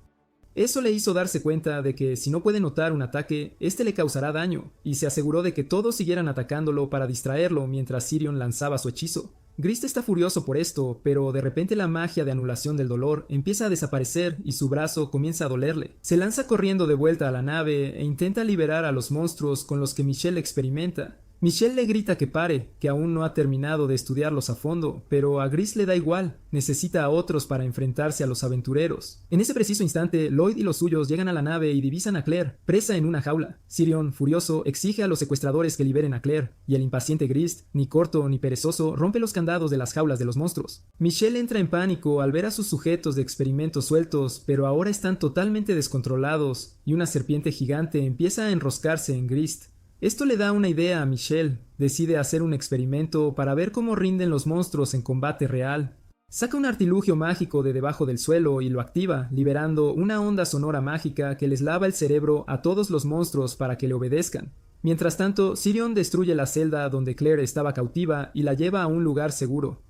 Eso le hizo darse cuenta de que si no puede notar un ataque, este le causará daño, y se aseguró de que todos siguieran atacándolo para distraerlo mientras Sirion lanzaba su hechizo. Grist está furioso por esto, pero de repente la magia de anulación del dolor empieza a desaparecer y su brazo comienza a dolerle. Se lanza corriendo de vuelta a la nave e intenta liberar a los monstruos con los que Michelle experimenta. Michelle le grita que pare, que aún no ha terminado de estudiarlos a fondo, pero a Grist le da igual, necesita a otros para enfrentarse a los aventureros. En ese preciso instante, Lloyd y los suyos llegan a la nave y divisan a Claire, presa en una jaula. Sirion, furioso, exige a los secuestradores que liberen a Claire, y el impaciente Grist, ni corto ni perezoso, rompe los candados de las jaulas de los monstruos. Michelle entra en pánico al ver a sus sujetos de experimento sueltos, pero ahora están totalmente descontrolados, y una serpiente gigante empieza a enroscarse en Grist. Esto le da una idea a Michelle. Decide hacer un experimento para ver cómo rinden los monstruos en combate real. Saca un artilugio mágico de debajo del suelo y lo activa, liberando una onda sonora mágica que les lava el cerebro a todos los monstruos para que le obedezcan. Mientras tanto, Sirion destruye la celda donde Claire estaba cautiva y la lleva a un lugar seguro.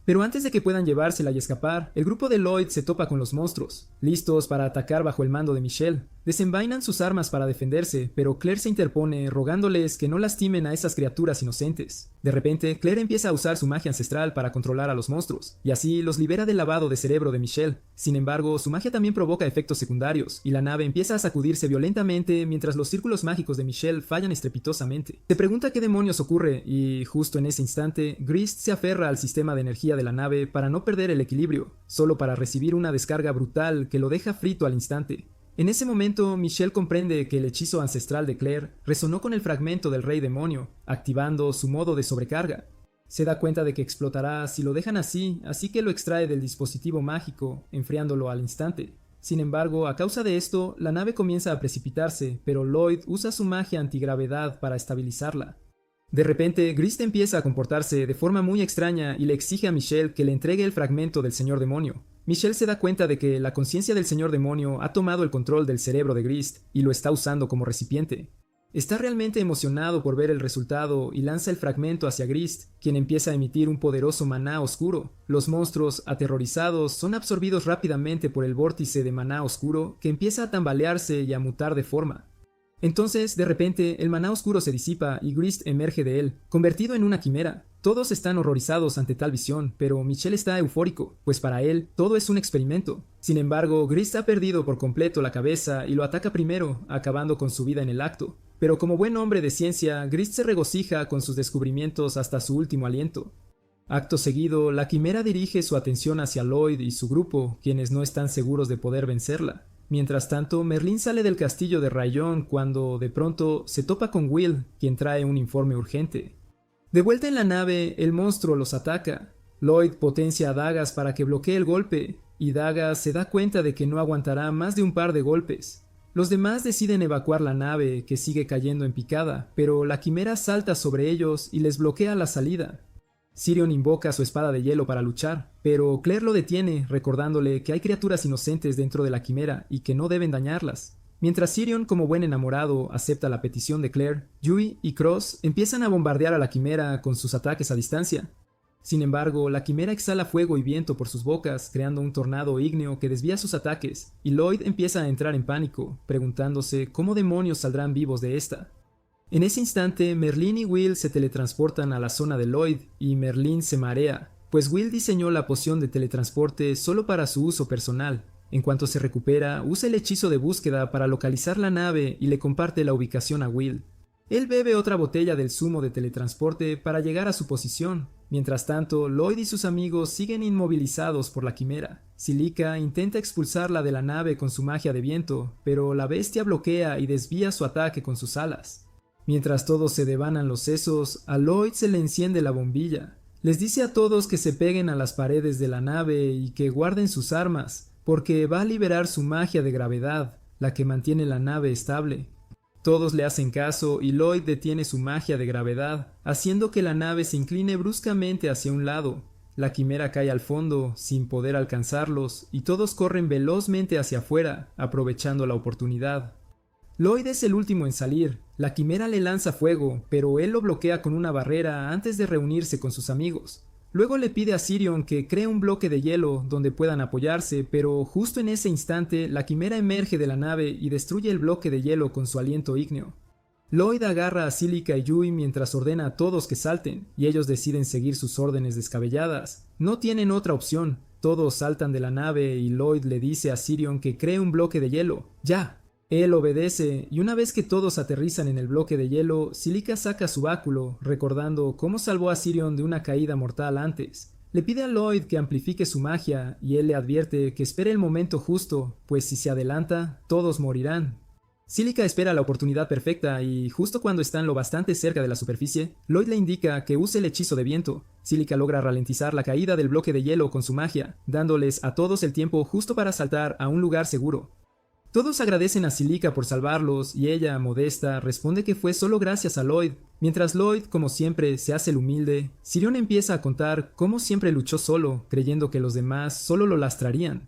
Pero antes de que puedan llevársela y escapar, el grupo de Lloyd se topa con los monstruos, listos para atacar bajo el mando de Michelle. Desenvainan sus armas para defenderse, pero Claire se interpone rogándoles que no lastimen a esas criaturas inocentes. De repente, Claire empieza a usar su magia ancestral para controlar a los monstruos, y así los libera del lavado de cerebro de Michelle. Sin embargo, su magia también provoca efectos secundarios, y la nave empieza a sacudirse violentamente mientras los círculos mágicos de Michelle fallan estrepitosamente. Se pregunta qué demonios ocurre, y justo en ese instante, Grist se aferra al sistema de energía de la nave para no perder el equilibrio, solo para recibir una descarga brutal que lo deja frito al instante. En ese momento, Michelle comprende que el hechizo ancestral de Claire resonó con el fragmento del rey demonio, activando su modo de sobrecarga. Se da cuenta de que explotará si lo dejan así que lo extrae del dispositivo mágico, enfriándolo al instante. Sin embargo, a causa de esto, la nave comienza a precipitarse, pero Lloyd usa su magia antigravedad para estabilizarla. De repente, Grist empieza a comportarse de forma muy extraña y le exige a Michelle que le entregue el fragmento del Señor Demonio. Michelle se da cuenta de que la conciencia del Señor Demonio ha tomado el control del cerebro de Grist y lo está usando como recipiente. Está realmente emocionado por ver el resultado y lanza el fragmento hacia Grist, quien empieza a emitir un poderoso maná oscuro. Los monstruos, aterrorizados, son absorbidos rápidamente por el vórtice de maná oscuro que empieza a tambalearse y a mutar de forma. Entonces, de repente, el maná oscuro se disipa y Grist emerge de él, convertido en una quimera. Todos están horrorizados ante tal visión, pero Michelle está eufórico, pues para él todo es un experimento. Sin embargo, Grist ha perdido por completo la cabeza y lo ataca primero, acabando con su vida en el acto. Pero como buen hombre de ciencia, Grist se regocija con sus descubrimientos hasta su último aliento. Acto seguido, la quimera dirige su atención hacia Lloyd y su grupo, quienes no están seguros de poder vencerla. Mientras tanto, Merlín sale del castillo de Rayón cuando, de pronto, se topa con Will, quien trae un informe urgente. De vuelta en la nave, el monstruo los ataca. Lloyd potencia a Dagas para que bloquee el golpe, y Dagas se da cuenta de que no aguantará más de un par de golpes. Los demás deciden evacuar la nave, que sigue cayendo en picada, pero la quimera salta sobre ellos y les bloquea la salida. Sirion invoca su espada de hielo para luchar, pero Claire lo detiene, recordándole que hay criaturas inocentes dentro de la quimera y que no deben dañarlas. Mientras Sirion, como buen enamorado, acepta la petición de Claire, Yui y Cross empiezan a bombardear a la quimera con sus ataques a distancia. Sin embargo, la quimera exhala fuego y viento por sus bocas, creando un tornado ígneo que desvía sus ataques, y Lloyd empieza a entrar en pánico, preguntándose cómo demonios saldrán vivos de esta. En ese instante, Merlin y Will se teletransportan a la zona de Lloyd, y Merlin se marea, pues Will diseñó la poción de teletransporte solo para su uso personal. En cuanto se recupera, usa el hechizo de búsqueda para localizar la nave y le comparte la ubicación a Will. Él bebe otra botella del zumo de teletransporte para llegar a su posición. Mientras tanto, Lloyd y sus amigos siguen inmovilizados por la quimera. Silica intenta expulsarla de la nave con su magia de viento, pero la bestia bloquea y desvía su ataque con sus alas. Mientras todos se devanan los sesos, a Lloyd se le enciende la bombilla. Les dice a todos que se peguen a las paredes de la nave y que guarden sus armas, porque va a liberar su magia de gravedad, la que mantiene la nave estable. Todos le hacen caso y Lloyd detiene su magia de gravedad, haciendo que la nave se incline bruscamente hacia un lado. La quimera cae al fondo, sin poder alcanzarlos, y todos corren velozmente hacia afuera, aprovechando la oportunidad. Lloyd es el último en salir. La quimera le lanza fuego, pero él lo bloquea con una barrera antes de reunirse con sus amigos. Luego le pide a Sirion que cree un bloque de hielo donde puedan apoyarse, pero justo en ese instante la quimera emerge de la nave y destruye el bloque de hielo con su aliento ígneo. Lloyd agarra a Silica y Yui mientras ordena a todos que salten, y ellos deciden seguir sus órdenes descabelladas. No tienen otra opción. Todos saltan de la nave y Lloyd le dice a Sirion que cree un bloque de hielo. ¡Ya! Él obedece, y una vez que todos aterrizan en el bloque de hielo, Silica saca su báculo, recordando cómo salvó a Sirion de una caída mortal antes. Le pide a Lloyd que amplifique su magia, y él le advierte que espere el momento justo, pues si se adelanta, todos morirán. Silica espera la oportunidad perfecta, y justo cuando están lo bastante cerca de la superficie, Lloyd le indica que use el hechizo de viento. Silica logra ralentizar la caída del bloque de hielo con su magia, dándoles a todos el tiempo justo para saltar a un lugar seguro. Todos agradecen a Silica por salvarlos y ella, modesta, responde que fue solo gracias a Lloyd. Mientras Lloyd, como siempre, se hace el humilde, Sirion empieza a contar cómo siempre luchó solo, creyendo que los demás solo lo lastrarían.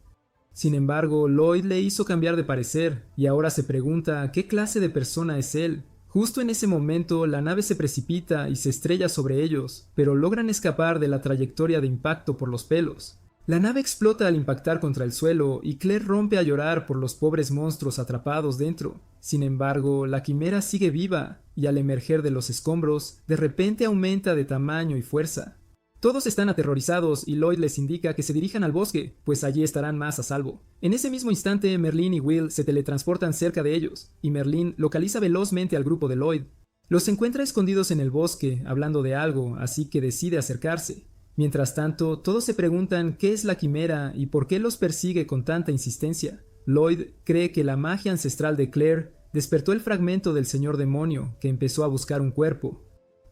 Sin embargo, Lloyd le hizo cambiar de parecer y ahora se pregunta qué clase de persona es él. Justo en ese momento, la nave se precipita y se estrella sobre ellos, pero logran escapar de la trayectoria de impacto por los pelos. La nave explota al impactar contra el suelo y Claire rompe a llorar por los pobres monstruos atrapados dentro. Sin embargo, la quimera sigue viva y al emerger de los escombros, de repente aumenta de tamaño y fuerza. Todos están aterrorizados y Lloyd les indica que se dirijan al bosque, pues allí estarán más a salvo. En ese mismo instante, Merlin y Will se teletransportan cerca de ellos, y Merlin localiza velozmente al grupo de Lloyd. Los encuentra escondidos en el bosque, hablando de algo, así que decide acercarse. Mientras tanto, todos se preguntan qué es la quimera y por qué los persigue con tanta insistencia. Lloyd cree que la magia ancestral de Claire despertó el fragmento del Señor Demonio, que empezó a buscar un cuerpo.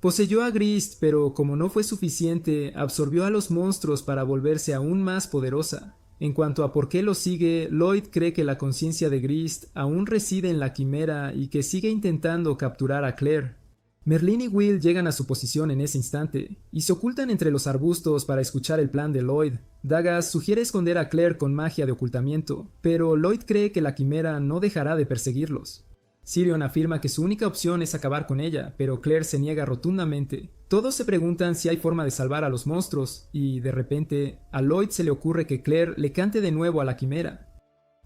Poseyó a Grist, pero como no fue suficiente, absorbió a los monstruos para volverse aún más poderosa. En cuanto a por qué lo sigue, Lloyd cree que la conciencia de Grist aún reside en la quimera y que sigue intentando capturar a Claire. Merlin y Will llegan a su posición en ese instante, y se ocultan entre los arbustos para escuchar el plan de Lloyd. Dagas sugiere esconder a Claire con magia de ocultamiento, pero Lloyd cree que la quimera no dejará de perseguirlos. Sirion afirma que su única opción es acabar con ella, pero Claire se niega rotundamente. Todos se preguntan si hay forma de salvar a los monstruos, y de repente a Lloyd se le ocurre que Claire le cante de nuevo a la quimera.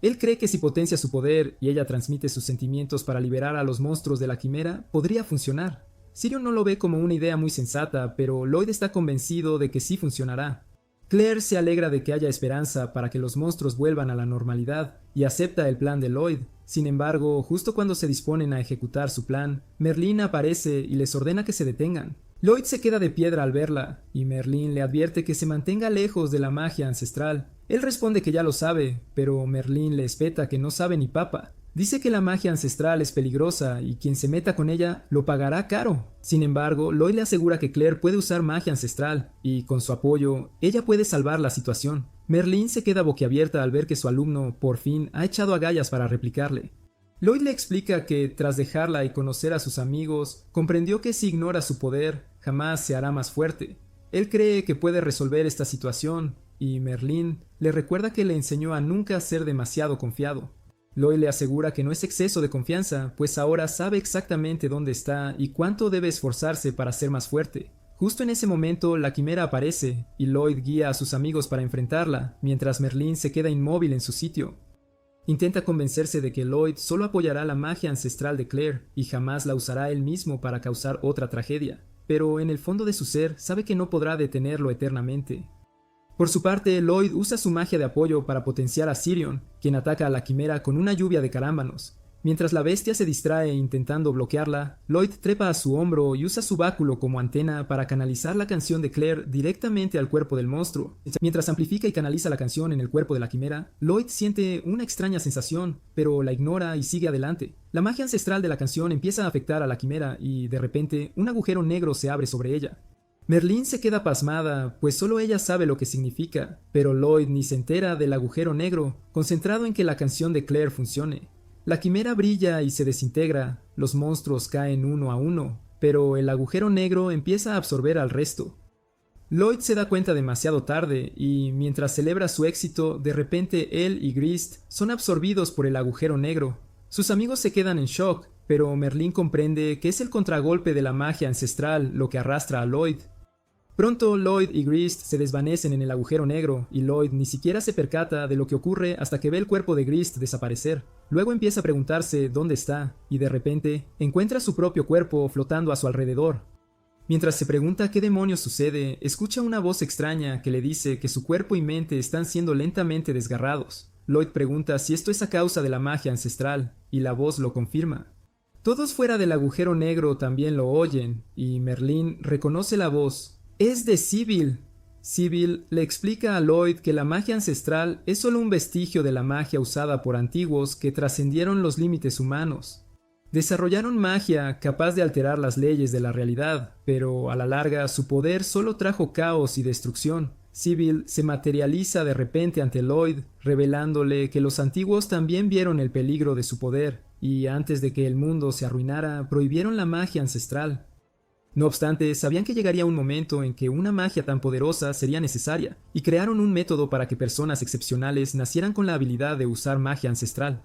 Él cree que si potencia su poder y ella transmite sus sentimientos para liberar a los monstruos de la quimera, podría funcionar. Sirion no lo ve como una idea muy sensata, pero Lloyd está convencido de que sí funcionará. Claire se alegra de que haya esperanza para que los monstruos vuelvan a la normalidad y acepta el plan de Lloyd. Sin embargo, justo cuando se disponen a ejecutar su plan, Merlin aparece y les ordena que se detengan. Lloyd se queda de piedra al verla, y Merlin le advierte que se mantenga lejos de la magia ancestral. Él responde que ya lo sabe, pero Merlin le espeta que no sabe ni papa. Dice que la magia ancestral es peligrosa y quien se meta con ella lo pagará caro. Sin embargo, Lloyd le asegura que Claire puede usar magia ancestral y, con su apoyo, ella puede salvar la situación. Merlin se queda boquiabierta al ver que su alumno, por fin, ha echado agallas para replicarle. Lloyd le explica que, tras dejarla y conocer a sus amigos, comprendió que si ignora su poder, jamás se hará más fuerte. Él cree que puede resolver esta situación, y Merlin le recuerda que le enseñó a nunca ser demasiado confiado. Lloyd le asegura que no es exceso de confianza, pues ahora sabe exactamente dónde está y cuánto debe esforzarse para ser más fuerte. Justo en ese momento, la quimera aparece, y Lloyd guía a sus amigos para enfrentarla, mientras Merlin se queda inmóvil en su sitio. Intenta convencerse de que Lloyd solo apoyará la magia ancestral de Claire, y jamás la usará él mismo para causar otra tragedia, pero en el fondo de su ser sabe que no podrá detenerlo eternamente. Por su parte, Lloyd usa su magia de apoyo para potenciar a Sirion, quien ataca a la quimera con una lluvia de carámbanos. Mientras la bestia se distrae intentando bloquearla, Lloyd trepa a su hombro y usa su báculo como antena para canalizar la canción de Claire directamente al cuerpo del monstruo. Mientras amplifica y canaliza la canción en el cuerpo de la quimera, Lloyd siente una extraña sensación, pero la ignora y sigue adelante. La magia ancestral de la canción empieza a afectar a la quimera y, de repente, un agujero negro se abre sobre ella. Merlin se queda pasmada, pues solo ella sabe lo que significa, pero Lloyd ni se entera del agujero negro, concentrado en que la canción de Claire funcione. La quimera brilla y se desintegra, los monstruos caen uno a uno, pero el agujero negro empieza a absorber al resto. Lloyd se da cuenta demasiado tarde y, mientras celebra su éxito, de repente él y Grist son absorbidos por el agujero negro. Sus amigos se quedan en shock, pero Merlin comprende que es el contragolpe de la magia ancestral lo que arrastra a Lloyd. Pronto Lloyd y Grist se desvanecen en el agujero negro y Lloyd ni siquiera se percata de lo que ocurre hasta que ve el cuerpo de Grist desaparecer. Luego empieza a preguntarse dónde está y, de repente, encuentra su propio cuerpo flotando a su alrededor. Mientras se pregunta qué demonios sucede, escucha una voz extraña que le dice que su cuerpo y mente están siendo lentamente desgarrados. Lloyd pregunta si esto es a causa de la magia ancestral, y la voz lo confirma. Todos fuera del agujero negro también lo oyen, y Merlin reconoce la voz. Es de Sybil. Sybil le explica a Lloyd que la magia ancestral es solo un vestigio de la magia usada por antiguos que trascendieron los límites humanos. Desarrollaron magia capaz de alterar las leyes de la realidad, pero a la larga su poder solo trajo caos y destrucción. Sybil se materializa de repente ante Lloyd, revelándole que los antiguos también vieron el peligro de su poder, y antes de que el mundo se arruinara, prohibieron la magia ancestral. No obstante, sabían que llegaría un momento en que una magia tan poderosa sería necesaria, y crearon un método para que personas excepcionales nacieran con la habilidad de usar magia ancestral.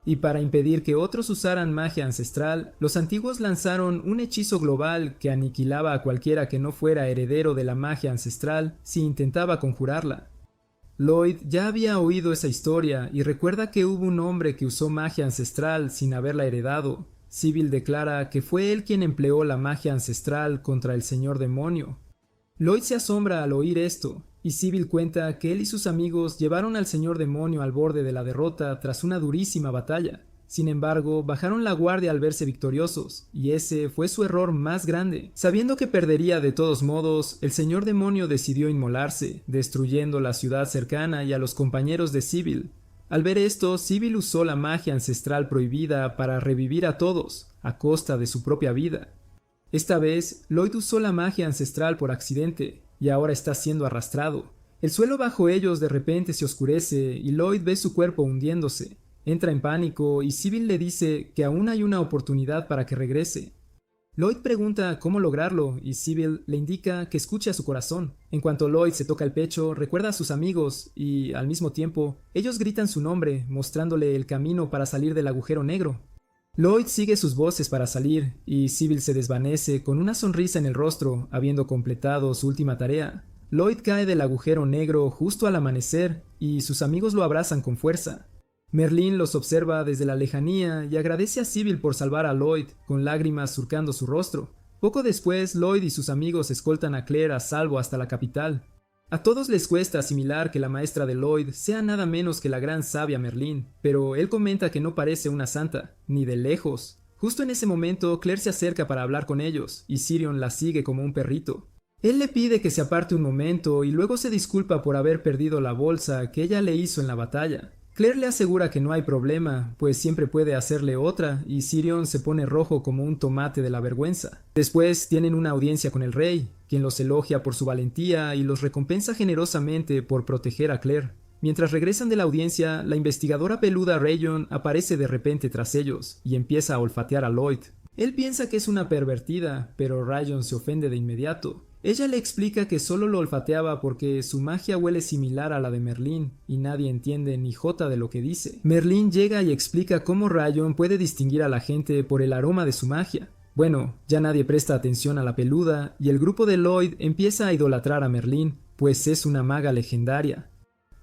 Y para impedir que otros usaran magia ancestral, los antiguos lanzaron un hechizo global que aniquilaba a cualquiera que no fuera heredero de la magia ancestral si intentaba conjurarla. Lloyd ya había oído esa historia y recuerda que hubo un hombre que usó magia ancestral sin haberla heredado. Sybil declara que fue él quien empleó la magia ancestral contra el señor demonio. Lloyd se asombra al oír esto, y Sybil cuenta que él y sus amigos llevaron al señor demonio al borde de la derrota tras una durísima batalla. Sin embargo, bajaron la guardia al verse victoriosos, y ese fue su error más grande. Sabiendo que perdería de todos modos, el señor demonio decidió inmolarse, destruyendo la ciudad cercana y a los compañeros de Sybil. Al ver esto, Sybil usó la magia ancestral prohibida para revivir a todos, a costa de su propia vida. Esta vez, Lloyd usó la magia ancestral por accidente, y ahora está siendo arrastrado. El suelo bajo ellos de repente se oscurece y Lloyd ve su cuerpo hundiéndose. Entra en pánico y Sybil le dice que aún hay una oportunidad para que regrese. Lloyd pregunta cómo lograrlo y Sybil le indica que escuche a su corazón. En cuanto Lloyd se toca el pecho, recuerda a sus amigos y, al mismo tiempo, ellos gritan su nombre, mostrándole el camino para salir del agujero negro. Lloyd sigue sus voces para salir y Sybil se desvanece con una sonrisa en el rostro, habiendo completado su última tarea. Lloyd cae del agujero negro justo al amanecer y sus amigos lo abrazan con fuerza. Merlín los observa desde la lejanía y agradece a Sybil por salvar a Lloyd, con lágrimas surcando su rostro. Poco después, Lloyd y sus amigos escoltan a Claire a salvo hasta la capital. A todos les cuesta asimilar que la maestra de Lloyd sea nada menos que la gran sabia Merlín, pero él comenta que no parece una santa, ni de lejos. Justo en ese momento, Claire se acerca para hablar con ellos, y Sirion la sigue como un perrito. Él le pide que se aparte un momento y luego se disculpa por haber perdido la bolsa que ella le hizo en la batalla. Claire le asegura que no hay problema, pues siempre puede hacerle otra, y Sirion se pone rojo como un tomate de la vergüenza. Después tienen una audiencia con el rey, quien los elogia por su valentía y los recompensa generosamente por proteger a Claire. Mientras regresan de la audiencia, la investigadora peluda Rayon aparece de repente tras ellos, y empieza a olfatear a Lloyd. Él piensa que es una pervertida, pero Rayon se ofende de inmediato. Ella le explica que solo lo olfateaba porque su magia huele similar a la de Merlín, y nadie entiende ni jota de lo que dice. Merlín llega y explica cómo Rayon puede distinguir a la gente por el aroma de su magia. Bueno, ya nadie presta atención a la peluda, y el grupo de Lloyd empieza a idolatrar a Merlín, pues es una maga legendaria.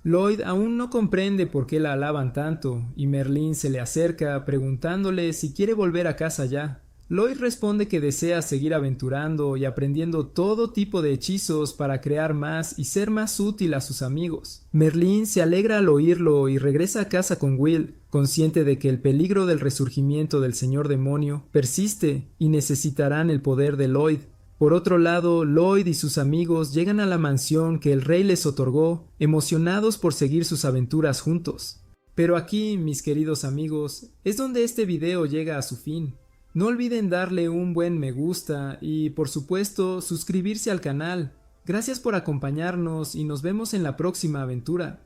Lloyd aún no comprende por qué la alaban tanto, y Merlín se le acerca preguntándole si quiere volver a casa ya. Lloyd responde que desea seguir aventurando y aprendiendo todo tipo de hechizos para crear más y ser más útil a sus amigos. Merlín se alegra al oírlo y regresa a casa con Will, consciente de que el peligro del resurgimiento del señor demonio persiste y necesitarán el poder de Lloyd. Por otro lado, Lloyd y sus amigos llegan a la mansión que el rey les otorgó, emocionados por seguir sus aventuras juntos. Pero aquí, mis queridos amigos, es donde este video llega a su fin. No olviden darle un buen me gusta y, por supuesto, suscribirse al canal. Gracias por acompañarnos y nos vemos en la próxima aventura.